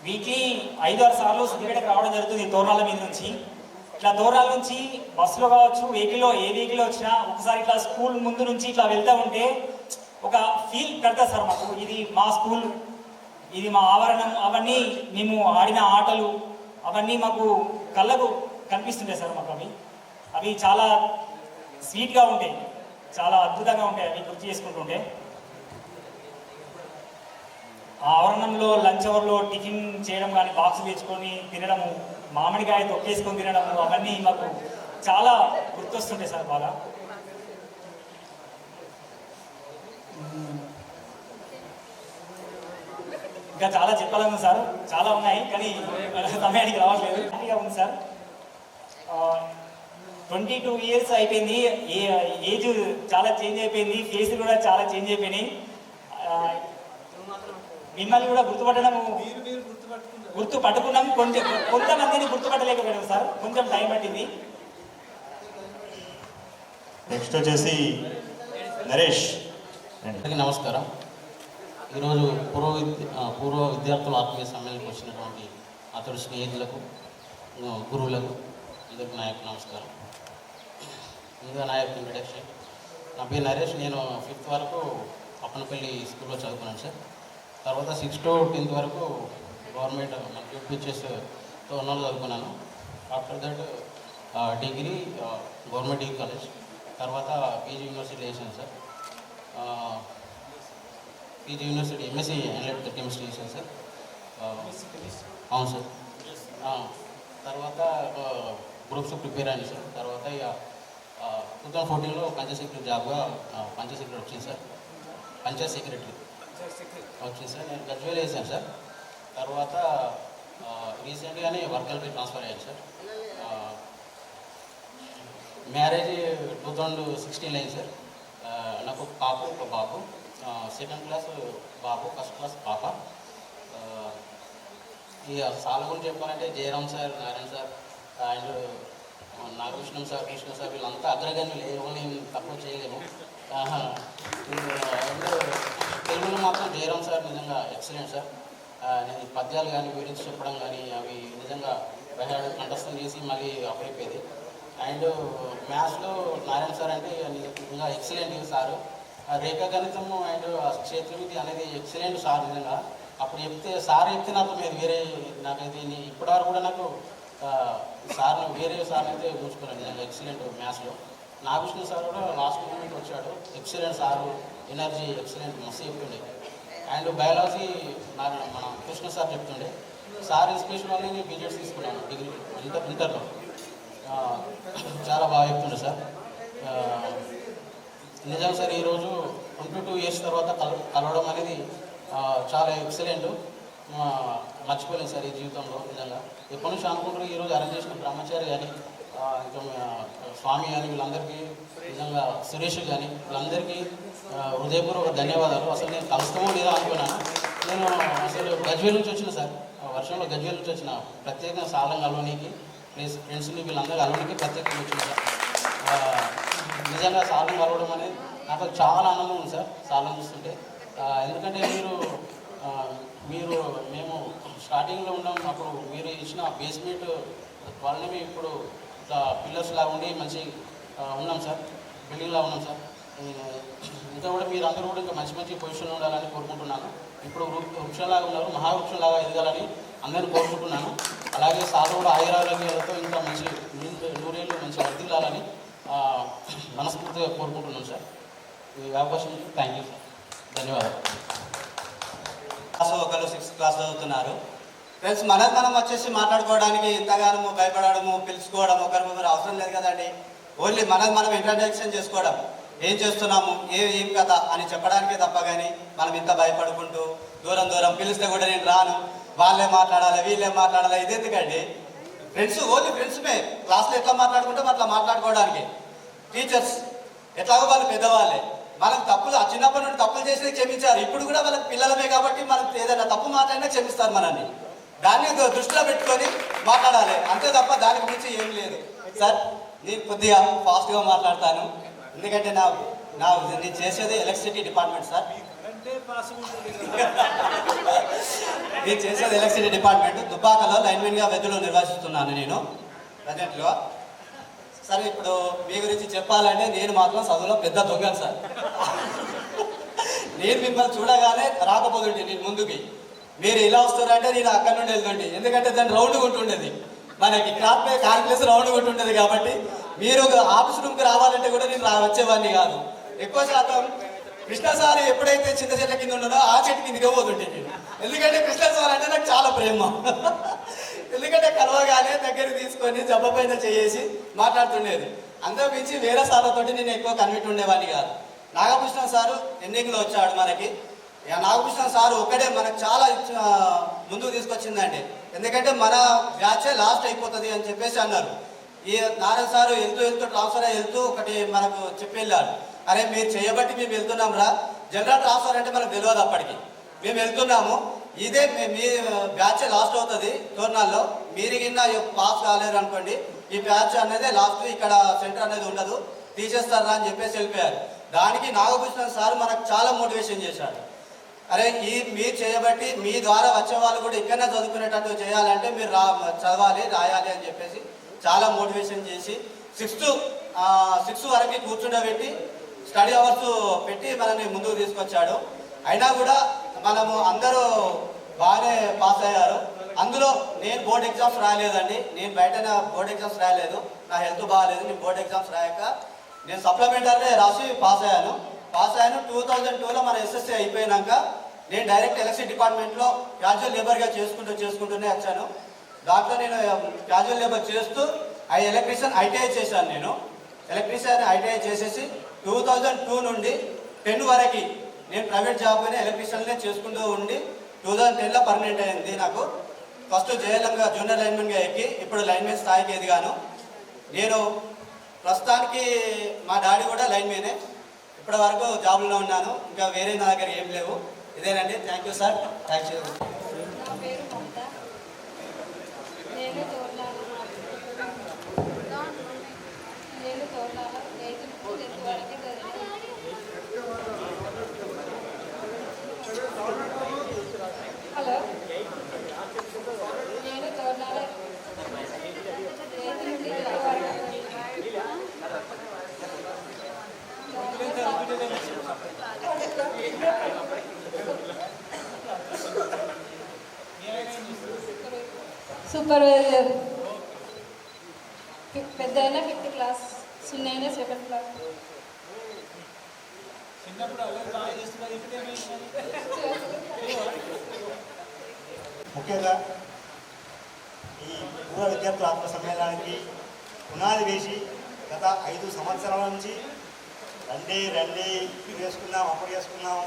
వీక్లీ 5-6 సార్లు సిద్దిపేటకు రావడం జరుగుతుంది తోరణాల మీద నుంచి. ఇట్లా తోరణాల నుంచి బస్సులో కావచ్చు, ఏ వెహికల్లో వచ్చినా ఒకసారి ఇట్లా స్కూల్ ముందు నుంచి ఇట్లా వెళ్తూ ఉంటే ఒక ఫీల్ కలుగుతుంది సార్ మాకు. ఇది మా స్కూల్, ఇది మా ఆవరణం. అవన్నీ మేము ఆడిన ఆటలు అవన్నీ మాకు కళ్ళకు కనిపిస్తుంటాయి సార్. మాకు అవి చాలా స్వీట్గా ఉంటాయి, చాలా అద్భుతంగా ఉంటాయి. అవి గుర్తు చేసుకుంటుంటే ఆ ఆవరణంలో లంచ్ అవర్లో టిఫిన్ చేయడం కానీ, బాక్స్ తెచ్చుకొని తినడము, మామిడికాయ తొక్కేసుకొని తినడము, అవన్నీ మాకు చాలా గుర్తొస్తుంటాయి సార్ బాగా. ఇంకా చాలా చెప్పాలని సార్, చాలా ఉన్నాయి కానీ సమయానికి రావట్లేదు. హ్యాపీగా ఉంది సార్. 22 ఇయర్స్ అయిపోయింది. ఏజ్ చాలా చేంజ్ అయిపోయింది, ఫేస్ కూడా చాలా చేంజ్ అయిపోయినాయి. మిమ్మల్ని కూడా గుర్తుపట్టుకున్నాం. కొంతమందిని గుర్తుపట్టలేకపోయాం సార్, కొంచెం టైం పట్టింది. నెక్స్ట్ వచ్చేసి నరేష్. నమస్కారం. ఈరోజు పూర్వ విద్యార్థుల ఆత్మీయ సమ్మేళనకు వచ్చినటువంటి అతడి స్నేహితులకు, గురువులకు అందరికీ నా యొక్క నమస్కారం. ముందుగా నా యొక్క ఇంట్రడక్షన్. నా పేరు నరేష్. నేను 5th వరకు అప్పనపల్లి స్కూల్లో చదువుకున్నాను సార్. తర్వాత 6th to 10th వరకు గవర్నమెంట్ యూపీహెచ్ఎస్ తోరణాలు చదువుకున్నాను. After that degree government degree college, తర్వాత పీజీ యూనివర్సిటీ చేశాను sir. PG university MSc analytical chemistry చేశాను సార్. అవును సార్. తర్వాత గ్రూప్స్ ప్రిపేర్ అయ్యాను సార్. తర్వాత ఇక 2014లో పంచాయత్ సెక్రటరీ జాబ్గా పంచాయత్ సెక్రటరీ వచ్చింది సార్. పంచాయత్ సెక్రటరీ వచ్చింది సార్. నేను గజ్వేల్ వేసాను సార్. తర్వాత రీసెంట్గానే వర్కల్కి ట్రాన్స్ఫర్ అయ్యాను సార్. మ్యారేజ్ 2016 అయింది సార్. నాకు ఒక బాబు, 2nd క్లాస్ బాబు, 1st క్లాస్ పాప. ఇక సార్ గురించి చెప్పాలంటే Jayaram sir, Narayana sir and Nagakrishna sir, Krishna sir, వీళ్ళంతా అగ్రగణ్యులు, ఎవరిని తక్కువ చేయలేము. తెలుగులో మాత్రం జయరామ్ సార్ నిజంగా ఎక్సలెంట్ సార్. నేను పద్యాలు కానీ వివరించి చెప్పడం కానీ అవి నిజంగా కంఠస్థం చేసి మళ్ళీ అప్పైపోయేది. అండ్ మ్యాథ్స్లో నారాయణ సార్ అంటే నిజంగా ఎక్సలెంట్ సారు. రేఖాగణితము అండ్ క్షేత్రవిధి అనేది ఎక్సలెంట్ సార్. నిజంగా అప్పుడు సార్ చెప్తే నాకు నాకైతే ఇప్పటివరకు కూడా నాకు వేరే సార్ని అయితే ఊహించుకున్నాను. నిజంగా ఎక్సలెంట్ మ్యాథ్స్లో. నాగకృష్ణ సార్ కూడా లాస్ట్ మూమెంట్ వచ్చాడు, ఎక్సలెంట్ సారు, ఎనర్జీ ఎక్సలెంట్, మస్తు చెప్తుండే. అండ్ బయాలజీ మన కృష్ణ సార్ చెప్తుండే. సార్ ఇన్స్పిరేషన్ వల్ల నేను బీజెడ్స్ తీసుకున్నాను డిగ్రీ ఇంటర్లో. చాలా బాగా చెప్తుండే సార్. నిజం సార్, ఈరోజు 22 ఇయర్స్ తర్వాత కలవడం అనేది చాలా ఎక్సలెంట్. మర్చిపోలేదు సార్ ఈ జీవితంలో. నిజంగా ఎప్పటి నుంచి అనుకుంటారు, ఈరోజు అరేంజ్ చేసిన బ్రహ్మచారి కానీ, ఇంకా స్వామి కానీ, వీళ్ళందరికీ నిజంగా సురేష్ కానీ వీళ్ళందరికీ హృదయపూర్వక ధన్యవాదాలు. అసలు నేను కలుస్తామో లేదా అనుకున్నాను. నేను అసలు గజ్వేల్ నుంచి వచ్చిన సార్, వర్షంలో గజ్వేల్ నుంచి వచ్చిన, ప్రత్యేకంగా సాలం కలవనీకి ఫ్రెండ్స్ని వీళ్ళందరూ కలవడానికి ప్రత్యేకంగా వచ్చిన సార్. నిజంగా సాలం కలవడం అనేది నాకు చాలా ఆనందం ఉంది సార్ సాలం చూస్తుంటే. ఎందుకంటే మేము స్టార్టింగ్లో ఉన్నప్పుడు మీరు ఇచ్చిన బేస్మెంట్ వల్లనే మేము ఇప్పుడు పిల్లర్స్ లాగా ఉండి మంచి ఉన్నాం సార్, బిల్డింగ్లా ఉన్నాం సార్. ఇంకా కూడా మీరు అందరూ కూడా ఇంకా మంచి మంచి పొజిషన్లో ఉండాలని కోరుకుంటున్నాను. ఇప్పుడు వృక్షంలాగా ఉన్నారు, మహావృక్షంలాగా ఎదగాలని అందరినీ కోరుకుంటున్నాను. అలాగే సార్ కూడా ఆయురారోగ్యాలతో ఇంకా మంచి నూరేళ్ళు మంచి వర్ధిల్లాలని మనస్ఫూర్తిగా కోరుకుంటున్నాను సార్. ఈ అవకాశం థ్యాంక్ యూ సార్, ధన్యవాదాలు. క్లాస్ ఒకరు 6th క్లాస్ చదువుతున్నారు. ఫ్రెండ్స్, మనం వచ్చేసి మాట్లాడుకోవడానికి ఇంతగానో భయపడము, పిలుచుకోవడం ఒకరికొకరు అవసరం లేదు కదండి. ఓన్లీ మనం ఇంట్రడక్షన్ చేసుకోవడం, ఏం చేస్తున్నాము, ఏం కథ అని చెప్పడానికే తప్ప కానీ మనం ఇంత భయపడుకుంటూ దూరం పిలిస్తే కూడా నేను రాను, వాళ్ళే మాట్లాడాలి వీళ్ళే మాట్లాడాలి, ఇది ఎందుకండి? ఫ్రెండ్స్, ఓన్లీ ఫ్రెండ్స్మే. క్లాస్లో ఎట్లా మాట్లాడుకుంటాం అట్లా మాట్లాడుకోవడానికి. టీచర్స్ ఎట్లాగో వాళ్ళు పెద్దవాళ్ళే, మనం తప్పులు చిన్నప్పటి నుండి తప్పులు చేసి క్షమించారు. ఇప్పుడు కూడా వాళ్ళకి పిల్లలమే కాబట్టి మనం ఏదైనా తప్పు మాట్లాడినా క్షమిస్తారు మనల్ని. దాన్ని దృష్టిలో పెట్టుకొని మాట్లాడాలి, అంతే తప్ప దాని గురించి ఏం లేదు. సార్, నేను కొద్దిగా ఫాస్ట్గా మాట్లాడతాను, ఎందుకంటే నేను చేసేది ఎలక్ట్రిసిటీ డిపార్ట్మెంట్ సార్. నేను చేసేది ఎలక్ట్రిసిటీ డిపార్ట్మెంట్. దుబ్బాకలో లైన్మెన్గా విధులు నిర్వహిస్తున్నాను నేను ప్రజెంట్లో. సరే, ఇప్పుడు మీ గురించి చెప్పాలంటే నేను మాత్రం చదువులో పెద్ద దొంగను సార్. నేను మిమ్మల్ని చూడగానే రాకపోతుంటే నేను ముందుకి, మీరు ఇలా వస్తారంటే నేను అక్కడి నుండి వెళ్తుండే, ఎందుకంటే దాన్ని రౌండ్గా ఉంటుండేది, మనకి కాన్ప్లేస్ రౌండ్గా ఉంటుండేది. కాబట్టి మీరు ఆఫీస్ రూమ్కి రావాలంటే కూడా నేను వచ్చేవాడిని కాదు. ఎక్కువ శాతం కృష్ణ సార్ ఎప్పుడైతే చింత చెట్ల కింద ఉన్నాడో ఆ చెట్టు కిందకే పోతుంటే నేను, ఎందుకంటే కృష్ణ సార్ అంటే నాకు చాలా ప్రేమ. ఎందుకంటే కలవగానే దగ్గరికి తీసుకొని జబ్బ పైన చేసి మాట్లాడుతుండేది. అందరూ మించి వేరే సార్లతోటి నేను ఎక్కువ కన్విట్ ఉండేవాడిని కాదు. నాగభూషణ సారు ఎండింగ్లో వచ్చాడు మనకి. నాగభూషణ సారు ఒకటే మనకు చాలా ముందుకు తీసుకొచ్చిందండి. ఎందుకంటే మన బ్యాచే లాస్ట్ అయిపోతుంది అని చెప్పేసి అన్నారు. ఈ నారాయణ సారు వెళ్తూ ట్రాన్స్ఫర్ అయ్యి వెళ్తూ ఒకటి మనకు చెప్పి వెళ్ళాడు, అరే మీరు చేయబట్టి మేము వెళ్తున్నాం రా, జనరల్ ట్రాన్స్ఫర్ అంటే మనకు తెలియదు అప్పటికి, మేము వెళ్తున్నాము, ఇదే మీ బ్యాచ్ లాస్ట్ అవుతుంది తోర్నాల్లో, మీరు కింద పాస్ కాలేరు అనుకోండి, ఈ బ్యాచ్ అనేది లాస్ట్, ఇక్కడ సెంటర్ అనేది ఉండదు, తీసేస్తారా అని చెప్పేసి వెళ్ళిపోయారు. దానికి నాగభూషణ్ సార్ మనకు చాలా మోటివేషన్ చేశాడు. అరే మీరు చేయబట్టి మీ ద్వారా వచ్చే వాళ్ళు కూడా ఇక్కడనే చదువుకునేటట్టు చేయాలంటే మీరు చదవాలి రాయాలి అని చెప్పేసి చాలా మోటివేషన్ చేసి 6 వరకు కూర్చుండబెట్టి స్టడీ అవర్స్ పెట్టి మనల్ని ముందుకు తీసుకొచ్చాడు. అయినా కూడా మనము అందరూ బాగానే పాస్ అయ్యారు. అందులో నేను బోర్డ్ ఎగ్జామ్స్ రాయలేదండి, నేను బయట బోర్డ్ ఎగ్జామ్స్ రాయలేదు, నా హెల్త్ బాగాలేదు, నేను బోర్డ్ ఎగ్జామ్స్ రాయక నేను సప్లిమెంటరీ రాసి పాస్ అయ్యాను. 2002లో మన ఎస్ఎస్సీ అయిపోయినాక నేను డైరెక్ట్ ఎలక్ట్రిసిటీ డిపార్ట్మెంట్లో క్యాజువల్ లేబర్గా చేసుకుంటూనే వచ్చాను. దాంట్లో నేను క్యాజువల్ లేబర్ చేస్తూ ఎలక్ట్రీషియన్ ఐటీఐ చేశాను. నేను ఎలక్ట్రీషియన్ ఐటీఐ చేసేసి 2002 నుండి 10 వరకు నేను ప్రైవేట్ జాబ్గానే ఎలక్ట్రీషియన్నే చేసుకుంటూ ఉండి 2010లో పర్మనెంట్ అయింది నాకు. ఫస్ట్ జేఎల్ఎంగా జూనియర్ లైన్మెన్గా ఎక్కి ఇప్పుడు లైన్మెన్ స్థాయికి ఎదిగాను. నేను ప్రస్తుతానికి మా డాడీ కూడా లైన్మెనే, ఇప్పటి వరకు జాబ్లో ఉన్నాను, ఇంకా వేరే నా దగ్గర ఏం లేవు. ఇదేనండి. Thank you sir, thank you. నా పేరు మమత, నేను తోర్నాల 8th నుంచి 10th వరకు చదివాను. హలో, నేను తోర్నాల 8th నుండి 10th వరకు సూపర్వైజర్, పెద్ద అయినా 5th క్లాస్, చిన్న అయినా 2nd క్లాస్. ముఖ్యంగా ఈ పూర్వ విద్యార్థుల ఆత్మ సమ్మేళనానికి పునాది వేసి గత 5 సంవత్సరాల నుంచి రండి ఇప్పుడు చేసుకుందాం, అప్పుడు చేసుకుందాము,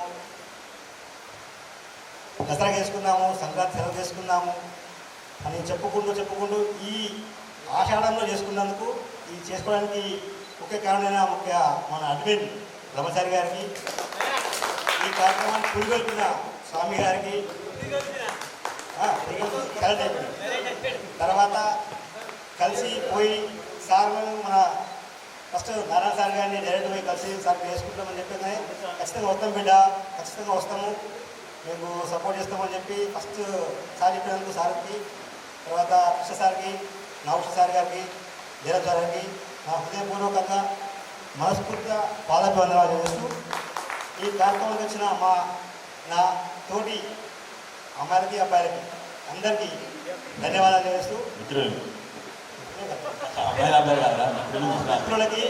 దసరా చేసుకుందాము, సంక్రాంతి సెలవు చేసుకుందాము అని చెప్పుకుంటూ ఈ ఆషాఢంలో చేసుకున్నందుకు ఈ చేసుకోవడానికి ముఖ్య కారణమైన మన అడ్మిన్ బ్రహ్మచారి గారికి, ఈ కార్యక్రమాన్ని పులిగొల్పిన స్వామి గారికి, కరెక్ట్ అయిపోయింది. తర్వాత కలిసి పోయి సార్ మన ఫస్ట్ నారాయణ సార్ గారిని డైరెక్ట్ పోయి కలిసి సార్ చేసుకుంటామని చెప్పి ఖచ్చితంగా వస్తాం బిడ్డ, ఖచ్చితంగా వస్తాము, మేము సపోర్ట్ చేస్తామని చెప్పి ఫస్ట్ సార్ చెప్పినందుకు సార్కి, తర్వాత కృష్ణ సార్కి, నాగేశ్వర సార్ గారికి, జయరాజ్ సార్ గారికి నా హృదయపూర్వకంగా మనస్ఫూర్తిగా పాదాభివందనాలు చేస్తూ ఈ కార్యక్రమానికి వచ్చిన నా తోటి అమ్మాయిలకి అబ్బాయిలకి అందరికీ ధన్యవాదాలు చేస్తూ మిత్రులకి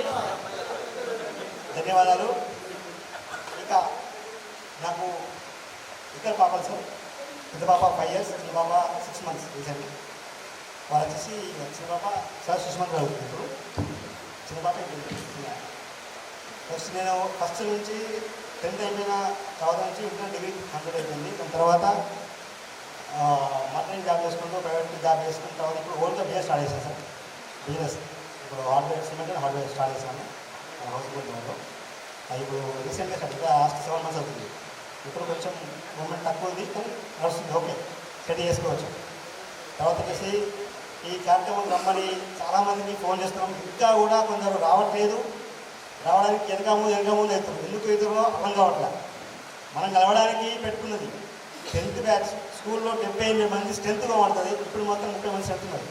ధన్యవాదాలు. ఇక నాకు ఇద్దరు పాపలు సార్, పెద్ద పాప 5 years, చిన్న పాప 6 months రీసెంట్లీ. వాళ్ళు వచ్చేసి చిన్న పాప 6 months అవుతుంది. చిన్న పాప ఫస్ట్ నేను ఫస్ట్ నుంచి 10th అయిపోయిన తర్వాత నుంచి ఇంటర్ డిగ్రీ కంప్లీట్ అయిపోయింది. దాని తర్వాత మార్కెటింగ్ జాబ్ చేసుకుంటూ ప్రైవేట్ జాబ్ చేసుకున్న తర్వాత ఇప్పుడు ఓన్గా బిజినెస్ స్టార్ట్ చేశాను సార్. బిజినెస్ ఇప్పుడు hardware cement and hardware start చేశాను హౌస్ బోర్డ్లో. అది ఇప్పుడు రీసెంట్గా స్టార్ట్ లాస్ట్ 7 months అవుతుంది. ఇప్పుడు కొంచెం మూమెంట్ తక్కువ ఉంది కానీ నడుస్తుంది, ఓకే, స్టడీ చేసుకోవచ్చు. తర్వాత వచ్చేసి ఈ కార్యక్రమం రమ్మని చాలామందికి ఫోన్ చేస్తున్నాం, ఇంకా కూడా కొందరు రావడానికి వెనక ముందు అవుతారు. ఎందుకు అవుతారో అర్థం కావట్లే. మనం కలవడానికి పెట్టుకున్నది 10th బ్యాచ్ స్కూల్లో 78 మంది స్ట్రెంత్గా పడుతుంది. ఇప్పుడు మొత్తం 30 మంది స్ట్రెంత్ ఉన్నారు.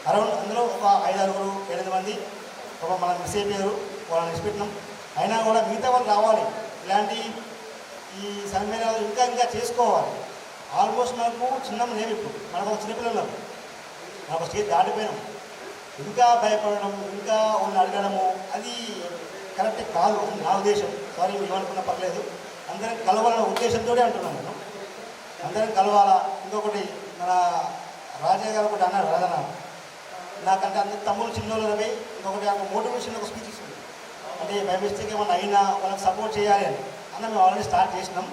అరౌండ్ అందులో ఒక 5-6-7 మంది ఒక మనం మిస్ అయిపోయారు, వాళ్ళని నిలిచిపెట్టినాం. అయినా కూడా మిగతా వాళ్ళు రావాలి. ఇలాంటి ఈ సమ్మేళనాలు ఇంకా చేసుకోవాలి. ఆల్మోస్ట్ మనకు చిన్న నేను ఇప్పుడు మనకు చిన్నపిల్లలు మనకు స్టేజ్ దాటిపోయినాం. ఇంకా భయపడడం, ఇంకా వాళ్ళని అడగడము అది కరెక్ట్ కాదు అని నా ఉద్దేశం. సారీ ఏమనుకున్నా పర్లేదు. అందరం కలవాలన్న ఉద్దేశంతో అంటున్నాను నేను. అందరం కలవాలా. ఇంకొకటి మన రాజయ్య గారు ఒకటి అన్నారు, రాజన్న నాకంటే అందరు తమ్ముళ్ళు చిన్నోళ్ళవి ఇంకొకటి ఒక మోటివేషన్ ఒక స్పీచ్ ఇస్తుంది. అంటే బై మిస్టేక్ ఏమన్నా అయినా వాళ్ళకి సపోర్ట్ చేయాలి అని మేము ఆల్రెడీ స్టార్ట్ చేసినాం.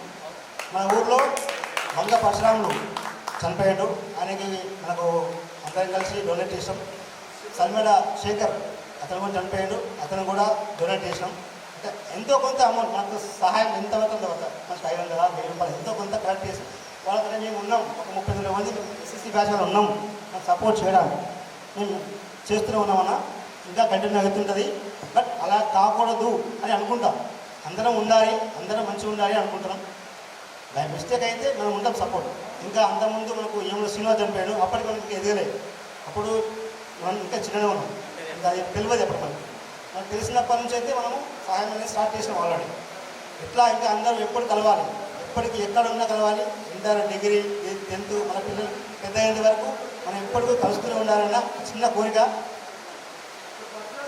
మన ఊర్లో మంగ పరశురాములు చనిపోయాడు, ఆయనకి మనకు అందరం కలిసి డొనేట్ చేసాం. సల్మేడ శేఖర్ అతను కూడా చనిపోయాడు, అతను కూడా డొనేట్ చేసినాం. అంటే ఎంతో కొంత అమౌంట్ మనకు సహాయం ఎంతవరకు మనకు 500 1000 రూపాయలు ఎంతో కొంత కలెక్ట్ చేసి వాళ్ళకంటే మేము ఉన్నాం. ఒక 32 మంది SSC బ్యాచ్ వాళ్ళు ఉన్నాం మనకు సపోర్ట్ చేయడానికి. మేము చేస్తూనే ఉన్నామన్నా, ఇంకా కంటిన్యూ అవుతుంటుంది. బట్ అలా కాకూడదు అని అనుకుంటాం. అందరం ఉండాలి, అందరం మంచిగా ఉండాలి అనుకుంటున్నాం. బై మిస్టేక్ అయితే మనం ఉంటాం సపోర్ట్. ఇంకా అంతకుముందు మనకు ఏమైనా సినిమా చనిపోయాడు, అప్పటికి మనకి ఎదగలేదు. అప్పుడు మనం ఇంకా చిన్నగా ఉన్నాం, ఇంకా అది తెలియదు ఎప్పుడు మనకు తెలిసినప్పటి నుంచి అయితే మనము సహాయం అనేది స్టార్ట్ చేసినాం ఆల్రెడీ. ఇట్లా ఇంకా అందరూ ఎప్పుడు కలవాలి, ఎప్పటికీ ఎక్కడ ఉన్నా కలవాలి. ఇంటర్ డిగ్రీ 10th మన పిల్లలు పెద్ద అయ్యేంత వరకు మనం ఎప్పటికీ కలుస్తూనే ఉండాలన్న చిన్న కోరిక.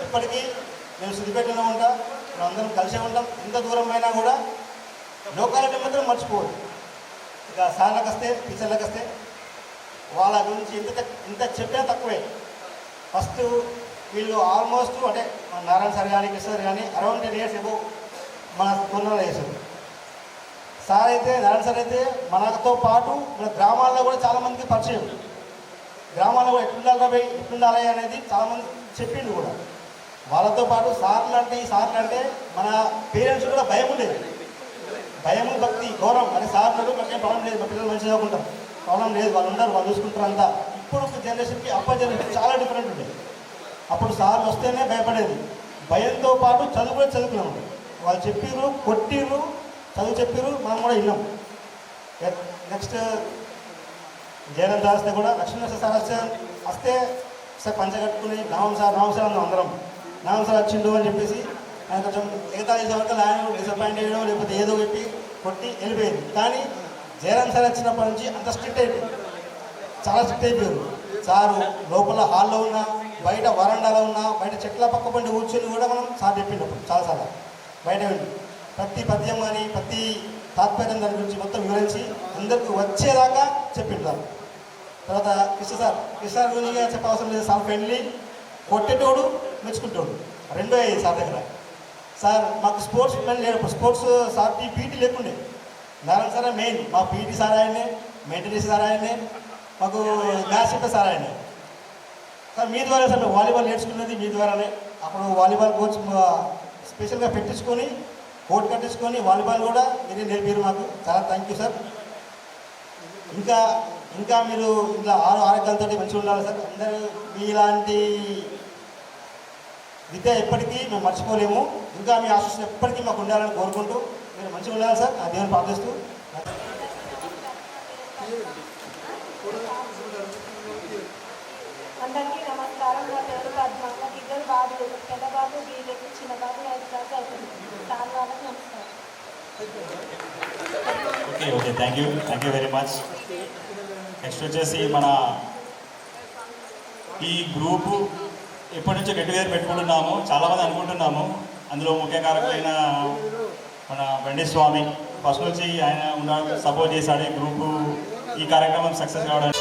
ఎప్పటికీ మేము సిద్దిపేటలో ఉంటాం, మనం అందరం కలిసే ఉంటాం. ఎంత దూరం అయినా కూడా లోకాలకి మాత్రం మర్చిపోవద్దు. ఇక సార్లకు వస్తే టీచర్లకు వస్తే వాళ్ళ గురించి ఎంత చెప్పినా తక్కువే. ఫస్ట్ వీళ్ళు ఆల్మోస్ట్ అంటే మన నారాయణ సార్ కానీ కృష్ణ సార్ కానీ అరౌండ్ 10 years ఎబో మన కొన్నాళ్ళు చేశారు. సార్ అయితే నారాయణ సార్ అయితే మనతో పాటు మన గ్రామాల్లో కూడా చాలామందికి పరిచయం. గ్రామాల్లో కూడా ఎట్లుండాలి అనేది చాలామంది చెప్పిండు కూడా. వాళ్ళతో పాటు సార్లు అంటే మన పేరెంట్స్ కూడా భయం ఉండేది. భయము, భక్తి, గౌరవం. అనే సార్ నాడు మనకేం ప్రాబ్లం లేదు, మా పిల్లలు మంచిగా చదువుకుంటారు, ప్రాబ్లం లేదు, వాళ్ళు ఉండరు, వాళ్ళు చూసుకుంటారు అంతా. ఇప్పుడు జనరేషన్కి అప్పటి జనరేషన్ చాలా డిఫరెంట్ ఉండేది. అప్పుడు సార్లు వస్తేనే భయపడేది. భయంతో పాటు చదువు కూడా చదువుకున్నాము. వాళ్ళు చెప్పిర్రు, కొట్టిర్రు, చదువు చెప్పిర్రు, మనం కూడా విన్నాం. నెక్స్ట్ జయనంద్ రాస్తే కూడా లక్ష్మీ సార్ వస్తే సార్ పంచ కట్టుకుని నామం సార్ అన్నాం అందరం. నామం సార్ వచ్చిండు అని చెప్పేసి ఆయన కొంచెం మిగతా చేసే వరకు ఆయన డిసప్పాయింట్ చేయడం లేకపోతే ఏదో పెట్టి కొట్టి వెళ్ళిపోయింది. కానీ జయరామ్ సార్ వచ్చినప్పటి నుంచి అంత స్ట్రిక్ట్ అయిపోయింది, చాలా స్ట్రిక్ట్ అయిపోయారు. సారు లోపల హాల్లో ఉన్నా, బయట వరండాలో ఉన్నా, బయట చెట్ల పక్క పండి కూర్చొని కూడా మనం సార్ చెప్పిండప్పుడు చాలాసార్లు బయట వెళ్ళి ప్రతి పద్యం కానీ ప్రతి తాత్పర్యం దాని గురించి మొత్తం వివరించి అందరికీ వచ్చేదాకా చెప్పింటారు. తర్వాత కృష్ణ సార్ గురించి చెప్పవసరం లేదు. సార్ ఫ్రెండ్లీ, కొట్టేటోడు మెచ్చుకుంటాడు రెండో అయ్యేది సార్ దగ్గర. సార్ మాకు స్పోర్ట్స్ మెన్ లేరు, స్పోర్ట్స్ సార్ పీటీ లేకుండే. నారాయణ సార్ మెయిన్, మా పీటీ సార్ ఆయనే, మెయింటెనెన్స్ సార్ ఆయనే, మాకు మ్యాథ్స్ చెప్పే సార్ ఆయనే. సార్ మీ ద్వారా సార్ మేము వాలీబాల్ నేర్చుకున్నది మీ ద్వారానే. అప్పుడు వాలీబాల్ కోచ్ స్పెషల్గా పెట్టించుకొని కోర్టు కట్టించుకొని వాలీబాల్ కూడా మీరే నేర్పారు మాకు. చాలా థ్యాంక్ యూ సార్. ఇంకా ఇంకా మీరు ఇలా ఆరోగ్యాలతో మంచిగా ఉండాలి సార్. అందరూ మీలాంటి విద్య ఎప్పటికీ మేము మర్చిపోలేము. ఇంకా మీ ఆశీస్సులు ఎప్పటికీ మాకు ఉండాలని కోరుకుంటూ మీరు మంచిగా ఉండాలి సార్. ఆ దేవుని ప్రార్థిస్తూ అందరికీ నమస్కారం. నా పేరు పద్మ. నాకు ఇద్దరు బాబులు, పెద్ద బాబు బీటెక్, చిన్న బాబు 5th క్లాస్ అవుతుంది. దాని వాళ్ళకి నమస్కారం. Okay thank you very much. Next వచ్చేసి మన ఈ గ్రూపు ఎప్పటి నుంచో గెట్ టుగెదర్ పెట్టుకుంటున్నాము. చాలామంది అనుకుంటున్నాము. అందులో ముఖ్య కారకులైన మన బండి స్వామి ఫస్ట్ నుంచి ఆయన సపోర్ట్ చేశాడు ఈ గ్రూపు ఈ కార్యక్రమం సక్సెస్ కావడానికి.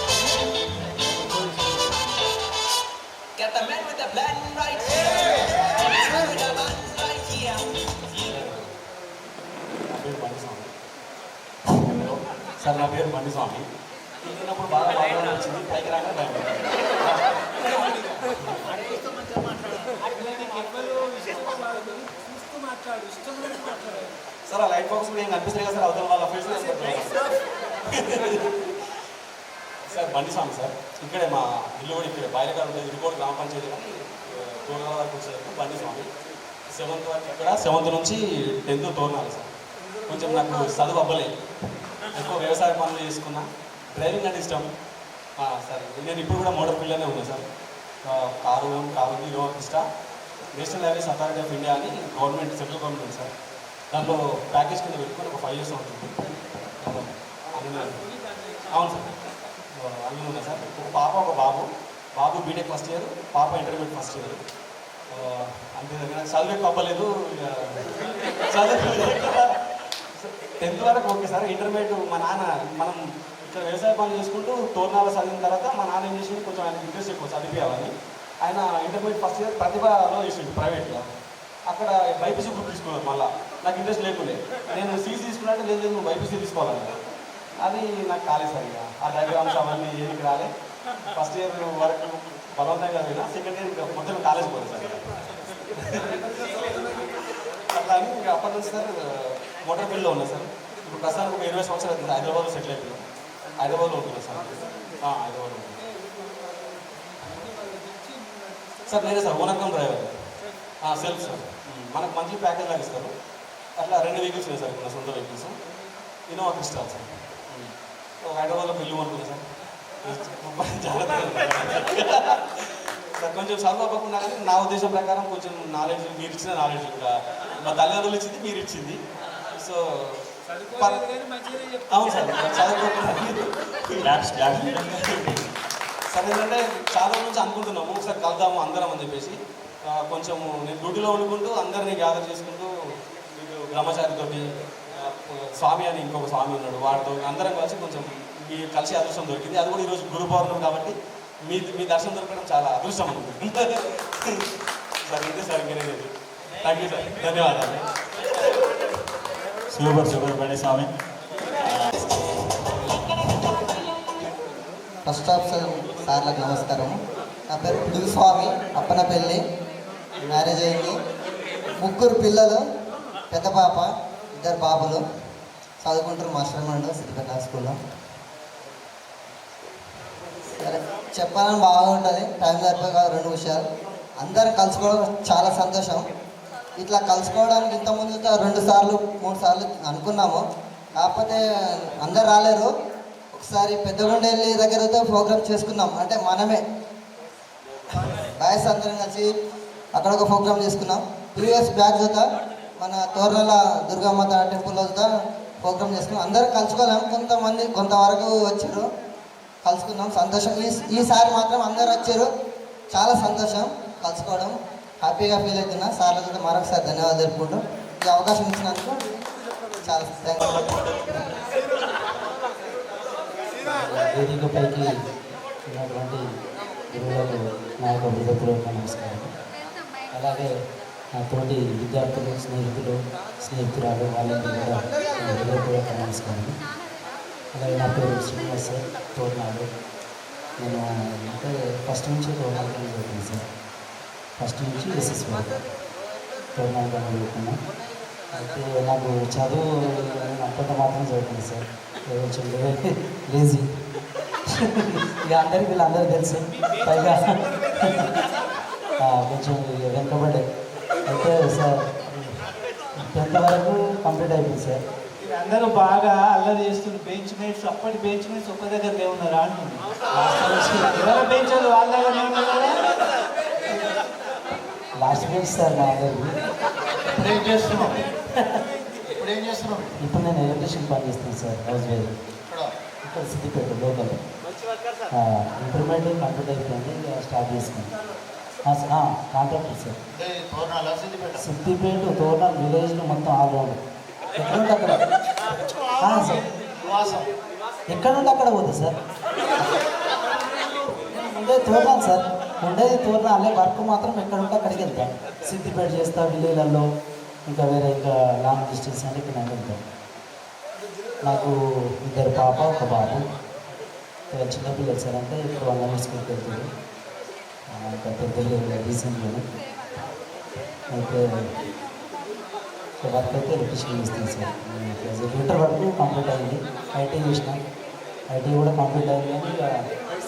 సార్ నా పేరు బండి స్వామి. తిరిగినప్పుడు బాగా వచ్చింది, పైకి రాక సార్ ఆ లైట్ బాక్స్ ఏం కనిపిస్తాయి కదా సార్, అవతల వాళ్ళ ఫేస్ సార్. బండి స్వామి సార్, ఇక్కడే మా ఇల్లు కూడా ఇక్కడ బయలుగారు ఉంటుంది. ఇది కూడా గ్రామ పంచాయతీ కానీ తోరణాల వరకు వచ్చేది బండి స్వామి. 7th వరకు ఇక్కడ, 7th నుంచి 10th తోరణాలు సార్. కొంచెం నాకు చదువు అవ్వలేదు, ఎక్కువ వ్యవసాయ పనులు చేసుకున్నా. డ్రైవింగ్ అంటే ఇష్టం సార్. నేను ఇప్పుడు కూడా మోటార్ ఫీల్డ్లోనే ఉన్నా sir. Car hero Crysta. National highways authority of India అని గవర్నమెంట్, సెంట్రల్ గవర్నమెంట్ ఉంది సార్. దాంట్లో ప్యాకేజ్ కింద పెట్టుకొని ఒక 5 years అవుతుంది. అవును సార్, అన్నీ ఉన్నాయి సార్. ఒక పాప ఒక బాబు. బాబు బీటెక్ ఫస్ట్ ఇయర్, పాప ఇంటర్మీడియట్ ఫస్ట్ ఇయర్. అంతే నాకు చదువు ఎక్కువ అవ్వలేదు. చదువు 10th వరకు ఓకే సార్. ఇంటర్మీడియట్ మా నాన్న, మనం ఇక్కడ వ్యవసాయ పనులు చేసుకుంటూ తోరణాలు చదివిన తర్వాత మా నాన్న ఏం చేసి కొంచెం ఆయన ఇంట్రెస్ట్ ఎక్కువ చదివించాలని ఆయన ఇంటర్మీడియట్ ఫస్ట్ ఇయర్ ప్రతిభలో చేసిండు ప్రైవేట్లో. అక్కడ బైపీసీ గ్రూప్ తీసుకున్నాను. మళ్ళీ నాకు ఇంట్రెస్ట్ లేకుండే. నేను సీసీ తీసుకున్నట్టు లేదు, నువ్వు బైపీసీ తీసుకోవాలని. అది నాకు కాలేదు సార్. ఇక ఆ డయాగ్రామ్స్ అవన్నీ ఏదికి రాలే. ఫస్ట్ ఇయర్ వరకు బలవంతంగా చదివినా. సెకండ్ ఇయర్ ఇంకా మొత్తం కాలేజ్ పోలేదు సార్. అట్లా అని ఇంకా అప్పటి నుంచి సార్ మోటార్ ఫీల్డ్లో ఉన్నా సార్. ఇప్పుడు ప్రస్తుతానికి ఒక 20 సంవత్సరాలు అవుతుంది. హైదరాబాద్లో సెటిల్ అయిపోయాను. హైదరాబాద్లో ఉంటున్నా సార్. హైదరాబాద్లో ఉంటుంది సార్. నేనే సార్ ఓనర్కం డ్రైవర్. Self sir. మనకు మంత్లీ ప్యాకేజ్ లాగా ఇస్తారు. అట్లా 2 వెహికల్స్ ఉన్నాయి సార్, నా సొంత వెహికల్స్. Innova Crysta sir. హైదరాబాద్లో పెళ్ళి అనుకున్నా సార్. జాగ్రత్తగా సార్. కొంచెం చదువు అవ్వకుండా కానీ నా ఉద్దేశం ప్రకారం కొంచెం నాలెడ్జ్, మీరు ఇచ్చిన నాలెడ్జ్, ఇంకా మా తల్లిదండ్రులు ఇచ్చింది, మీరు ఇచ్చింది. సో అవును సార్, చదువుకోకుండా సార్ ఏంటంటే చాలా నుంచి అనుకుంటున్నాము ఒకసారి కలుద్దాము అందరం అని చెప్పేసి. కొంచెం నేను డ్యూటీలో వండుకుంటూ అందరినీ గ్యాదర్ చేసుకుంటూ బ్రహ్మచారితో స్వామి అని ఇంకొక స్వామి ఉన్నాడు, వాడితో అందరం కలిసి కొంచెం మీ కలిసి అదృష్టం దొరికింది. అది కూడా ఈరోజు గురు పౌర్ణమి కాబట్టి మీ దర్శనం దొరకడం చాలా అదృష్టం అనుకుంటుంది సార్. ఇంతే సార్, ఇంకేనే. థ్యాంక్ యూ సార్, ధన్యవాదాలు. సూపర్ బండి స్వామి. ఫస్ట్ ఆఫ్ సార్లకు నమస్కారం. నా పేరు పిడుగు స్వామి. అప్పనపల్లి. మ్యారేజ్ అయింది. 3 పిల్లలు, పెద్ద పాప, 2 బాబులు. చదువుకుంటారు మాస్టర్ మైండ్ సిద్దిపేట స్కూల్లో. సరే, చెప్పాలని బాగుంటుంది. టైం సరిపోయి 2 విషయాలు. అందరం కలుసుకోవడం చాలా సంతోషం. ఇట్లా కలుసుకోవడానికి ఇంతకుముందు 2 సార్లు 3 సార్లు అనుకున్నాము, కాకపోతే అందరు రాలేరు. ఒకసారి పెద్దగుండెల్లి దగ్గర ప్రోగ్రామ్ చేసుకున్నాం. అంటే మనమే బాయ్స్ అందరం కలిసి అక్కడ ఒక ప్రోగ్రామ్ చేసుకున్నాం. 2 years బ్యాక్ చూద్దా మన తోరణాల దుర్గామాత టెంపుల్లో చూద్దా ప్రోగ్రామ్ చేసుకున్నాం. అందరూ కలుసుకోలేము, కొంతమంది కొంతవరకు వచ్చారు, కలుసుకున్నాం. సంతోషం. ఈసారి మాత్రం అందరు వచ్చారు, చాలా సంతోషం కలుసుకోవడం. హ్యాపీగా ఫీల్ అవుతున్నా. సార్లతో మరొకసారి ధన్యవాదాలు తెలుపుకుంటూ ఈ అవకాశం ఇచ్చినందుకు చాలా థ్యాంక్ యూ. వేదికపైకి ఉన్నటువంటి గురువులకు నా యొక్క హృదయపూర్వక నమస్కారం. అలాగే నా తోటి విద్యార్థులు, స్నేహితురాలు వాళ్ళకి కూడా నా హృదయపూర్వక నమస్కారం. అలాగే నా పేరు శ్రీనివాస్ సార్, తోరణాలు. నేను అంటే ఫస్ట్ నుంచి తోరణాలు చదువుకున్నాను సార్. ఫస్ట్ నుంచి ఎస్ఎస్ వరకు తోరణాలు చదువుకున్నాను. అయితే నాకు చదువు అంతంత మాత్రం చదువుకున్నాను సార్. కొంచెం లేజీ ఇక వీళ్ళందరూ తెలుసు. పైగా కొంచెం వెనుకబడే అయితే సార్ 10th వరకు కంప్లీట్ అయిపోయింది సార్. అందరూ బాగా అల్లరి చేస్తున్న బెంచ్ మేట్స్, అప్పటి బెంచ్ మేట్స్ ఒక్క దగ్గర ఉన్నారా అంటున్నారు. ఎవరి బెంచ్ వాళ్ళ దగ్గర ఉన్నారా? లాస్ట్ బెంచ్ సార్ మా దగ్గర. ఇప్పుడు ఏం చేస్తున్నాం? ఇప్పుడు నేను ఎలక్ట్రిషియన్ పని చేస్తాను సార్. హౌస్ వైర్ ఇక్కడ సిద్దిపేట లోకల్. ఇంటర్మీడియట్ కంప్లీట్ అయిపోయింది, స్టార్ట్ చేసుకున్నాను. Contractor sir. సిద్దిపేట తోరణాలు విలేజ్లో మొత్తం ఆల్రౌండ్. ఎక్కడుంటే అక్కడ సార్, ఎక్కడుంటే అక్కడ పోతుంది సార్. ఉండేది తోరణాలు సార్, ఉండేది తోరణాలే. వర్క్ మాత్రం ఎక్కడుంటే అక్కడికి వెళ్తాను. సిద్దిపేట చేస్తా, విలేజ్లలో ఇంకా వేరే ఇంకా లాంగ్ డిస్టెన్స్ అంటే ఇక్కడ వెళ్తాను. నాకు 2 పాప 1 బాబు. చిన్నపిల్లలు సార్, అంటే ఇప్పుడు 1 స్కూల్కి వెళ్తుంది. ఇంకా పెద్దలు రీసెంట్గానే అయితే వర్క్ అయితే ఎలక్ట్రిషియన్ ఇస్తుంది సార్. ఇంటర్ వరకు కంప్లీట్ అయింది. ఐటీ చేసిన, ఐటీ కూడా కంప్లీట్ అయింది. కానీ ఇక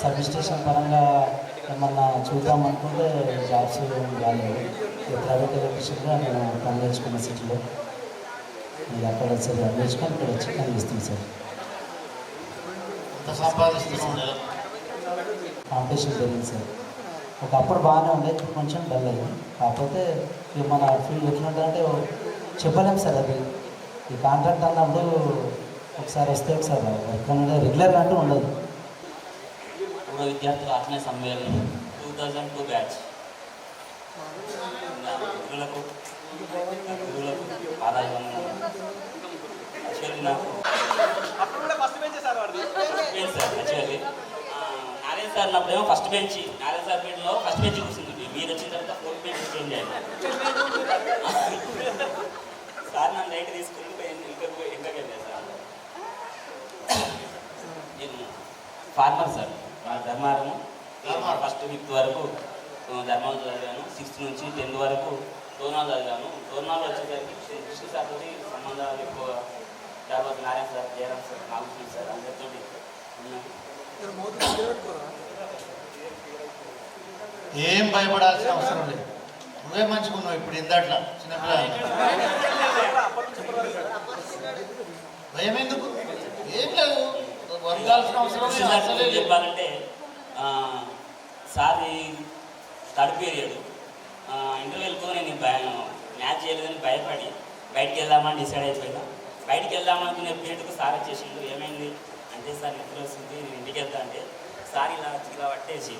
సబ్ స్టేషన్ పరంగా ఏమన్నా చూద్దాం అనుకుంటే జాబ్స్ రాలేదు. ప్రైవేట్ ఎలక్ట్రిషియన్గా నేను పని నేర్చుకున్న సిటీలో. ఇది అక్కడ సరే నేర్చుకొని ఇక్కడ వచ్చి పని చేస్తుంది సార్. కాంపిటీషన్ జరిగింది సార్. ఒకప్పుడు బాగానే ఉండేది, ఇప్పుడు కొంచెం డల్ అయింది. కాకపోతే ఇక మన ఫీల్డ్ ఎట్లుంటుందంటే చెప్పలేము సార్. అది ఈ కాంట్రాక్ట్ అన్నప్పుడు ఒకసారి వస్తే ఒకసారి వర్క్ అనేది రెగ్యులర్గా అంటూ ఉండదు. పూర్వ విద్యార్థుల ఆత్మీయ సమ్మేళనం 2002 బ్యాచ్. గురువులకు ఆదాయం యాక్చువల్లీ నాకు సార్ యాక్చువల్లీ నారాయణ సార్ ఉన్నప్పుడేమో ఫస్ట్ బెంచ్, నారాయణ సార్ బెంచ్లో ఫస్ట్ బెంచ్ కూర్చుంటుంది. మీరు వచ్చిన తర్వాత 4th బెంచ్ చేంజ్ అయ్యారు సార్. నన్ను నైట్ తీసుకుని ఇంట్లోకి వెళ్ళాను సార్. నేను ఫార్మర్ సార్. ధర్మారము ఫస్ట్ 5th వరకు ధర్మాలు చదివాను. 6th నుంచి 10th వరకు తోరణాలు చదివాను. తోరణాలు వచ్చేసరికి కృష్ణ సార్తో సంబంధాలు ఎక్కువ. తర్వాత Narayana sir, Jayaram sir, Nagabhushan sir అందరితో ఉన్నాను. ఏం భయపడాల్సిన అవసరం లేదు. నువ్వే మంచిగా ఉన్నావు ఇప్పుడు. ఇందాట్లా చిన్నపిల్లలు భయం ఎందుకు? ఏం లేదు, వర్గాల్సిన అవసరం లేదు. చెప్పాలంటే సార్ థర్డ్ పీరియడ్ ఇంటర్వ్యూతో నేను మ్యాచ్ చేయలేదని భయపడి బయటికి వెళ్దామని డిసైడ్ అయిపోయినా. బయటికి వెళ్దామనుకునే పీరియడ్కు సార్ వచ్చేసిండు. ఏమైంది అంటే, సార్ నిద్ర వస్తుంది, నేను ఇంటికి వెళ్తా అంటే సార్ ఇలా పట్టేసి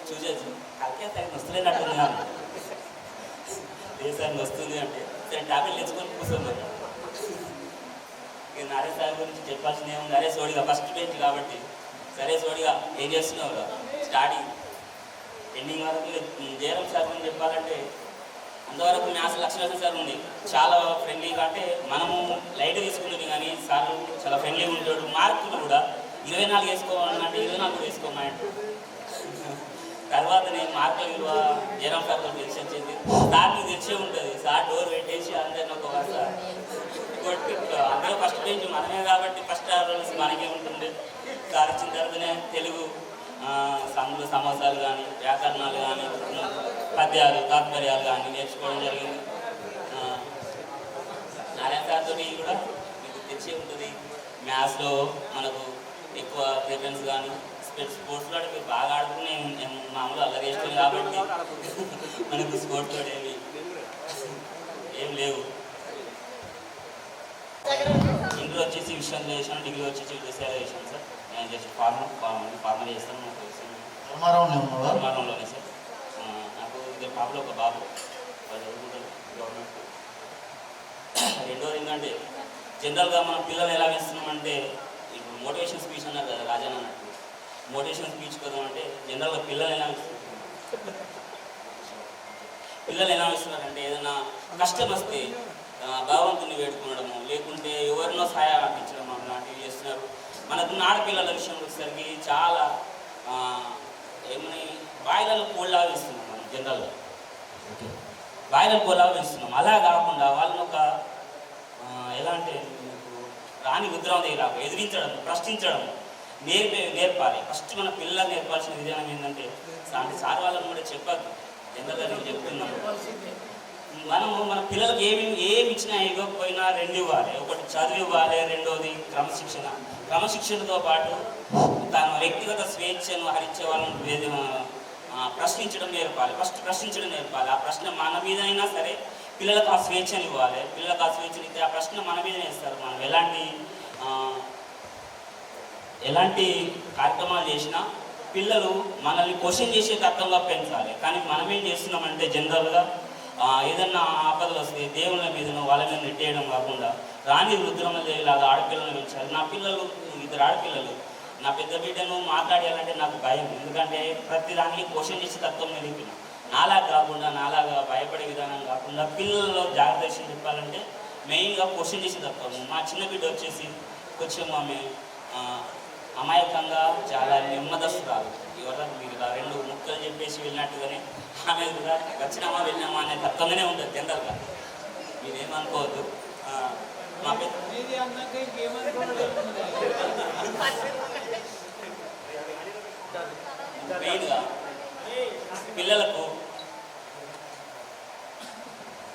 చూసేసి కలికే సార్ వస్తలేనట్టున్నాను. లేదు సార్ వస్తుంది అంటే సరే టాబ్లెట్ తెచ్చుకొని కూర్చున్నాను. ఇక నారాయణ సార్ గురించి చెప్పాల్సింది ఏముంది, అరే సోడిగా ఫస్ట్ బెంచ్ కాబట్టి సరే సోడిగా ఏం చేస్తున్నావు స్టార్టింగ్ ఎండింగ్ వరకు. జయరాం సార్ గురించి చెప్పాలంటే అంతవరకు మ్యాథ్స్ లక్ష్మీనరసింహ సార్ ఉంది, చాలా ఫ్రెండ్లీగా. అంటే మనము లైట్ తీసుకునేది కానీ సార్ చాలా ఫ్రెండ్లీగా ఉంటాడు. మార్కులు కూడా 24 వేసుకోవాలంటే 24 కూడా వేసుకోమంటాడు. తర్వాత నేను మార్కుల విలువ జయరాం సార్తో తెలిసి వచ్చేది. సార్ మీకు తెచ్చే ఉంటుంది. సార్ డోర్ పెట్టేసి అందరిని ఒక అందరూ ఫస్ట్ బెంచ్ మనమే కాబట్టి ఫస్ట్ ఆర్డర్స్ మనకే ఉంటుండే. సార్ ఇచ్చిన తర్వాతనే తెలుగు సందులు సమాసాలు కానీ, వ్యాకరణాలు కానీ, పద్యాలు, తాత్పర్యాలు కానీ నేర్చుకోవడం జరిగింది. నారాయణ సార్తో కూడా మీకు తెచ్చే ఉంటుంది. మ్యాథ్స్లో మనకు ఎక్కువ ప్రిఫరెన్స్ కానీ, స్పోర్ట్స్లో అంటే మీరు బాగా ఆడుకునే మామూలు అల్లరి వేసుకొని కాబట్టి మనకు స్పోర్ట్స్ కూడా ఏం లేవు. ఇంటర్ వచ్చేసి విషయం చేసాను, డిగ్రీ వచ్చేసి విద్యాశాల చేశాను సార్. నేను జస్ట్ ఫార్మర్ చేస్తాను. ధర్మారంలోనే సార్. నాకు 2 పాపలు 1 బాబు. చదువుకుంటారు గవర్నమెంట్. రెండోది ఏంటంటే, జనరల్గా మనం పిల్లలు ఎలా వేస్తున్నామంటే, ఇప్పుడు మోటివేషన్ స్పీచ్ అన్నారు కదా రాజాన్ అన్నట్టు. మోటివేషన్ స్పీచ్ కోసం అంటే జనరల్గా పిల్లలు ఎలా ఇస్తున్నారంటే ఏదైనా కష్టం వస్తే భగవంతుని వేడుకునడము, లేకుంటే ఎవరినో సహాయం అందించడం లాంటివి చేస్తున్నారు. మనకున్న ఆడపిల్లల విషయంలో వచ్చేసరికి చాలా ఏమని బాయిలలో కోళ్ళగా వేస్తున్నాం మనం జనరల్గా, బాయిలలో కోళ్ళగా వేస్తున్నాం. అలా కాకుండా వాళ్ళని ఒక ఎలా అంటే రాణి ముద్రాదేవిలాగా ఎదిరించడం, ప్రశ్నించడం నేర్పాలి. ఫస్ట్ మన పిల్లలకు నేర్పాల్సిన విధానం ఏంటంటే అంటే సార్ వాళ్ళని కూడా చెప్పద్దు, జనరల్గా నేను చెప్తున్నాను. మనము మన పిల్లలకు ఏమి ఇచ్చినా ఇవ్వకపోయినా రెండు ఇవ్వాలి. ఒకటి చదువు ఇవ్వాలి, రెండోది క్రమశిక్షణతో పాటు తన వ్యక్తిగత స్వేచ్ఛను హరించే వాళ్ళని ప్రశ్నించడం నేర్పాలి. ఫస్ట్ ప్రశ్నించడం నేర్పాలి. ఆ ప్రశ్న మన మీద అయినా సరే పిల్లలకు ఆ స్వేచ్ఛను ఇవ్వాలి. పిల్లలకు ఆ స్వేచ్ఛను ఇస్తే ఆ ప్రశ్న మన మీదనే ఇస్తారు. మనం ఎలాంటి కార్యక్రమాలు చేసినా పిల్లలు మనల్ని క్వశ్చన్ చేసే తత్వంగా పెంచాలి. కానీ మనం ఏం చేస్తున్నామంటే జనరల్గా ఏదన్నా ఆపదలు వస్తే దేవుళ్ళ మీదనో వాళ్ళ మీద నెట్టేయడం కాకుండా రాణి రుద్రమదేవిలాగా ఆడపిల్లలను పెంచాలి. నా పిల్లలు 2 ఆడపిల్లలు, నా పెద్ద బిడ్డను మాట్లాడాలంటే నాకు భయం. ఎందుకంటే ప్రతి దానికి క్వశ్చన్ చేసే తత్వం నేర్పిన. నాలాగా భయపడే విధానం కాకుండా పిల్లల్లో జాగ్రత్త చెప్పాలంటే మెయిన్గా క్వశ్చన్ చేసే తత్వం. మా చిన్న బిడ్డ వచ్చేసి కొంచెం ఆమె అమాయకంగా చాలా నెమ్మదస్తురాలు. ఎవరికి మీరు 2 ముక్కలు చెప్పేసి వెళ్ళినట్టుగానే ఆమె కూడా వచ్చినామా వెళ్ళినామా అనే తత్వంగానే ఉంటుంది జనరల్గా. మీరేమనుకోవద్దు. మా మెయిన్గా పిల్లలకు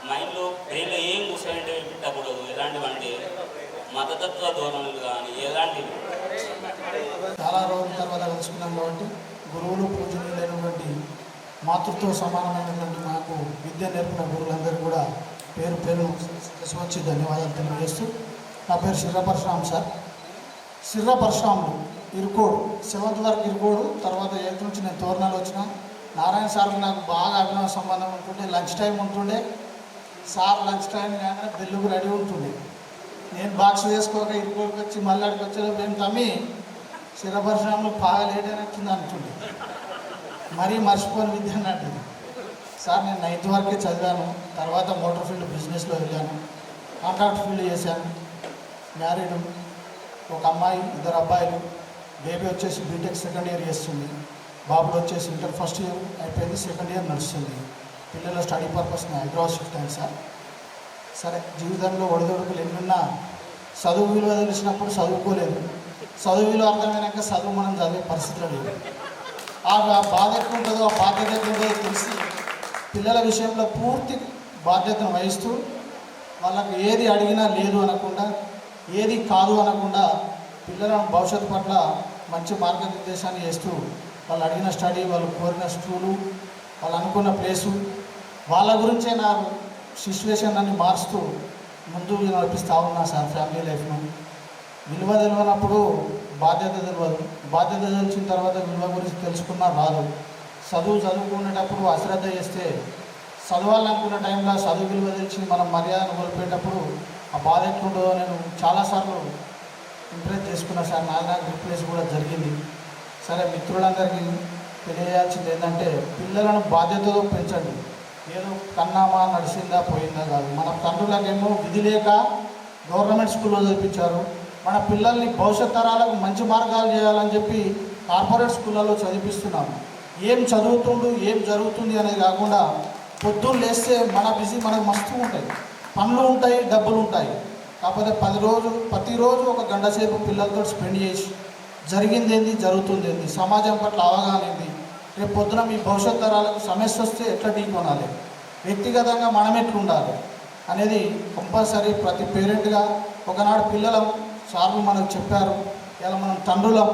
మైండ్లో బ్రెయిన్లో ఏం కూర్చోంటే పెట్టకూడదు. ఎలాంటివంటే మతతత్వ ధోరణులు కానీ ఎలాంటివి. చాలా రోజుల తర్వాత కలుసుకున్నాం కాబట్టి గురువులు పూజనీయులైనటువంటి మాతృత్వ సమానమైనటువంటి మాకు విద్య నేర్పిన గురువులందరికీ కూడా పేరు వచ్చి ధన్యవాదాలు తెలియజేస్తూ, నా పేరు సిర్ర పరశురామ్ సార్. సిర్ర పరశురాములు ఇరుకోడు 7th వరకు ఇరుకోడు. తర్వాత 8th నుంచి నేను తోరణాలు వచ్చిన. నారాయణ సార్కి నాకు బాగా అభినవ సంబంధం ఉంటుండే. లంచ్ టైం ఉంటుండే. సార్ లంచ్ టైం కాగానే బెల్లుకు రెడీ ఉంటుండే. నేను బాక్స్ వేసుకోక ఇరుకోడికి వచ్చి మళ్ళీ అడిగి వచ్చేలో మేము తమ్మి సిర్ర పరశురాములు బాగా లేట్ అయినా వచ్చింది అంటుండే. మరీ మర్చిపోని విద్య అన్నట్టు. సార్ నేను 9th వరకే చదివాను. తర్వాత మోటార్ ఫీల్డ్ బిజినెస్లో వెళ్ళాను. కాంట్రాక్ట్ ఫీల్డ్ చేశాను. మ్యారీడ్, ఒక అమ్మాయి, 2 అబ్బాయిలు. బేబీ వచ్చేసి బీటెక్ 2nd ఇయర్ చేస్తుంది. బాబుడు వచ్చేసి ఇంటర్ 1st ఇయర్ అయిపోయింది, 2nd ఇయర్ నడుస్తుంది. పిల్లల స్టడీ పర్పస్ని హైదరాబాద్ షిఫ్ట్ అయింది సార్. సరే, జీవితంలో ఒడిదొడుకులు ఎన్నున్నా చదువు విలువ తెలిసినప్పుడు చదువుకోలేదు. చదువు విలువ అర్థమైనాక చదువు మనం చదివే పరిస్థితిలో లేదు. ఆ బాధ ఎట్లా ఉంటుందో, ఆ బాధ్యత ఎట్లా ఉంటుందో తెలిసి పిల్లల విషయంలో పూర్తి బాధ్యతను వహిస్తూ వాళ్ళకు ఏది అడిగినా లేదు అనకుండా, ఏది కాదు అనకుండా పిల్లల భవిష్యత్తు పట్ల మంచి మార్గనిర్దేశాన్ని చేస్తూ వాళ్ళు అడిగిన స్టడీ, వాళ్ళు కోరిన స్కూలు, వాళ్ళు అనుకున్న ప్లేసు, వాళ్ళ గురించే నా సిచ్యువేషన్ అన్ని మారుస్తూ ముందుకు నడిపిస్తూ ఉన్నా సార్. ఫ్యామిలీ లైఫ్ను విలువ తెలియనప్పుడు బాధ్యత తెలియదు. బాధ్యత తెలిసిన తర్వాత విలువ గురించి తెలుసుకున్నా రాదు. చదువుకునేటప్పుడు అశ్రద్ధ చేస్తే చదవాలనుకున్న టైంలో చదువు విలువ తెలిసి మనం మర్యాదను కోల్పోయేటప్పుడు ఆ బాధ ఎట్లుంటుందో నేను చాలాసార్లు ఇంప్రెస్ చేసుకున్నా సార్. నాకు రిప్లేస్ కూడా జరిగింది. సరే, మిత్రులందరికీ తెలియజేయాల్సింది ఏంటంటే పిల్లలను బాధ్యతతో పెంచండి. ఏదో కన్నామా నడిచిందా పోయిందా కాదు. మన తండ్రులకేమో విధి లేక గవర్నమెంట్ స్కూల్లో చదివించారు. మన పిల్లల్ని భవిష్యత్ తరాలకు మంచి మార్గాలు చేయాలని చెప్పి కార్పొరేట్ స్కూళ్ళలో చదివిస్తున్నాము. ఏం చదువుతుండు, ఏం జరుగుతుంది అనేది కాకుండా పొద్దున్న లేస్తే మన బిజీ మనకు మస్తు ఉంటాయి, పనులు ఉంటాయి, డబ్బులు ఉంటాయి. కాకపోతే ప్రతిరోజు ఒక గంట సేపు పిల్లలతో స్పెండ్ చేసి జరిగింది ఏంది, జరుగుతుంది ఏంది, సమాజం పట్ల అవగాహన ఏంది, రేపు పొద్దున మీ భవిష్యత్ తరాలకు సమస్య వస్తే ఎట్లా ఢీ కొనాలి, వ్యక్తిగతంగా మనం ఎట్లా ఉండాలి అనేది కంపల్సరీ ప్రతి పేరెంట్గా ఒకనాడు పిల్లలం సార్లు మనకు చెప్పారు. ఇలా మనం తండ్రులం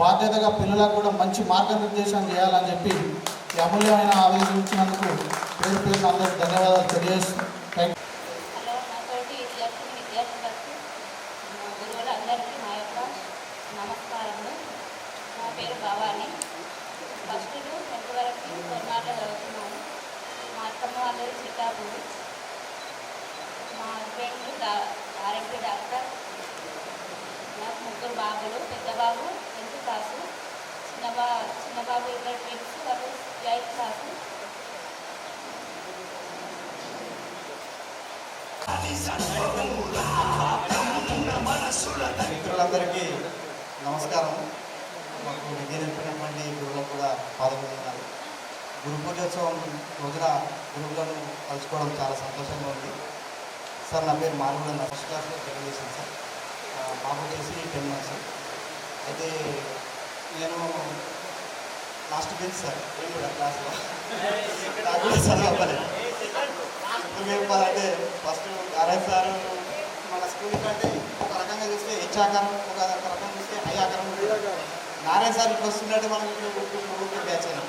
బాధ్యతగా పిల్లలకు కూడా మంచి మార్గనిర్దేశం చేయాలని చెప్పి ఈ అమూల్యమైన ఆవేశించినందుకు పేరు అందరికీ ధన్యవాదాలు తెలియజేస్తూ హలో, నాతోటి విద్యార్థులకు గురువులందరికీ నా యొక్క నమస్కారములు. నా పేరు భవాని. 1st to 10th వరకు కొన్నాళ్ళు చదువుతున్నాను. మా అత్తమ్మ వాళ్ళది చిట్టాపూడి. మా హస్బెండ్ ఆర్ఎంపీ డాక్టర్. నాకు 3 బాబులు. పెద్ద బాబు 10th క్లాసు, చిన్న చిన్న బాబు ఇద్దరు ట్విన్స్, వాళ్ళు 8th క్లాస్. మిత్రులందరికీ నమస్కారం. మాకు విద్య నేర్పినటువంటి గురువులకు కూడా పాల్గొన్నారు. గురు పూజోత్సవం రోజున గురువులను కలుసుకోవడం చాలా సంతోషంగా ఉంది. సార్ నా పేరు మారుగూడ, ఫస్ట్ క్లాస్లో తెలియజేశాను సార్. బాబు వచ్చేసి 10 months. అయితే నేను లాస్ట్ బెంచ్ సార్, నేను కూడా క్లాస్లో నాకు కూడా చదవలేదు. ఇప్పుడు చెప్పాలంటే ఫస్ట్ ఆర్ఎస్ సార్ మన స్కూల్ కంటే ఒక రకంగా చూస్తే హెచ్ ఆకారం, ఒక రకంగా చూస్తే ఐ ఆకారం. నారాయణ సార్ ఇప్పుడు వస్తున్నట్టు మనం ఊరికి బ్యాచ్ అయినా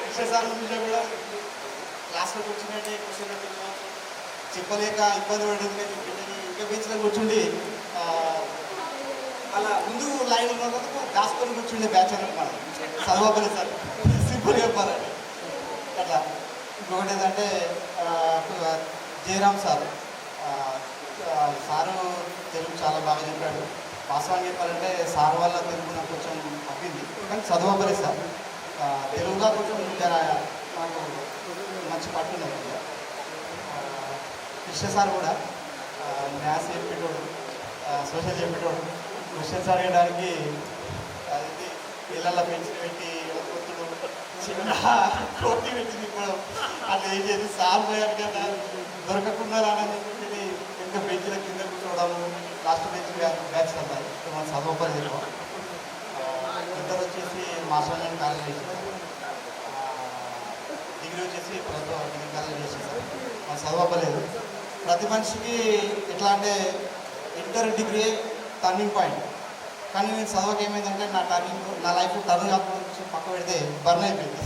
కృష్ణ సార్ చూసినా కూడా క్లాస్లో కూర్చున్నట్టే క్వశ్చన్ చెప్పలేక ఇబ్బంది పడింది. ఇంకా బీచ్లో కూర్చుండి అలా ముందు లైన్ ఉన్నందుకు దాచుకొని కూర్చుండే బ్యాచ్ అన్నట్టు మనం చదవలేదు సార్, సింపుల్ చెప్పాలండి అట్లా. ఇంకొకటి ఏంటంటే జయరామ్ సారు తెలుగు చాలా బాగా చెప్పాడు. వాస్తవాన్ని చెప్పాలంటే సార్ వల్ల తెలుగు నాకు కొంచెం తప్పింది, కానీ చదవలేదు సార్. తెలుగుగా కొంచెం నాకు మంచి పట్టున్నది. కృష్ణ సార్ కూడా మ్యాథ్స్ చెప్పేటోడు, సోషల్ చెప్పేటోడు. క్వశ్చన్స్ అడగడానికి అది పిల్లల పెన్సిల్ పెట్టి కొట్టుడు, చిన్న కోటి పెట్టి ఇప్పుడు అట్లా ఏం చేసి సార్ పోయారు కదా దొరకకుండా రానని చెప్పి ఇంకా బెంచ్ల కింద కూర్చోవడము. లాస్ట్ బెంచ్ బ్యాచ్ అన్నారు మనం చదవపని చెప్పాం. ఇద్దరు వచ్చేసి మాస్టర్ కాలేజ్ చేసేసారు, డిగ్రీ వచ్చేసి ప్రభుత్వ డిగ్రీ కాలేజ్ చేసేసారు. మనం చదవలేదు. ప్రతి మనిషికి ఎట్లా అంటే ఇంటర్ డిగ్రీ టర్నింగ్ పాయింట్. కానీ నేను చదవక ఏమైందంటే నా లైఫ్ టర్న్ కాకుండా పక్క పెడితే బర్న్ అయిపోయింది.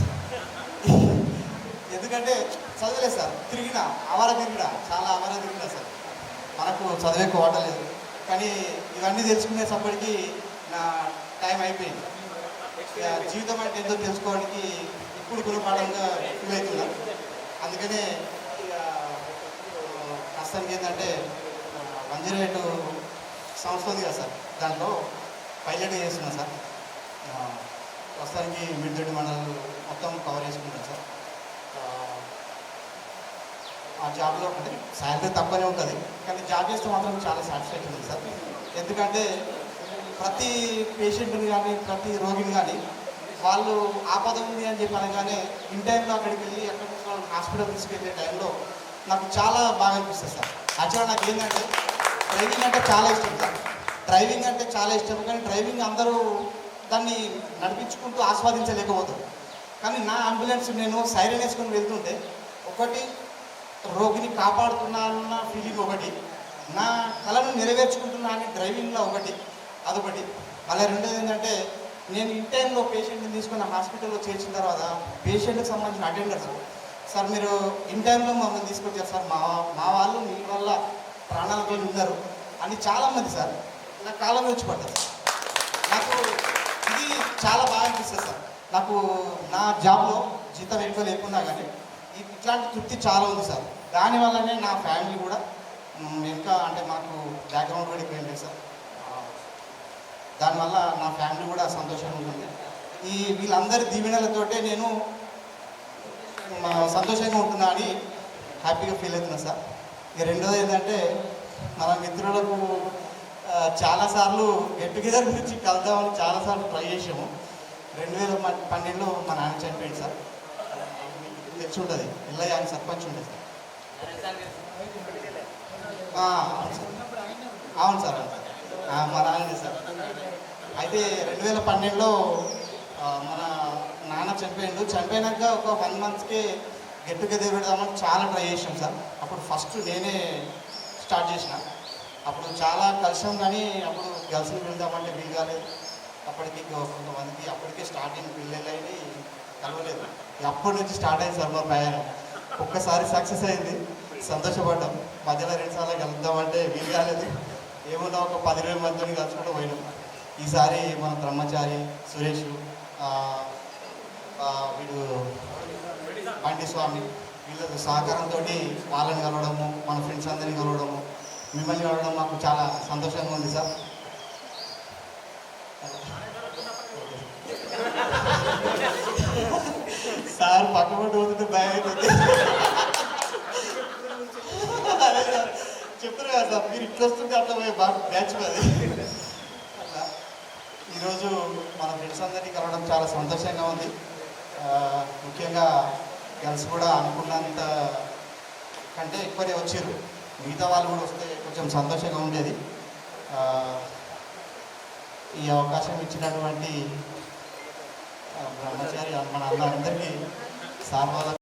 ఎందుకంటే చదవలేదు సార్, తిరిగినా చాలా అవార తిరిగినా సార్. మనకు చదివే కోవట్లేదు, కానీ ఇవన్నీ తెలుసుకునేసప్పటికి నా టైం అయిపోయింది. జీవితం అంటే ఎంతో తెలుసుకోవడానికి ఇప్పుడు గుణపాఠంగా ఫీల్ అవుతున్నా. అందుకనే ప్రస్తుతానికి ఏంటంటే 108 సంస్థ ఉంది కదా సార్, దాంట్లో పైలట్ చేస్తున్నాను సార్. ప్రస్తుతానికి మిడ్దొడ్డి మండలం మొత్తం కవర్ చేసుకుంటాను సార్. ఆ జాబ్లో అంటే శాలరీ తక్కువనే ఉంటుంది, కానీ జాబ్ చేస్తే మాత్రం చాలా సాటిస్ఫాక్షన్ ఉంది సార్. ఎందుకంటే ప్రతి పేషెంట్ని కానీ ప్రతి రోగిని కానీ వాళ్ళు ఆపద ఉంది అని చెప్పి అనగానే ఇన్ టైంలో అక్కడికి వెళ్ళి అక్కడ హాస్పిటల్ తీసుకెళ్ళే టైంలో నాకు చాలా బాగా అనిపిస్తుంది సార్. యాక్చువల్గా నాకు ఏంటంటే డ్రైవింగ్ అంటే చాలా ఇష్టం సార్. డ్రైవింగ్ అంటే చాలా ఇష్టం, కానీ డ్రైవింగ్ అందరూ దాన్ని నడిపించుకుంటూ ఆస్వాదించలేకపోతారు. కానీ నా అంబులెన్స్ నేను సైరన్ వేసుకొని వెళ్తుంటే ఒకటి రోగిని కాపాడుతున్నా అన్న ఫీలింగ్ ఒకటి, నా కళను నెరవేర్చుకుంటున్నా అని డ్రైవింగ్లో అదొకటి. మళ్ళీ రెండోది ఏంటంటే నేను ఇన్ టైంలో పేషెంట్ని తీసుకుని హాస్పిటల్లో చేర్చిన తర్వాత పేషెంట్కి సంబంధించిన అటెండర్స్ సార్ మీరు ఇన్ టైంలో మమ్మల్ని తీసుకొచ్చారు సార్, మా వాళ్ళు మీ వల్ల ప్రాణాలతో ఉన్నారు అని చాలామంది సార్ నాకు కాలం వచ్చి పడ్డారు. నాకు ఇది చాలా బాగా అనిపిస్తుంది సార్. నాకు నా జాబ్లో జీతం ఎక్కువ లేకున్నా కానీ ఇట్లాంటి తృప్తి చాలా ఉంది సార్. దానివల్లనే నా ఫ్యామిలీ కూడా ఇంకా అంటే మాకు బ్యాక్గ్రౌండ్ కూడా ఎక్కువ లేదు సార్. దానివల్ల నా ఫ్యామిలీ కూడా సంతోషంగా ఉంటుంది. వీళ్ళందరి దీవెనలతోటే నేను సంతోషంగా ఉంటున్నా అని హ్యాపీగా ఫీల్ అవుతున్నా సార్. ఇక రెండోది ఏంటంటే మన మిత్రులకు చాలాసార్లు గెట్ టుగెదర్ గురించి కలుద్దామని చాలాసార్లు ట్రై చేసాము. 2012లో మా నాన్న చనిపోయింది సార్. తెచ్చి ఉంటుంది ఇల్లయ్య అని సర్పంచ్ ఉంటుంది సార్. అవును సార్, మా నాన్నది సార్. అయితే 2012లో మన నాన్న చనిపోయినాక ఒక 1 monthకే గెట్ టుగెదర్ పెడదామని చాలా ట్రై చేసాం సార్. అప్పుడు ఫస్ట్ నేనే స్టార్ట్ చేసిన. అప్పుడు చాలా కలిసాం, కానీ అప్పుడు గర్ల్స్ని వెళ్దామంటే వీలు కాలేదు. అప్పటికి కొంతమందికి అప్పటికే స్టార్టింగ్ పిల్లలైన కలవలేదు. అప్పటి నుంచి స్టార్ట్ అయింది సార్ మా ప్రయాణం. ఒక్కసారి సక్సెస్ అయింది, సంతోషపడ్డాం. మధ్యలో 2 సార్లు కలుద్దామంటే వీలు కాలేదు. ఏమన్నా ఒక 10-20 మందిని కలుసుకుంటూ పోయినాం. ఈసారి మన బ్రహ్మచారి సురేష్, వీడు బండి స్వామి, వీళ్ళ సహకారంతో వాళ్ళని కలవడము, మన ఫ్రెండ్స్ అందరినీ కలవడము, మిమ్మల్ని కలవడం మాకు చాలా సంతోషంగా ఉంది సార్. సార్ పక్కపట్టు పోతుంటే భయం అవుతుంది. అదే సార్ చెప్పారు కదా సార్, మీరు ఇట్లా వస్తుంటే అట్లా పోయి బాగా బ్యాచ్ అది. అలా ఈరోజు మన ఫ్రెండ్స్ అందరినీ కలవడం చాలా సంతోషంగా ఉంది. ముఖ్యంగా గర్ల్స్ కూడా అనుకున్నంత కంటే ఎక్కువనే వచ్చారు. మిగతా వాళ్ళు కూడా వస్తే కొంచెం సంతోషంగా ఉండేది. ఈ అవకాశం ఇచ్చినటువంటి బ్రహ్మచారి మన అందరికీ సార్